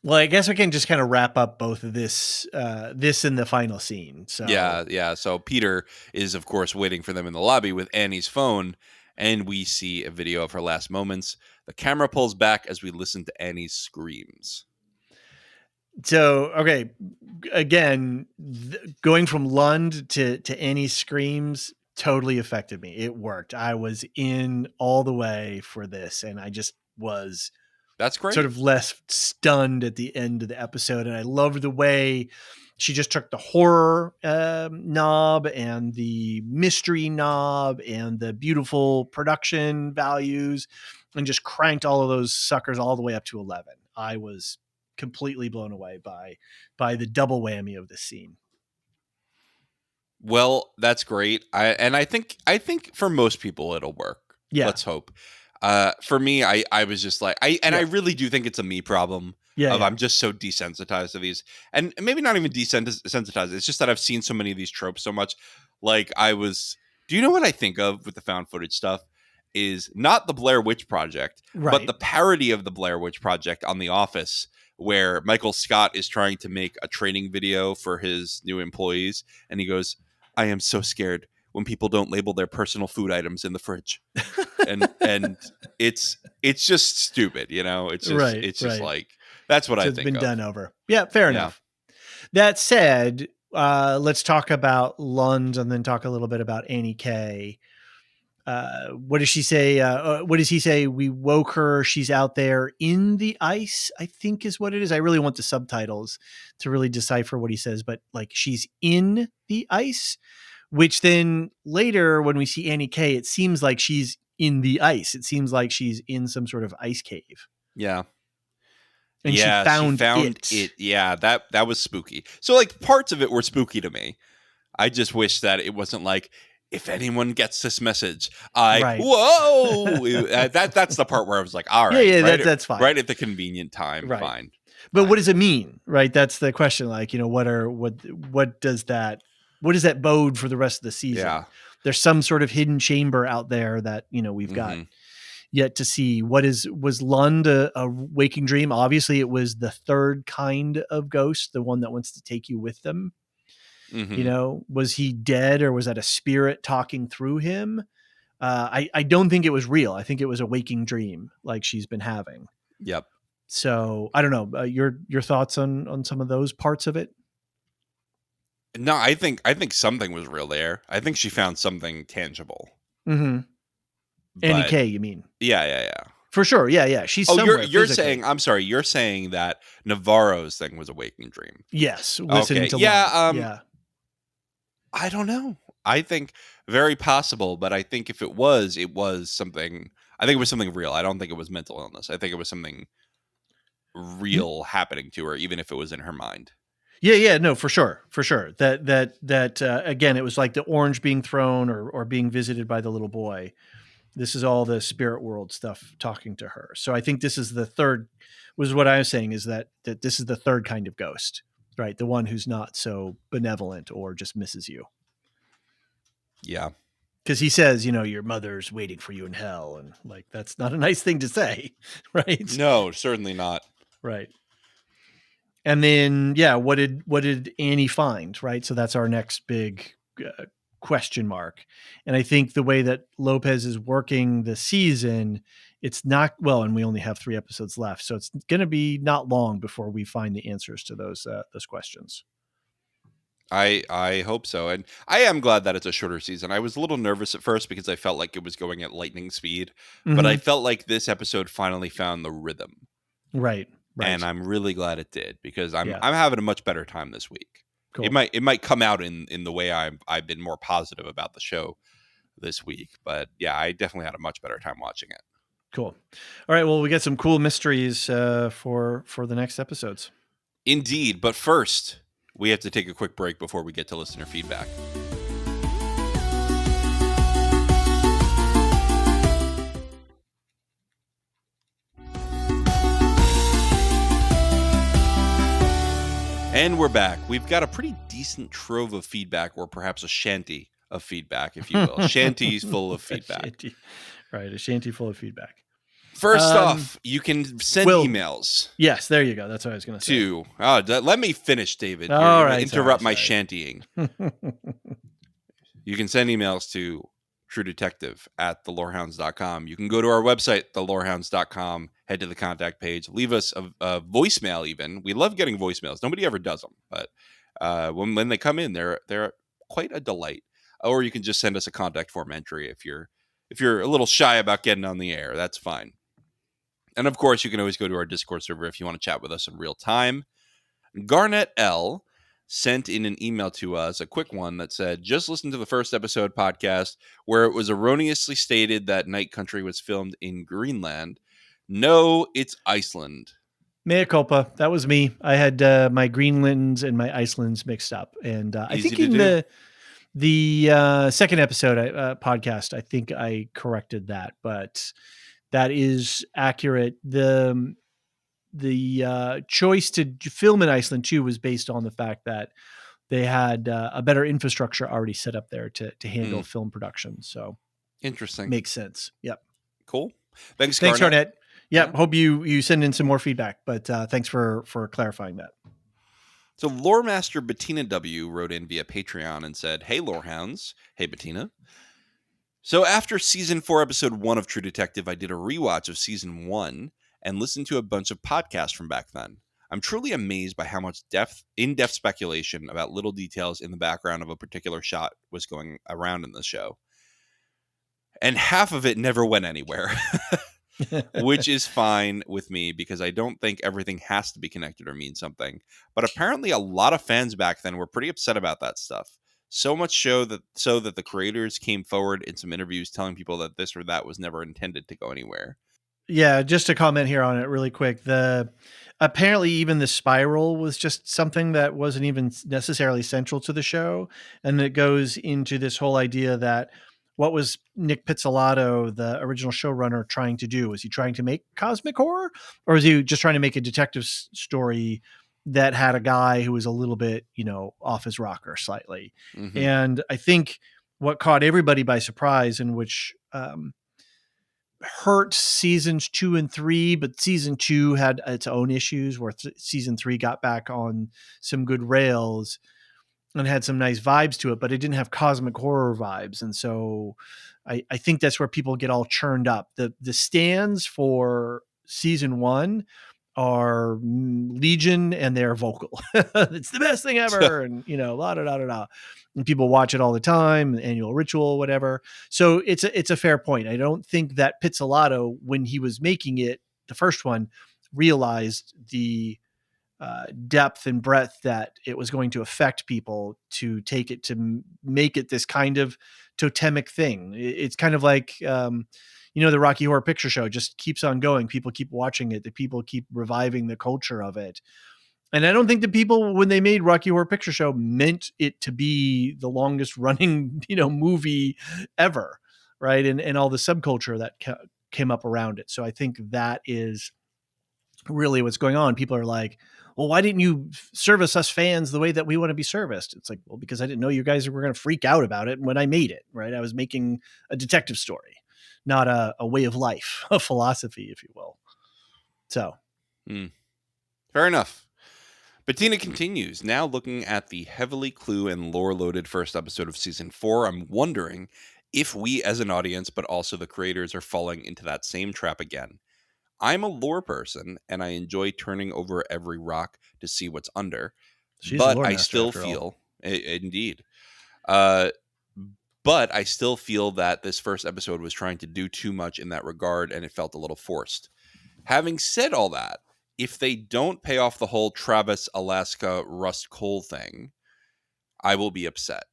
Well, I guess we can just kind of wrap up both of this and the final scene. So Yeah. So Peter is, of course, waiting for them in the lobby with Annie's phone, and we see a video of her last moments. The camera pulls back as we listen to Annie's screams. okay, again, going from Lund to Annie's screams totally affected me. It worked. I was in all the way for this, and I just was That's great. sort of left stunned at the end of the episode. And I loved the way she just took the horror knob and the mystery knob and the beautiful production values and just cranked all of those suckers all the way up to 11. I was completely blown away by the double whammy of this scene. Well, that's great. I think for most people it'll work. Yeah. Let's hope. For me, I was just like I really do think it's a me problem. I'm just so desensitized to these, and maybe not even desensitized. It's just that I've seen so many of these tropes so much. Like do you know what I think of with the found footage stuff? Is not the Blair Witch Project, but the parody of the Blair Witch Project on The Office, where Michael Scott is trying to make a training video for his new employees, and he goes, "I am so scared when people don't label their personal food items in the fridge," and it's just stupid, you know. It's just like that's what I think. It's been done over. Yeah, fair enough. That said, let's talk about Lund and then talk a little bit about Annie K. What does she say? What does he say? We woke her. She's out there in the ice, I think is what it is. I really want the subtitles to really decipher what he says, but like she's in the ice, which then later when we see Annie K, it seems like she's in the ice. It seems like she's in some sort of ice cave. Yeah. And she found it. Yeah, that was spooky. So like parts of it were spooky to me. I just wish that it wasn't like, if anyone gets this message, whoa. That's the part where I was like, all right. Yeah, that's fine. Right at the convenient time, fine. But what does it mean? Right? That's the question. Like, you know, what does that bode for the rest of the season? Yeah. There's some sort of hidden chamber out there that, you know, we've got yet to see. Was Lund a waking dream? Obviously it was the third kind of ghost, the one that wants to take you with them. You know, was he dead or was that a spirit talking through him? I don't think it was real. I think it was a waking dream like she's been having. Yep. So I don't know your thoughts on some of those parts of it. No, I think something was real there. I think she found something tangible. Annie K, you mean? Yeah. For sure. Yeah. She's somewhere. You're saying, I'm sorry, you're saying that Navarro's thing was a waking dream. Yes. Listening to I don't know. I think very possible, but I think if it was something. I think it was something real. I don't think it was mental illness. I think it was something real happening to her, even if it was in her mind. Yeah, no, for sure. That again, it was like the orange being thrown or being visited by the little boy. This is all the spirit world stuff talking to her. So I think this is the third. Was what I was saying is that this is the third kind of ghost. Right. The one who's not so benevolent or just misses you. Yeah. Because he says, you know, your mother's waiting for you in hell. And like, that's not a nice thing to say. Right. No, certainly not. Right. And then, what did Annie find? Right. So that's our next big question mark. And I think the way that Lopez is working the season, it's not and we only have 3 episodes left. So it's going to be not long before we find the answers to those questions. I hope so. And I am glad that it's a shorter season. I was a little nervous at first because I felt like it was going at lightning speed, but I felt like this episode finally found the rhythm. Right. And I'm really glad it did because I'm having a much better time this week. Cool. It might come out in the way I've been more positive about the show this week, but yeah, I definitely had a much better time watching it. Cool. All right. Well, we got some cool mysteries for the next episodes. Indeed. But first, we have to take a quick break before we get to listener feedback. And we're back. We've got a pretty decent trove of feedback, or perhaps a shanty of feedback, if you will. Shanties full of feedback. Right. A shanty full of feedback. First off, you can send Will, emails yes, there you go. That's what I was going to say. to. Let me finish, David. You're All going to right, interrupt my sorry. shantying. You can send emails to truedetective@thelorehounds.com. You can go to our website, thelorehounds.com, head to the contact page, leave us a voicemail even. We love getting voicemails. Nobody ever does them, but when they come in, they're quite a delight. Or you can just send us a contact form entry if you're a little shy about getting on the air. That's fine. And of course, you can always go to our Discord server if you want to chat with us in real time. Garnet L sent in an email to us, a quick one that said, just listen to the first episode podcast where it was erroneously stated that Night Country was filmed in Greenland. No, it's Iceland. Mea culpa. That was me. I had my Greenlands and my Icelands mixed up. And I Easy think to in do. the second episode podcast, I think I corrected that, but that is accurate. The choice to film in Iceland too was based on the fact that they had a better infrastructure already set up there to handle film production. So Interesting. makes sense. Yep. Cool. Thanks, Garnett. Yep. Yeah. Hope you send in some more feedback, but thanks for clarifying that. So Loremaster Bettina W wrote in via Patreon and said, hey, Lorehounds. Hey, Bettina. So after season 4, episode 1 of True Detective, I did a rewatch of season 1 and listened to a bunch of podcasts from back then. I'm truly amazed by how much in-depth speculation about little details in the background of a particular shot was going around in the show. And half of it never went anywhere, which is fine with me because I don't think everything has to be connected or mean something. But apparently a lot of fans back then were pretty upset about that stuff. So much so that the creators came forward in some interviews telling people that this or that was never intended to go anywhere. Yeah, just to comment here on it really quick. Apparently even the spiral was just something that wasn't even necessarily central to the show. And it goes into this whole idea that what was Nick Pizzolatto, the original showrunner, trying to do? Was he trying to make cosmic horror, or is he just trying to make a detective story that had a guy who was a little bit, off his rocker slightly? Mm-hmm. And I think what caught everybody by surprise, and which hurt seasons 2 and 3, but season 2 had its own issues where season 3 got back on some good rails and had some nice vibes to it, but it didn't have cosmic horror vibes. And so I think that's where people get all churned up. The stands for season 1 are Legion, and they're vocal. It's the best thing ever. And, la da da da da. And people watch it all the time, annual ritual, whatever. So it's a fair point. I don't think that Pizzolatto, when he was making it, the first one, realized the depth and breadth that it was going to affect people to take it to make it this kind of totemic thing. It's kind of like, the Rocky Horror Picture Show just keeps on going. People keep watching it. The people keep reviving the culture of it. And I don't think the people, when they made Rocky Horror Picture Show, meant it to be the longest running, movie ever. Right. And all the subculture that came up around it. So I think that is really what's going on. People are like, well, why didn't you service us fans the way that we want to be serviced? It's like, well, because I didn't know you guys were going to freak out about it when I made it, right? I was making a detective story, not a way of life, a philosophy, if you will. So. Fair enough. Bettina continues, now looking at the heavily clue and lore-loaded first episode of season 4, I'm wondering if we as an audience, but also the creators, are falling into that same trap again. I'm a lore person, and I enjoy turning over every rock to see what's under. But I still feel, indeed, but I still feel that this first episode was trying to do too much in that regard, and it felt a little forced. Having said all that, if they don't pay off the whole Travis, Alaska, Rust Coal thing, I will be upset.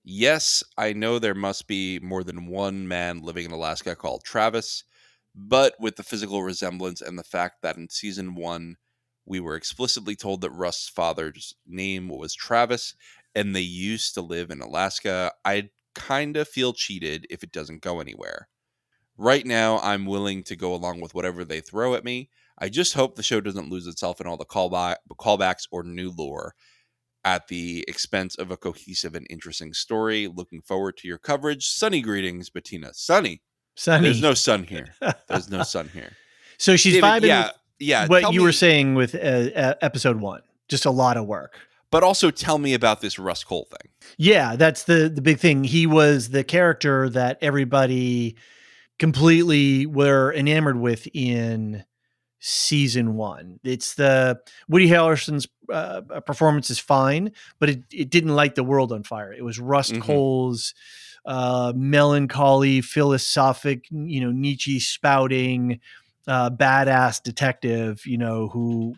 Yes, I know there must be more than one man living in Alaska called Travis, but with the physical resemblance and the fact that in season 1, we were explicitly told that Rust's father's name was Travis, and they used to live in Alaska, I kind of feel cheated if it doesn't go anywhere. Right now, I'm willing to go along with whatever they throw at me. I just hope the show doesn't lose itself in all the callbacks or new lore at the expense of a cohesive and interesting story. Looking forward to your coverage. Sunny greetings, Bettina. Sunny. There's no sun here. There's no sun here. So she's David, vibing with what tell you were me, saying with episode 1. Just a lot of work. but also tell me about this Russ Cole thing. Yeah, that's the big thing. He was the character that everybody completely were enamored with in season 1. It's the Woody Harrelson's performance is fine, but it didn't light the world on fire. It was Rust Mm-hmm. Cole's melancholy, philosophic, Nietzsche spouting, badass detective, who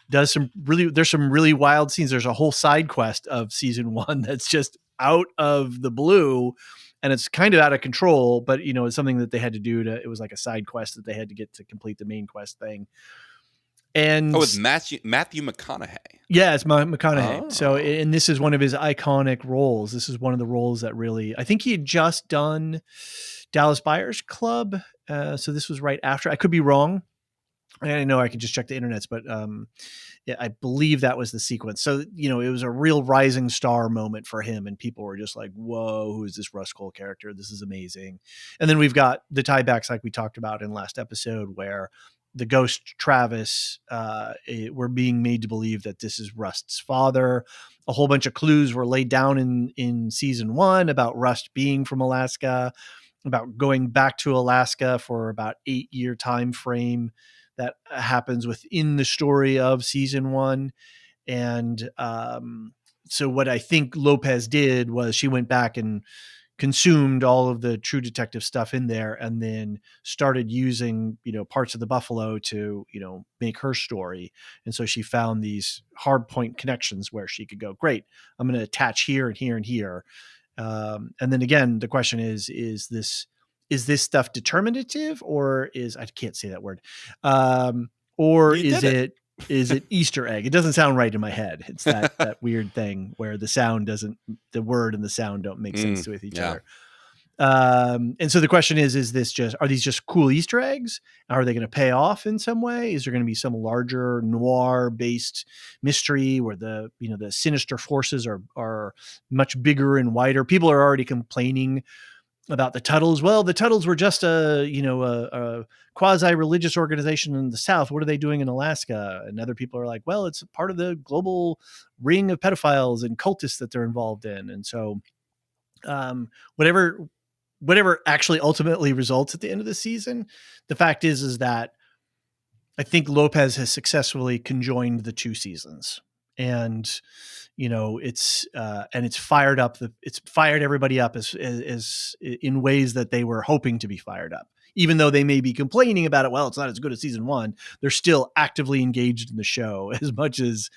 does there's some really wild scenes. There's a whole side quest of season 1 that's just out of the blue, and it's kind of out of control, but it's something that they had to do it was like a side quest that they had to get to complete the main quest thing. And with Matthew McConaughey. yeah, it's McConaughey. So, Oh. and this is one of his iconic roles. This is one of the roles that really, I think he had just done Dallas Buyers Club. So this was right after. I could be wrong. I know I could just check the internets, but yeah, I believe that was the sequence. So, it was a real rising star moment for him, and people were just like, whoa, who is this Russ Cole character? This is amazing. And then we've got the tiebacks like we talked about in last episode, where the ghost Travis, we're being made to believe that this is Rust's father. A whole bunch of clues were laid down in season 1 about Rust being from Alaska, about going back to Alaska for about 8-year time frame that happens within the story of season 1. And so what I think Lopez did was she went back and consumed all of the True Detective stuff in there, and then started using parts of the Buffalo to make her story. And so she found these hard point connections where she could go, great, I'm going to attach here and here and here. And then again, the question is this stuff determinative, or I can't say that word, or You did it. is it Easter egg? It doesn't sound right in my head. It's that weird thing where the word and the sound don't make sense with each other. And so the question are these just cool Easter eggs? Are they going to pay off in some way? Is there going to be some larger noir based mystery where the sinister forces are much bigger and wider? People are already complaining about the Tuttles. Well, the Tuttles were just a quasi-religious organization in the South. What are they doing in Alaska? And other people are like, well, it's part of the global ring of pedophiles and cultists that they're involved in. And so whatever actually ultimately results at the end of the season, the fact is that I think Lopez has successfully conjoined the 2 seasons. And it's fired everybody up as in ways that they were hoping to be fired up. Even though they may be complaining about it, well, it's not as good as season 1. They're still actively engaged in the show as much as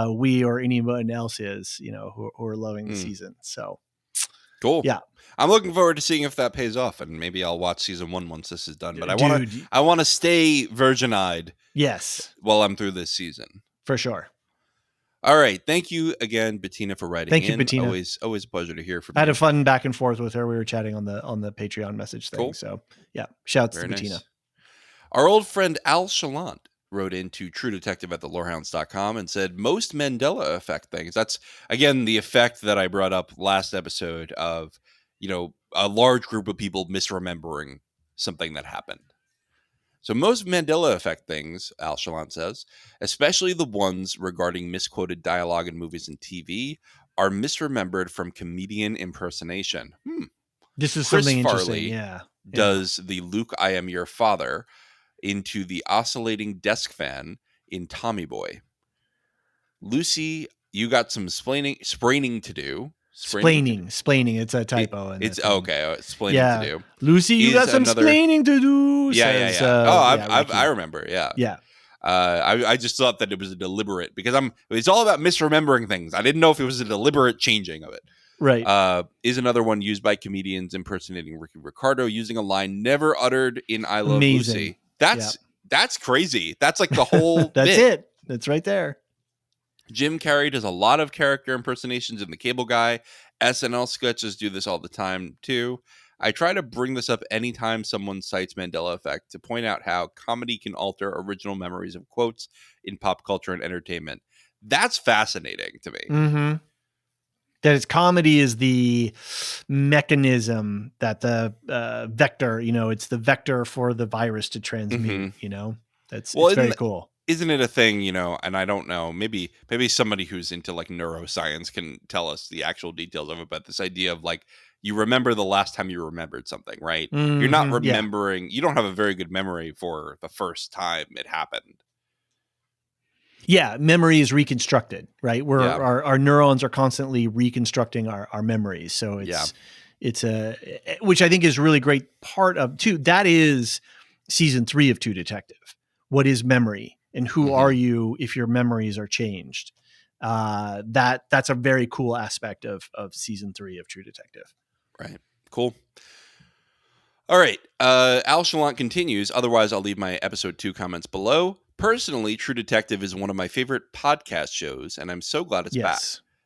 we or anyone else is, who are loving the season. So cool. Yeah, I'm looking forward to seeing if that pays off, and maybe I'll watch season 1 once this is done. But I want to stay virgin-eyed. Yes, while I'm through this season, for sure. All right. Thank you again, Bettina, for writing Thank in. you, Bettina. Always a pleasure to hear from I you. had a fun back and forth with her. We were chatting on the Patreon message thing. Cool. So yeah, shouts Very to Bettina. Nice. Our old friend Al Chalant wrote into truedetective@thelorehounds.com and said most Mandela effect things. That's again the effect that I brought up last episode of, a large group of people misremembering something that happened. So most Mandela effect things, Al Chalant says, especially the ones regarding misquoted dialogue in movies and TV, are misremembered from comedian impersonation. This is Chris something interesting. Farley Yeah. does the Luke, I am your father into the oscillating desk fan in Tommy Boy. Lucy, you got some spraining to do. Splaining. It's a typo. It's okay. Yeah. To do. Lucy, you got some splaining to do. Yeah. I remember. Yeah. Yeah. I just thought that it was a deliberate because it's all about misremembering things. I didn't know if it was a deliberate changing of it. Right. Is another one used by comedians impersonating Ricky Ricardo using a line never uttered in I Love Amazing. Lucy. That's crazy. That's like the whole That's bit. it. That's right there. Jim Carrey does a lot of character impersonations in The Cable Guy. SNL sketches do this all the time, too. I try to bring this up anytime someone cites Mandela effect to point out how comedy can alter original memories of quotes in pop culture and entertainment. That's fascinating to me. Mm-hmm. That its comedy is the mechanism that the vector, it's the vector for the virus to transmute. Well, It's very cool. Isn't it a thing, and I don't know, maybe somebody who's into like neuroscience can tell us the actual details of it, but this idea of like you remember the last time you remembered something, right? You're not Yeah. remembering, you don't have a very good memory for the first time it happened. Yeah, memory is reconstructed, right? Where Yeah. our neurons are constantly reconstructing our memories. So it's which I think is a really great part of too. That is season 3 of True Detective. What is memory, and who are you if your memories are changed? That's a very cool aspect of season 3 of True Detective. Right. Cool. All right. Al Chalant continues. Otherwise, I'll leave my episode 2 comments below. Personally, True Detective is one of my favorite podcast shows, and I'm so glad it's back.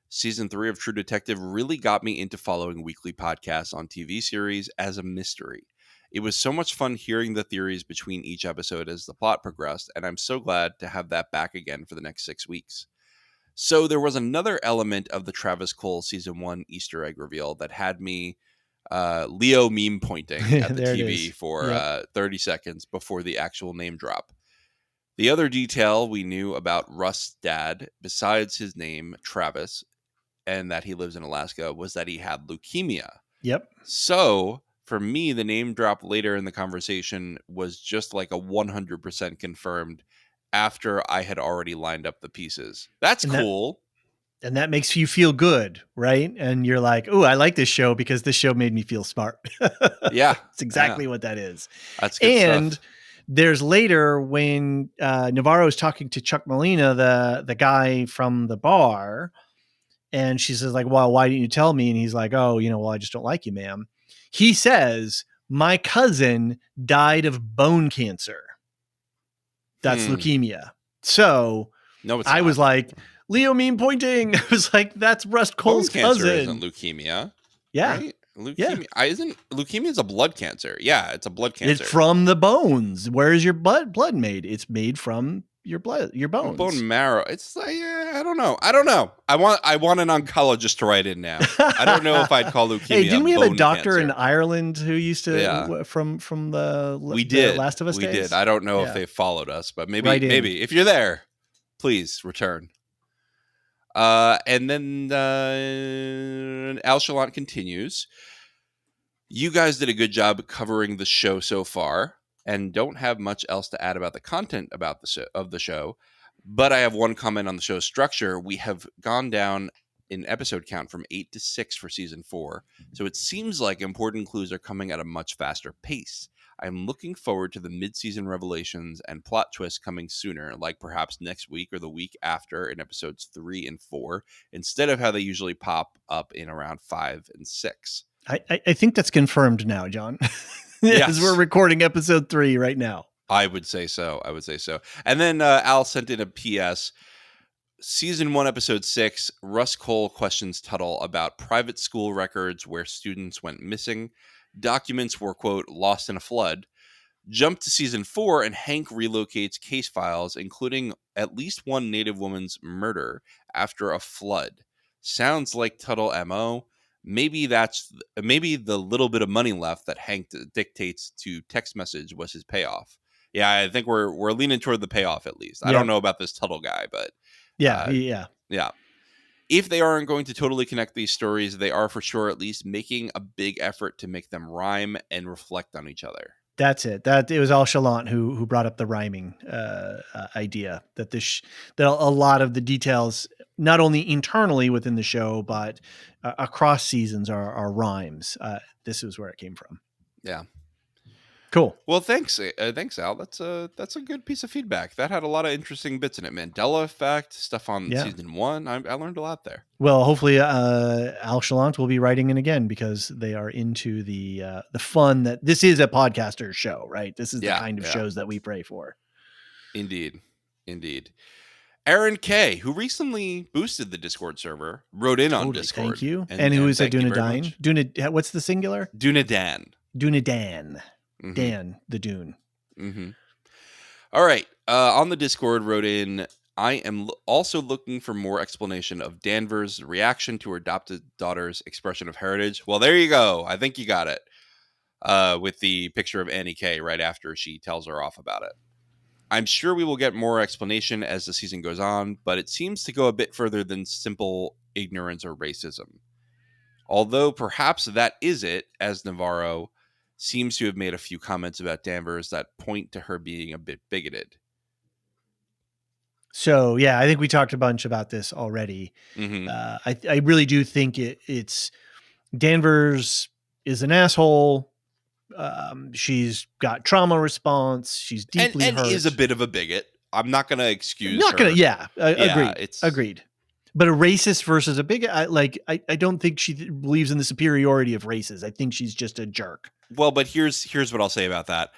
Season 3 of True Detective really got me into following weekly podcasts on TV series as a mystery. It was so much fun hearing the theories between each episode as the plot progressed, and I'm so glad to have that back again for the next 6 weeks. So there was another element of the Travis Cole season 1 Easter egg reveal that had me Leo meme pointing at the TV for 30 seconds before the actual name drop. The other detail we knew about Russ's dad, besides his name, Travis, and that he lives in Alaska, was that he had leukemia. Yep. So for me, the name drop later in the conversation was just like a 100% confirmed after I had already lined up the pieces. That's cool. And that makes you feel good, right? And you're like, oh, I like this show because this show made me feel smart. Yeah. It's exactly what that is. That's good stuff. There's later when Navarro's talking to Chuck Molina, the guy from the bar, and she says like, well, why didn't you tell me? And he's like, oh, well, I just don't like you, ma'am. He says, my cousin died of bone cancer. That's leukemia. So no, it's I not. was like, Leo meme pointing. I was like, that's Russ Cole's bone cancer cousin. Isn't leukemia. Yeah. Right? Leukemia. Yeah. Isn't leukemia is a blood cancer? Yeah, it's a blood cancer. It's from the bones. Where is your blood made? It's made from your blood, your bones, bone marrow. It's like I don't know. I want an oncologist to write in now. I don't know if I'd call leukemia. Hey, didn't we have a doctor cancer in Ireland who used to from the Last of Us days? We did. I don't know if they followed us, but maybe if you're there, please return. And then Al Chalant continues. You guys did a good job covering the show so far, and don't have much else to add about the content about the show. But I have one comment on the show's structure. We have gone down in episode count from 8 to 6 for season 4, so it seems like important clues are coming at a much faster pace. I'm looking forward to the mid-season revelations and plot twists coming sooner, like perhaps next week or the week after in episodes 3 and 4, instead of how they usually pop up in around 5 and 6. I think that's confirmed now, John. Yes, we're recording episode 3 right now. I would say so. And then Al sent in a PS. Season 1, episode 6, Russ Cole questions Tuttle about private school records where students went missing. Documents were, quote, lost in a flood. Jump to season 4, and Hank relocates case files, including at least one Native woman's murder after a flood. Sounds like Tuttle MO. Maybe the little bit of money left that Hank dictates to text message was his payoff. Yeah, I think we're leaning toward the payoff at least. I don't know about this Tuttle guy, but yeah. If they aren't going to totally connect these stories, they are for sure at least making a big effort to make them rhyme and reflect on each other. That's it. It was Al Chalant who brought up the rhyming idea that that a lot of the details, not only internally within the show, but across seasons are rhymes. This is where it came from. Yeah. Cool. Well, thanks, Al. That's a good piece of feedback. That had a lot of interesting bits in it. Mandela effect stuff on season 1. I learned a lot there. Well, hopefully, Al Chalant will be writing in again because they are into the fun that this is a podcaster show, right? This is the kind of shows that we pray for. Indeed. Aaron K, who recently boosted the Discord server, wrote in on Discord. Thank you. And who is a Dunedain? What's the singular? Dunedain. Mm-hmm. Dan the Dune. Mm-hmm. All right. On the Discord wrote in I am also looking for more explanation of Danvers' reaction to her adopted daughter's expression of heritage. Well, there you go. I think you got it. With the picture of Annie K right after she tells her off about it. I'm sure we will get more explanation as the season goes on, but it seems to go a bit further than simple ignorance or racism. Although perhaps that is it, as Navarro seems to have made a few comments about Danvers that point to her being a bit bigoted. So yeah, I think we talked a bunch about this already. Mm-hmm. I really do think it's Danvers is an asshole. She's got trauma response. She's deeply And is a hurt. bit of a bigot. I'm not going to excuse Not gonna. her. Yeah, Yeah, agreed. it's Agreed. But a racist versus a bigot, I don't think she believes in the superiority of races. I think she's just a jerk. well, but here's what I'll say about that.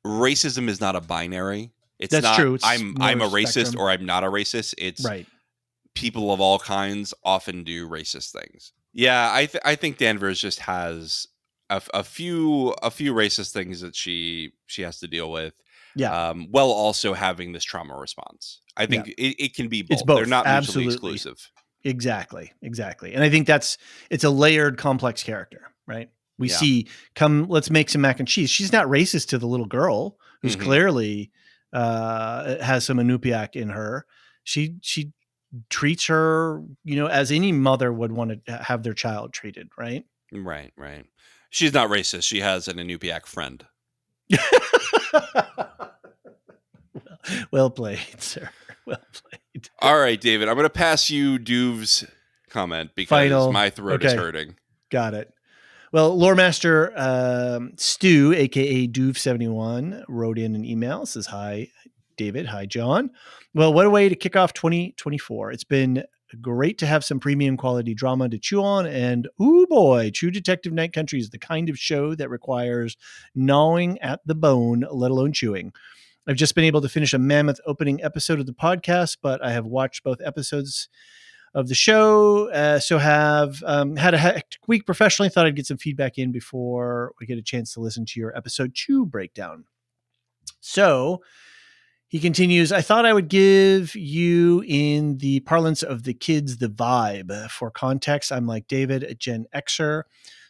Racism is not a binary. It's That's not true. It's I'm more a racist spectrum. or I'm not a racist. It's Right. people of all kinds often do racist things. Yeah, I think Danvers just has a few racist things that she has to deal with. Yeah. While also having this trauma response. I Yeah. think it can be It's both. They're both. not mutually Absolutely. exclusive. Exactly. And I think it's a layered, complex character, right? We Yeah. see, let's make some mac and cheese. She's not racist to the little girl who's Mhm. clearly has some Inupiaq in her. She treats her, as any mother would want to have their child treated, right? Right. She's not racist. She has an Inupiaq friend. Well played, sir. Well played. All right, David. I'm going to pass you Duve's comment because Final. my throat is hurting. Got it. Well, Lore Master Stu, aka Duve71, wrote in an email. Says, "Hi, David. Hi, John. Well, what a way to kick off 2024. It's been great to have some premium quality drama to chew on. And oh boy, True Detective Night Country is the kind of show that requires gnawing at the bone, let alone chewing. I've just been able to finish a mammoth opening episode of the podcast, but I have watched both episodes of the show. So have had a hectic week professionally. Thought I'd get some feedback in before we get a chance to listen to your episode 2 breakdown. So he continues, I thought I would give you, in the parlance of the kids, the vibe. For context, I'm like David, a Gen Xer.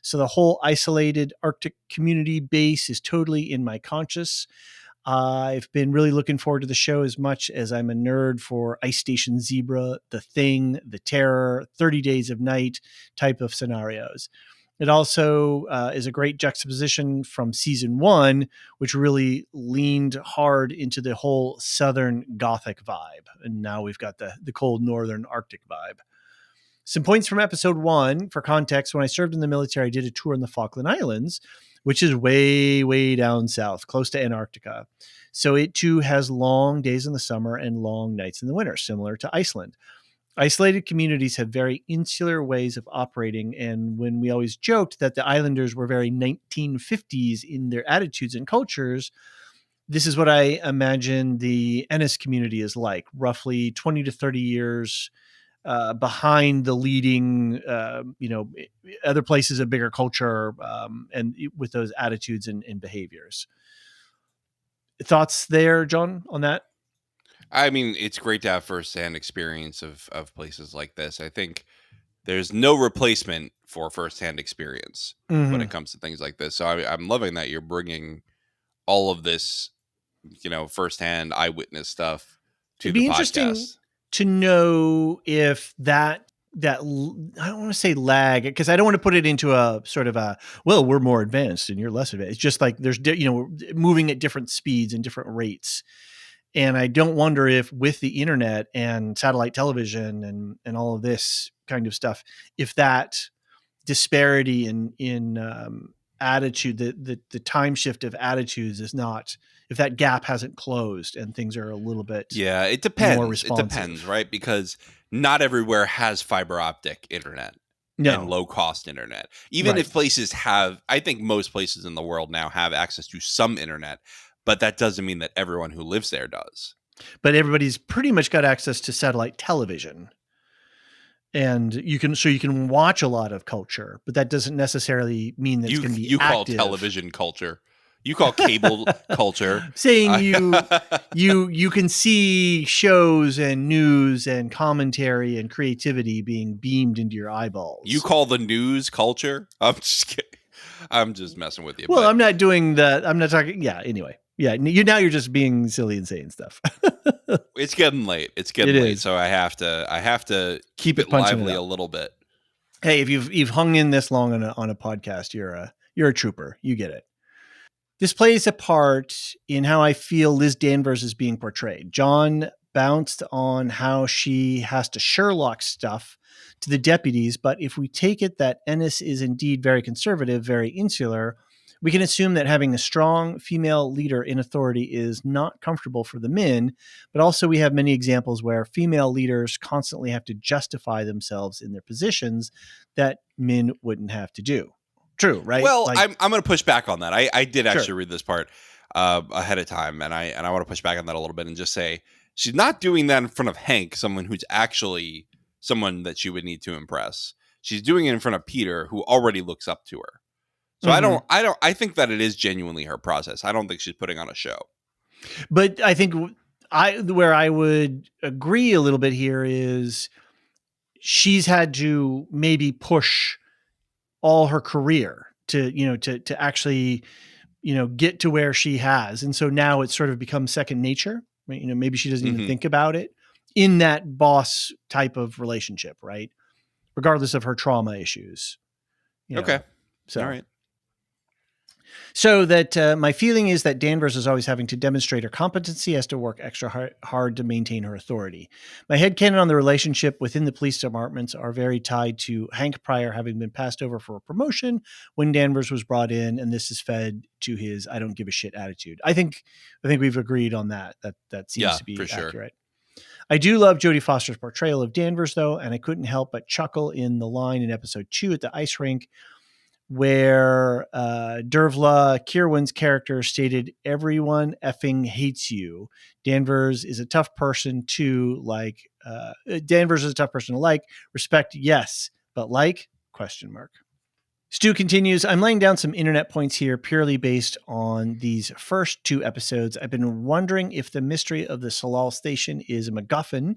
So the whole isolated Arctic community base is totally in my conscious. I've been really looking forward to the show as much as I'm a nerd for Ice Station Zebra, The Thing, The Terror, 30 Days of Night type of scenarios. It also is a great juxtaposition from season 1, which really leaned hard into the whole Southern Gothic vibe. And now we've got the cold Northern Arctic vibe. Some points from episode 1. For context, when I served in the military, I did a tour in the Falkland Islands, which is way, way down south, close to Antarctica. So it too has long days in the summer and long nights in the winter, similar to Iceland. Isolated communities have very insular ways of operating, and when we always joked that the islanders were very 1950s in their attitudes and cultures, this is what I imagine the Ennis community is like, roughly 20 to 30 years behind the leading, other places of bigger culture, and with those attitudes and behaviors. Thoughts there, John, on that? I mean, it's great to have firsthand experience of places like this. I think there's no replacement for firsthand experience when it comes to things like this. So I'm loving that you're bringing all of this, firsthand eyewitness stuff to It'd the be interesting podcast. to know if that I don't want to say lag, because I don't want to put it into a sort of a, well, we're more advanced and you're less advanced. It's just like there's we're moving at different speeds and different rates. And I don't wonder if with the internet and satellite television and all of this kind of stuff, if that disparity in attitude, the time shift of attitudes is not, if that gap hasn't closed and things are a little bit Yeah, it more depends. It responsive. depends, right? Because not everywhere has fiber optic internet and No, low cost internet. Even right. if places have, I think most places in the world now have access to some internet, but that doesn't mean that everyone who lives there does. But everybody's pretty much got access to satellite television. And you can watch a lot of culture, but that doesn't necessarily mean that it's going to be You call active. television culture. You call cable culture. Saying you can see shows and news and commentary and creativity being beamed into your eyeballs. You call the news culture? I'm just kidding. I'm just messing with you. Well, but I'm not doing that. I'm not talking. Yeah. Anyway. Yeah. You're just being silly and saying stuff. it's getting late. It's getting late. So I have to keep it lively a little bit. Hey, if you've hung in this long on a podcast, you're a trooper. You get it. This plays a part in how I feel Liz Danvers is being portrayed. John bounced on how she has to Sherlock stuff to the deputies, but if we take it that Ennis is indeed very conservative, very insular, we can assume that having a strong female leader in authority is not comfortable for the men, but also we have many examples where female leaders constantly have to justify themselves in their positions that men wouldn't have to do. True, right? Well, I'm going to push back on that. I did actually read this part ahead of time, and I want to push back on that a little bit and just say she's not doing that in front of Hank, someone who's actually someone that she would need to impress. She's doing it in front of Peter, who already looks up to her. So I think that it is genuinely her process. I don't think she's putting on a show. But I think where I would agree a little bit here is she's had to maybe push all her career to actually, get to where she has. And so now it's sort of become second nature, right? Maybe she doesn't even think about it in that boss type of relationship, right? Regardless of her trauma issues. Okay. So, all right. So that my feeling is that Danvers is always having to demonstrate her competency, has to work extra hard to maintain her authority. My headcanon on the relationship within the police departments are very tied to Hank Pryor having been passed over for a promotion when Danvers was brought in, and this is fed to his "I don't give a shit" attitude. I think we've agreed on that. That seems to be for sure. accurate. I do love Jodie Foster's portrayal of Danvers, though, and I couldn't help but chuckle in the line in episode 2 at the ice rink where Dervla Kirwan's character stated, "Everyone effing hates you. Danvers is a tough person to like. Danvers is a tough person to like. Respect, yes, but like ? Stu continues, I'm laying down some internet points here purely based on these first 2 episodes. I've been wondering if the mystery of the Salal station is a MacGuffin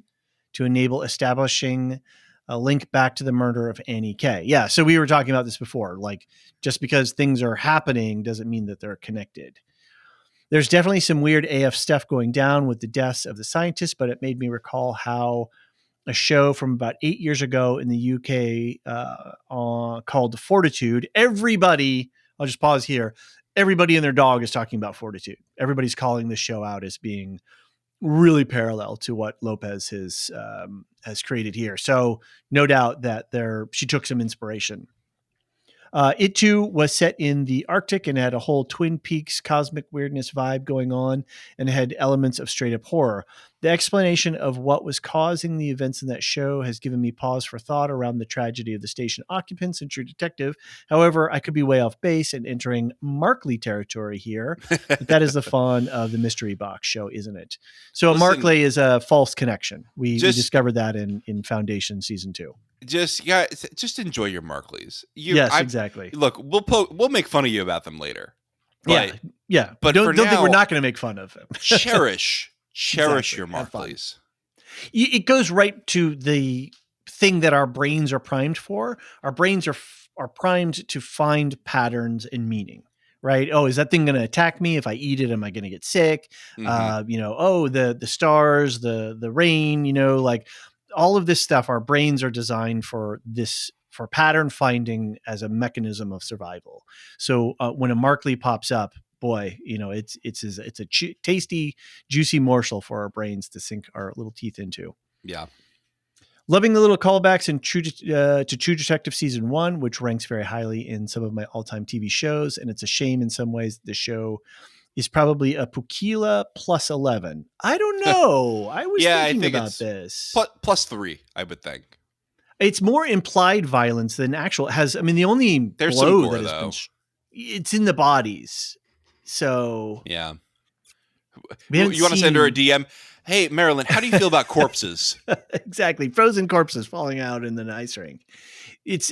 to enable establishing a link back to the murder of Annie K. Yeah, so we were talking about this before. Like, just because things are happening doesn't mean that they're connected. There's definitely some weird AF stuff going down with the deaths of the scientists, but it made me recall how a show from about 8 years ago in the UK called Fortitude. Everybody, I'll just pause here. Everybody and their dog is talking about Fortitude. Everybody's calling this show out as being really parallel to what Lopez has created here. So no doubt that she took some inspiration. It too was set in the Arctic and had a whole Twin Peaks cosmic weirdness vibe going on, and had elements of straight up horror. The explanation of what was causing the events in that show has given me pause for thought around the tragedy of the station occupants in True Detective. However, I could be way off base and entering Markley territory here. But that is the fun of the Mystery Box show, isn't it? So Markley is a false connection. We discovered that in Foundation season 2. Just enjoy your Markleys. Yes, exactly. Look, we'll make fun of you about them later. But, yeah. But don't think we're not going to make fun of them. cherish your Markleys. It goes right to the thing that our brains are primed for. Our brains are primed to find patterns and meaning. Right? Oh, is that thing going to attack me? If I eat it, am I going to get sick? The stars, the rain. Like. All of this stuff, our brains are designed for pattern finding as a mechanism of survival. So when a Markley pops up, boy, it's a tasty, juicy morsel for our brains to sink our little teeth into. Yeah. Loving the little callbacks in to True Detective season 1, which ranks very highly in some of my all-time TV shows. And it's a shame in some ways the show is probably a Pukila plus 11. I don't know. I was thinking about this. Plus 3, I would think. It's more implied violence than actual. The only There's blow some gore, that has it's in the bodies. So yeah. You want to send her a DM? Hey, Marilyn, how do you feel about corpses? Exactly. Frozen corpses falling out in the ice rink. It's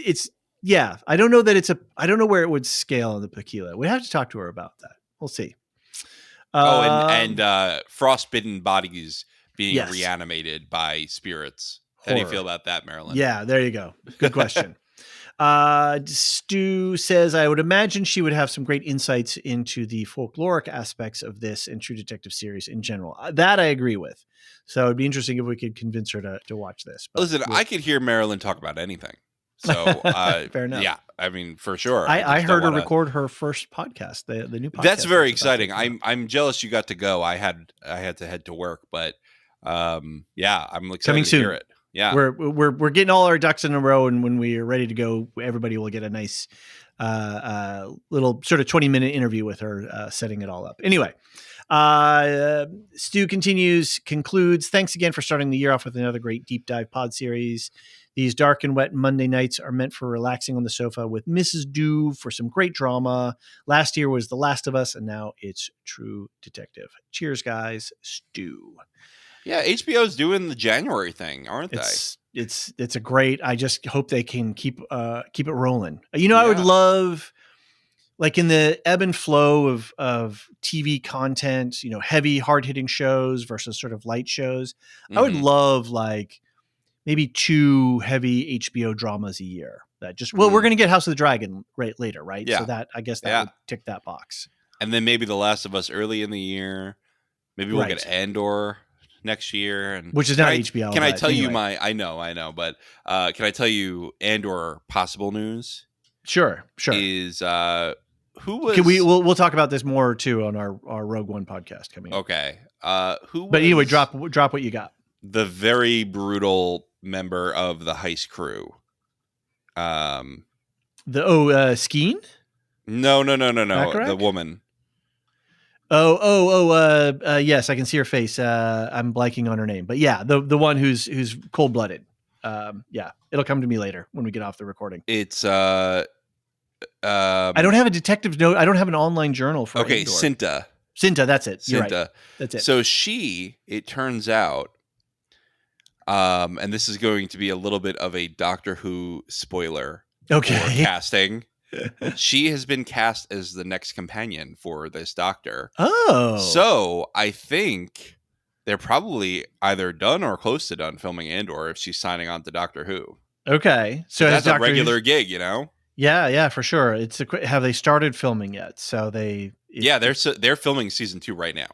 I don't know that I don't know where it would scale in the Pukila. We have to talk to her about that. We'll see. And frostbitten bodies being Yes. reanimated by spirits. How Horror. do you feel about that, Marilyn? Yeah, there you go. Good question. Stu says, I would imagine she would have some great insights into the folkloric aspects of this and True Detective series in general. That I agree with. So it'd be interesting if we could convince her to watch this. But Listen, I could hear Marilyn talk about anything. So, fair enough. Yeah, I mean, for sure. I heard her record her first podcast, the new podcast. That's very exciting. I'm jealous you got to go. I had to head to work, but yeah, I'm excited Coming to soon. hear it. Yeah, we're getting all our ducks in a row, and when we are ready to go, everybody will get a nice little sort of 20-minute interview with her, setting it all up. Anyway, Stu concludes. Thanks again for starting the year off with another great deep dive pod series. These dark and wet Monday nights are meant for relaxing on the sofa with Mrs. Dew for some great drama. Last year was The Last of Us, and now it's True Detective. Cheers, guys. Stu. Yeah, HBO's doing the January thing, aren't they? It's a great. I just hope they can keep it rolling. I would love, like, in the ebb and flow of TV content, heavy, hard hitting shows versus sort of light shows. I would love, like, maybe 2 heavy HBO dramas a year. That just we're going to get House of the Dragon later, right? Yeah. So that, I guess, that would tick that box. And then maybe The Last of Us early in the year. Maybe we'll get Andor next year, and which is not HBO. Can I tell you I know, but can I tell you Andor possible news? Sure. Is who was? We'll talk about this more too on our Rogue One podcast coming up. Okay. But anyway, drop what you got. The very brutal member of the heist crew. Skeen? No. Bacharach? The woman. Yes, I can see her face. I'm blanking on her name, but yeah, the one who's cold blooded. Yeah, it'll come to me later when we get off the recording. It's I don't have a detective's note. I don't have an online journal for. Okay, Andor. Cinta. That's it. Cinta. You're right. That's it. So it turns out, and this is going to be a little bit of a Doctor Who spoiler. Okay. For casting. She has been cast as the next companion for this Doctor. Oh. So I think they're probably either done or close to done filming Andor if she's signing on to Doctor Who. Okay. So that's a regular gig, Yeah, for sure. Have they started filming yet? So they're filming season 2 right now.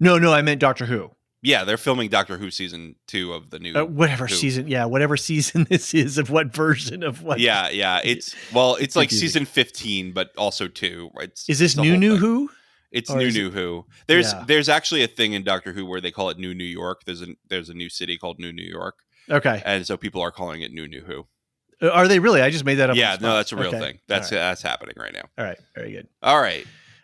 No, I meant Doctor Who. Yeah, they're filming Doctor Who season 2 of the new whatever season. Yeah, whatever season this is of what version of what. Yeah. It's like season 15, but also 2. Is this New Who? It's New Who. There's actually a thing in Doctor Who where they call it New York. There's a new city called New York. Okay, and so people are calling it New Who. Are they really? I just made that up. Yeah, no, that's a real thing. That's happening right now. All right, very good.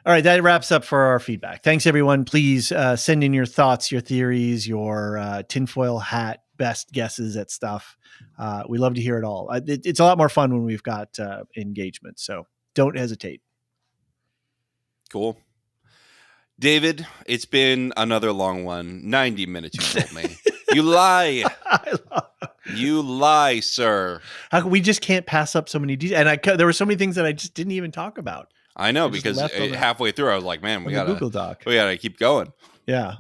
All right, that wraps up for our feedback. Thanks, everyone. Please send in your thoughts, your theories, your tinfoil hat best guesses at stuff. We love to hear it all. It's a lot more fun when we've got engagement, so don't hesitate. Cool. David, it's been another long one. 90 minutes, you told me. You lie. You lie, sir. How we just can't pass up so many details. And there were so many things that I just didn't even talk about. I know, because halfway through I was like, man, we got Google Doc. We got to keep going. Yeah.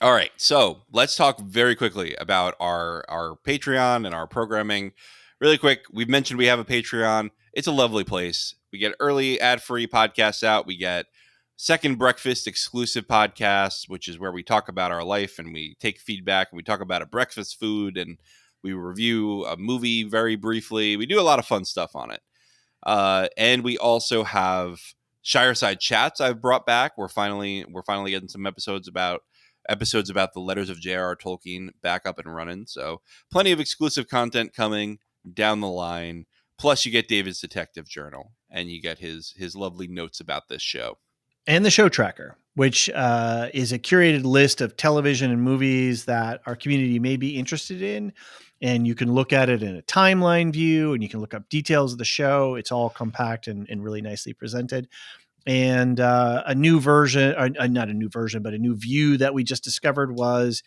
All right. So let's talk very quickly about our Patreon and our programming. Really quick, we've mentioned we have a Patreon. It's a lovely place. We get early ad-free podcasts out. We get Second Breakfast exclusive podcasts, which is where we talk about our life and we take feedback and we talk about a breakfast food and we review a movie very briefly. We do a lot of fun stuff on it. And we also have Shireside Chats I've brought back. We're finally getting some episodes about the letters of J.R.R. Tolkien back up and running. So plenty of exclusive content coming down the line. Plus you get David's Detective Journal and you get his lovely notes about this show. And the show tracker, which is a curated list of television and movies that our community may be interested in. And you can look at it in a timeline view and you can look up details of the show. It's all compact and really nicely presented. And a new version, not a new version, but a new view that we just discovered was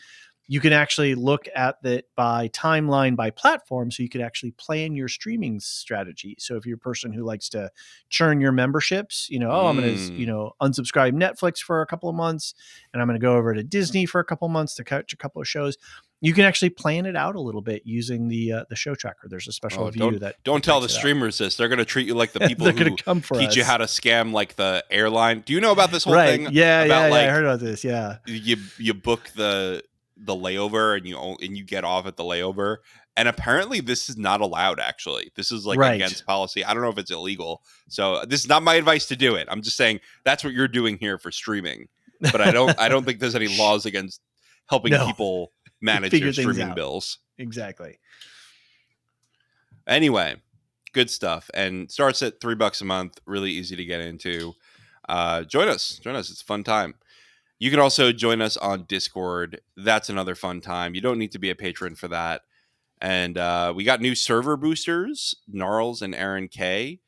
You can actually look at that by timeline, by platform, so you could actually plan your streaming strategy. So if you're a person who likes to churn your memberships, I'm going to, unsubscribe Netflix for a couple of months, and I'm going to go over to Disney for a couple of months to catch a couple of shows. You can actually plan it out a little bit using the show tracker. There's a special view that don't tell the breaks it out. streamers this. They're going to treat you like the people They're who gonna come for teach you us. how to scam like the airline. Do you know about this whole Right. thing? Yeah, about I heard about this. Yeah. You book the layover and you get off at the layover, and apparently this is not allowed. Actually, this is like Right. against policy. I don't know if it's illegal. So this is not my advice to do it. I'm just saying that's what you're doing here for streaming. But I don't think there's any laws against helping No. people manage Figure their things streaming out. bills. Exactly. Anyway, good stuff, and starts at $3 a month. Really easy to get into. Join us. It's a fun time. You can also join us on Discord. That's another fun time. You don't need to be a patron for that. And we got new server boosters, Gnarls and Aaron K,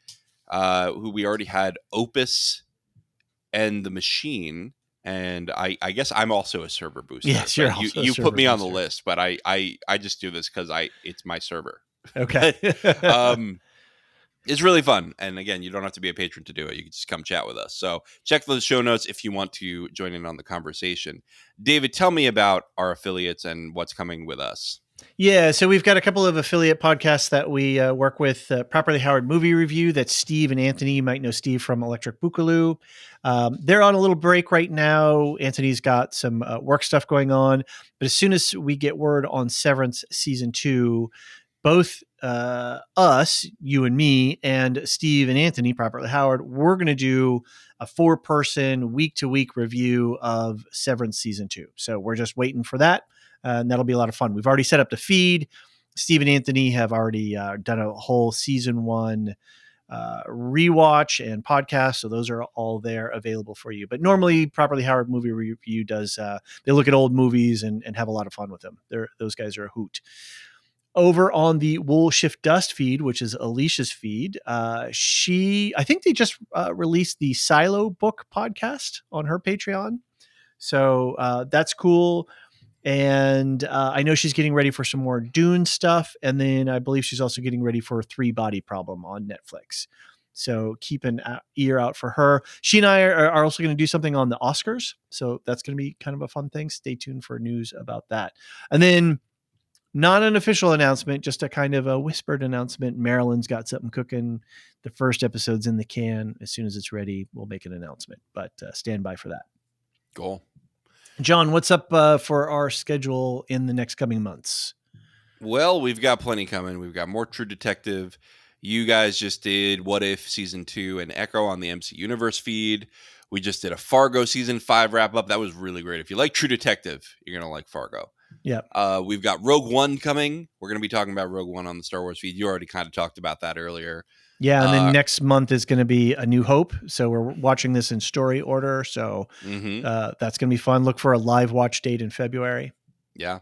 who we already had Opus and the Machine. And I guess I'm also a server booster. Yes, you're also a you server put me on the booster. list, but I just do this because it's my server. Okay. It's really fun. And again, you don't have to be a patron to do it. You can just come chat with us. So check those show notes if you want to join in on the conversation. David, tell me about our affiliates and what's coming with us. Yeah, so we've got a couple of affiliate podcasts that we work with. Properly Howard Movie Review, that's Steve and Anthony. You might know Steve from Electric Boogaloo. They're on a little break right now. Anthony's got some work stuff going on. But as soon as we get word on Severance Season 2, both us, you and me, and Steve and Anthony, Properly Howard, we're going to do a 4-person week-to-week review of Severance Season 2. So we're just waiting for that. And that'll be a lot of fun. We've already set up the feed. Steve and Anthony have already done a whole season 1 rewatch and podcast. So those are all there available for you. But normally Properly Howard Movie Review does, they look at old movies and have a lot of fun with them. Those guys are a hoot. Over on the Wool Shift Dust feed, which is Alicia's feed, I think they just released the Silo Book podcast on her Patreon. So that's cool. And I know she's getting ready for some more Dune stuff. And then I believe she's also getting ready for 3 Body Problem on Netflix. So keep an ear out for her. She and I are also going to do something on the Oscars. So that's going to be kind of a fun thing. Stay tuned for news about that. And then, not an official announcement, just a kind of a whispered announcement. Marilyn's got something cooking. The first episode's in the can. As soon as it's ready, we'll make an announcement. But stand by for that. Cool. John, what's up for our schedule in the next coming months? Well, we've got plenty coming. We've got more True Detective. You guys just did What If Season 2 and Echo on the MC Universe feed. We just did a Fargo Season 5 wrap-up. That was really great. If you like True Detective, you're going to like Fargo. Yeah. We've got Rogue One coming. We're going to be talking about Rogue One on the Star Wars feed. You already kind of talked about that earlier. Yeah, and then next month is going to be A New Hope. So we're watching this in story order. So that's going to be fun. Look for a live watch date in February. Yeah.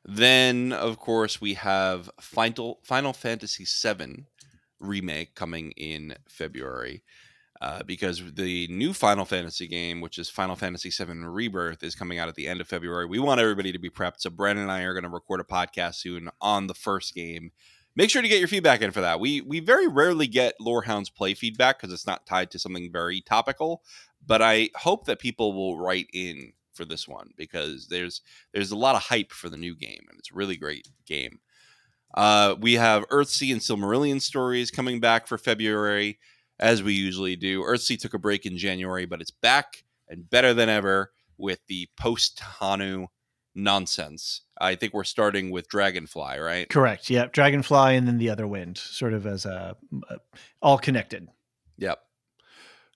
Then, of course, we have Final Fantasy VII Remake coming in February. Because the new Final Fantasy game, which is Final Fantasy VII Rebirth, is coming out at the end of February. We want everybody to be prepped. So Brandon and I are going to record a podcast soon on the first game. Make sure to get your feedback in for that. We very rarely get Lorehounds play feedback because it's not tied to something very topical. But I hope that people will write in for this one because there's a lot of hype for the new game, and it's a really great game. We have Earthsea and Silmarillion stories coming back for February, as we usually do. Earthsea took a break in January, but it's back and better than ever with the post-Hanu nonsense. I think we're starting with Dragonfly, right? Correct. Yeah, Dragonfly and then the other wind, sort of as all connected. Yep.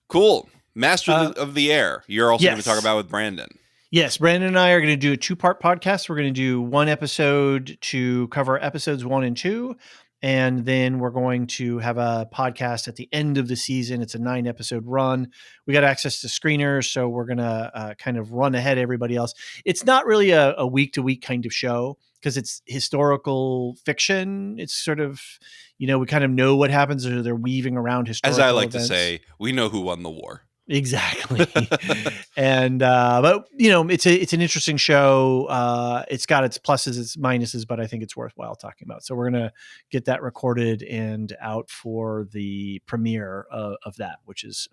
Cool. Master of the Air. You're also going to talk about with Brandon. Yes, Brandon and I are going to do a 2-part podcast. We're going to do one episode to cover episodes 1 and 2. And then we're going to have a podcast at the end of the season. It's a 9-episode run. We got access to screeners, so we're going to kind of run ahead of everybody else. It's not really a week-to-week kind of show because it's historical fiction. It's sort of, we kind of know what happens, or they're weaving around historical As I like events. to say, we know who won the war. Exactly. And but it's an interesting show. It's got its pluses, its minuses, but I think it's worthwhile talking about. So we're gonna get that recorded and out for the premiere of that, which is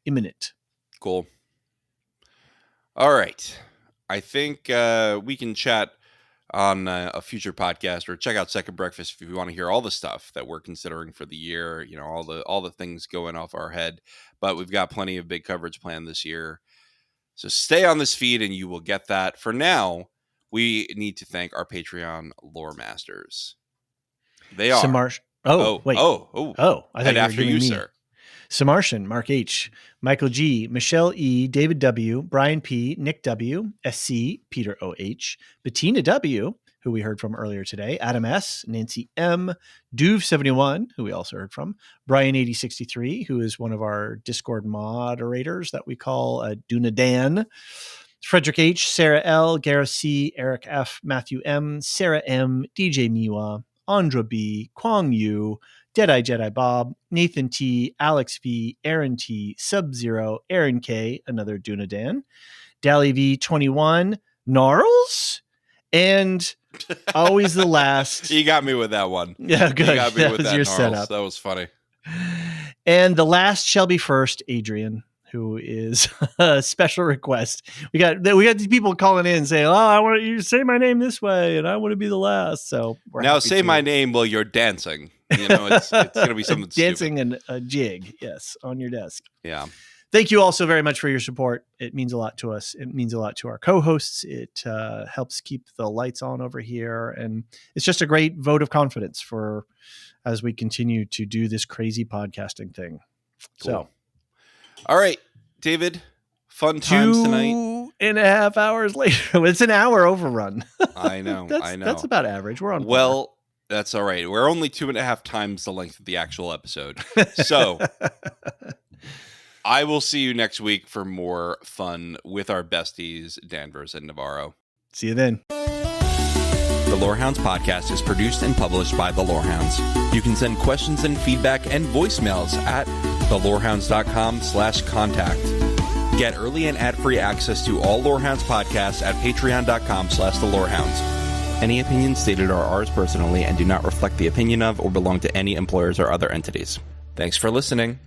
imminent. Cool. All right. I think we can chat on a future podcast, or check out Second Breakfast if you want to hear all the stuff that we're considering for the year, all the things going off our head. But we've got plenty of big coverage planned this year. So stay on this feed and you will get that. For now, we need to thank our Patreon lore masters. They are Wait. I thought after you, me. sir. Samartian, Mark H, Michael G, Michelle E, David W, Brian P, Nick W, SC, Peter OH, Bettina W, who we heard from earlier today, Adam S, Nancy M, Duve71, who we also heard from, Brian 8063, who is one of our Discord moderators that we call Dunadan, Frederick H, Sarah L, Gareth C, Eric F, Matthew M, Sarah M, DJ Miwa, Andra B, Kwang Yu, Deadeye Jedi Bob, Nathan T, Alex V, Aaron T, Sub-Zero, Aaron K, another Dunadan, Dally V21, Gnarls, and always the last. You got me with that one. Yeah, good. You got me with that your Gnarls. setup. That was funny. And the last shall be first, Adrian, who is a special request. We got these people calling in saying, "Oh, I want you to say my name this way, and I want to be the last." So now say my name while you're dancing. It's going to be something dancing stupid. and a jig, yes, on your desk. Yeah. Thank you all so very much for your support. It means a lot to us. It means a lot to our co-hosts. It helps keep the lights on over here, and it's just a great vote of confidence for as we continue to do this crazy podcasting thing. Cool. So. All right, David, fun times tonight. 2.5 hours later. It's an hour overrun. I know. That's about average. We're on. Well, that's all right. We're only 2.5 times the length of the actual episode. So I will see you next week for more fun with our besties, Danvers and Navarro. See you then. The Lorehounds podcast is produced and published by The Lorehounds. You can send questions and feedback and voicemails at thelorehounds.com/contact. Get early and ad-free access to all Lorehounds podcasts at patreon.com/thelorehounds. Any opinions stated are ours personally and do not reflect the opinion of or belong to any employers or other entities. Thanks for listening.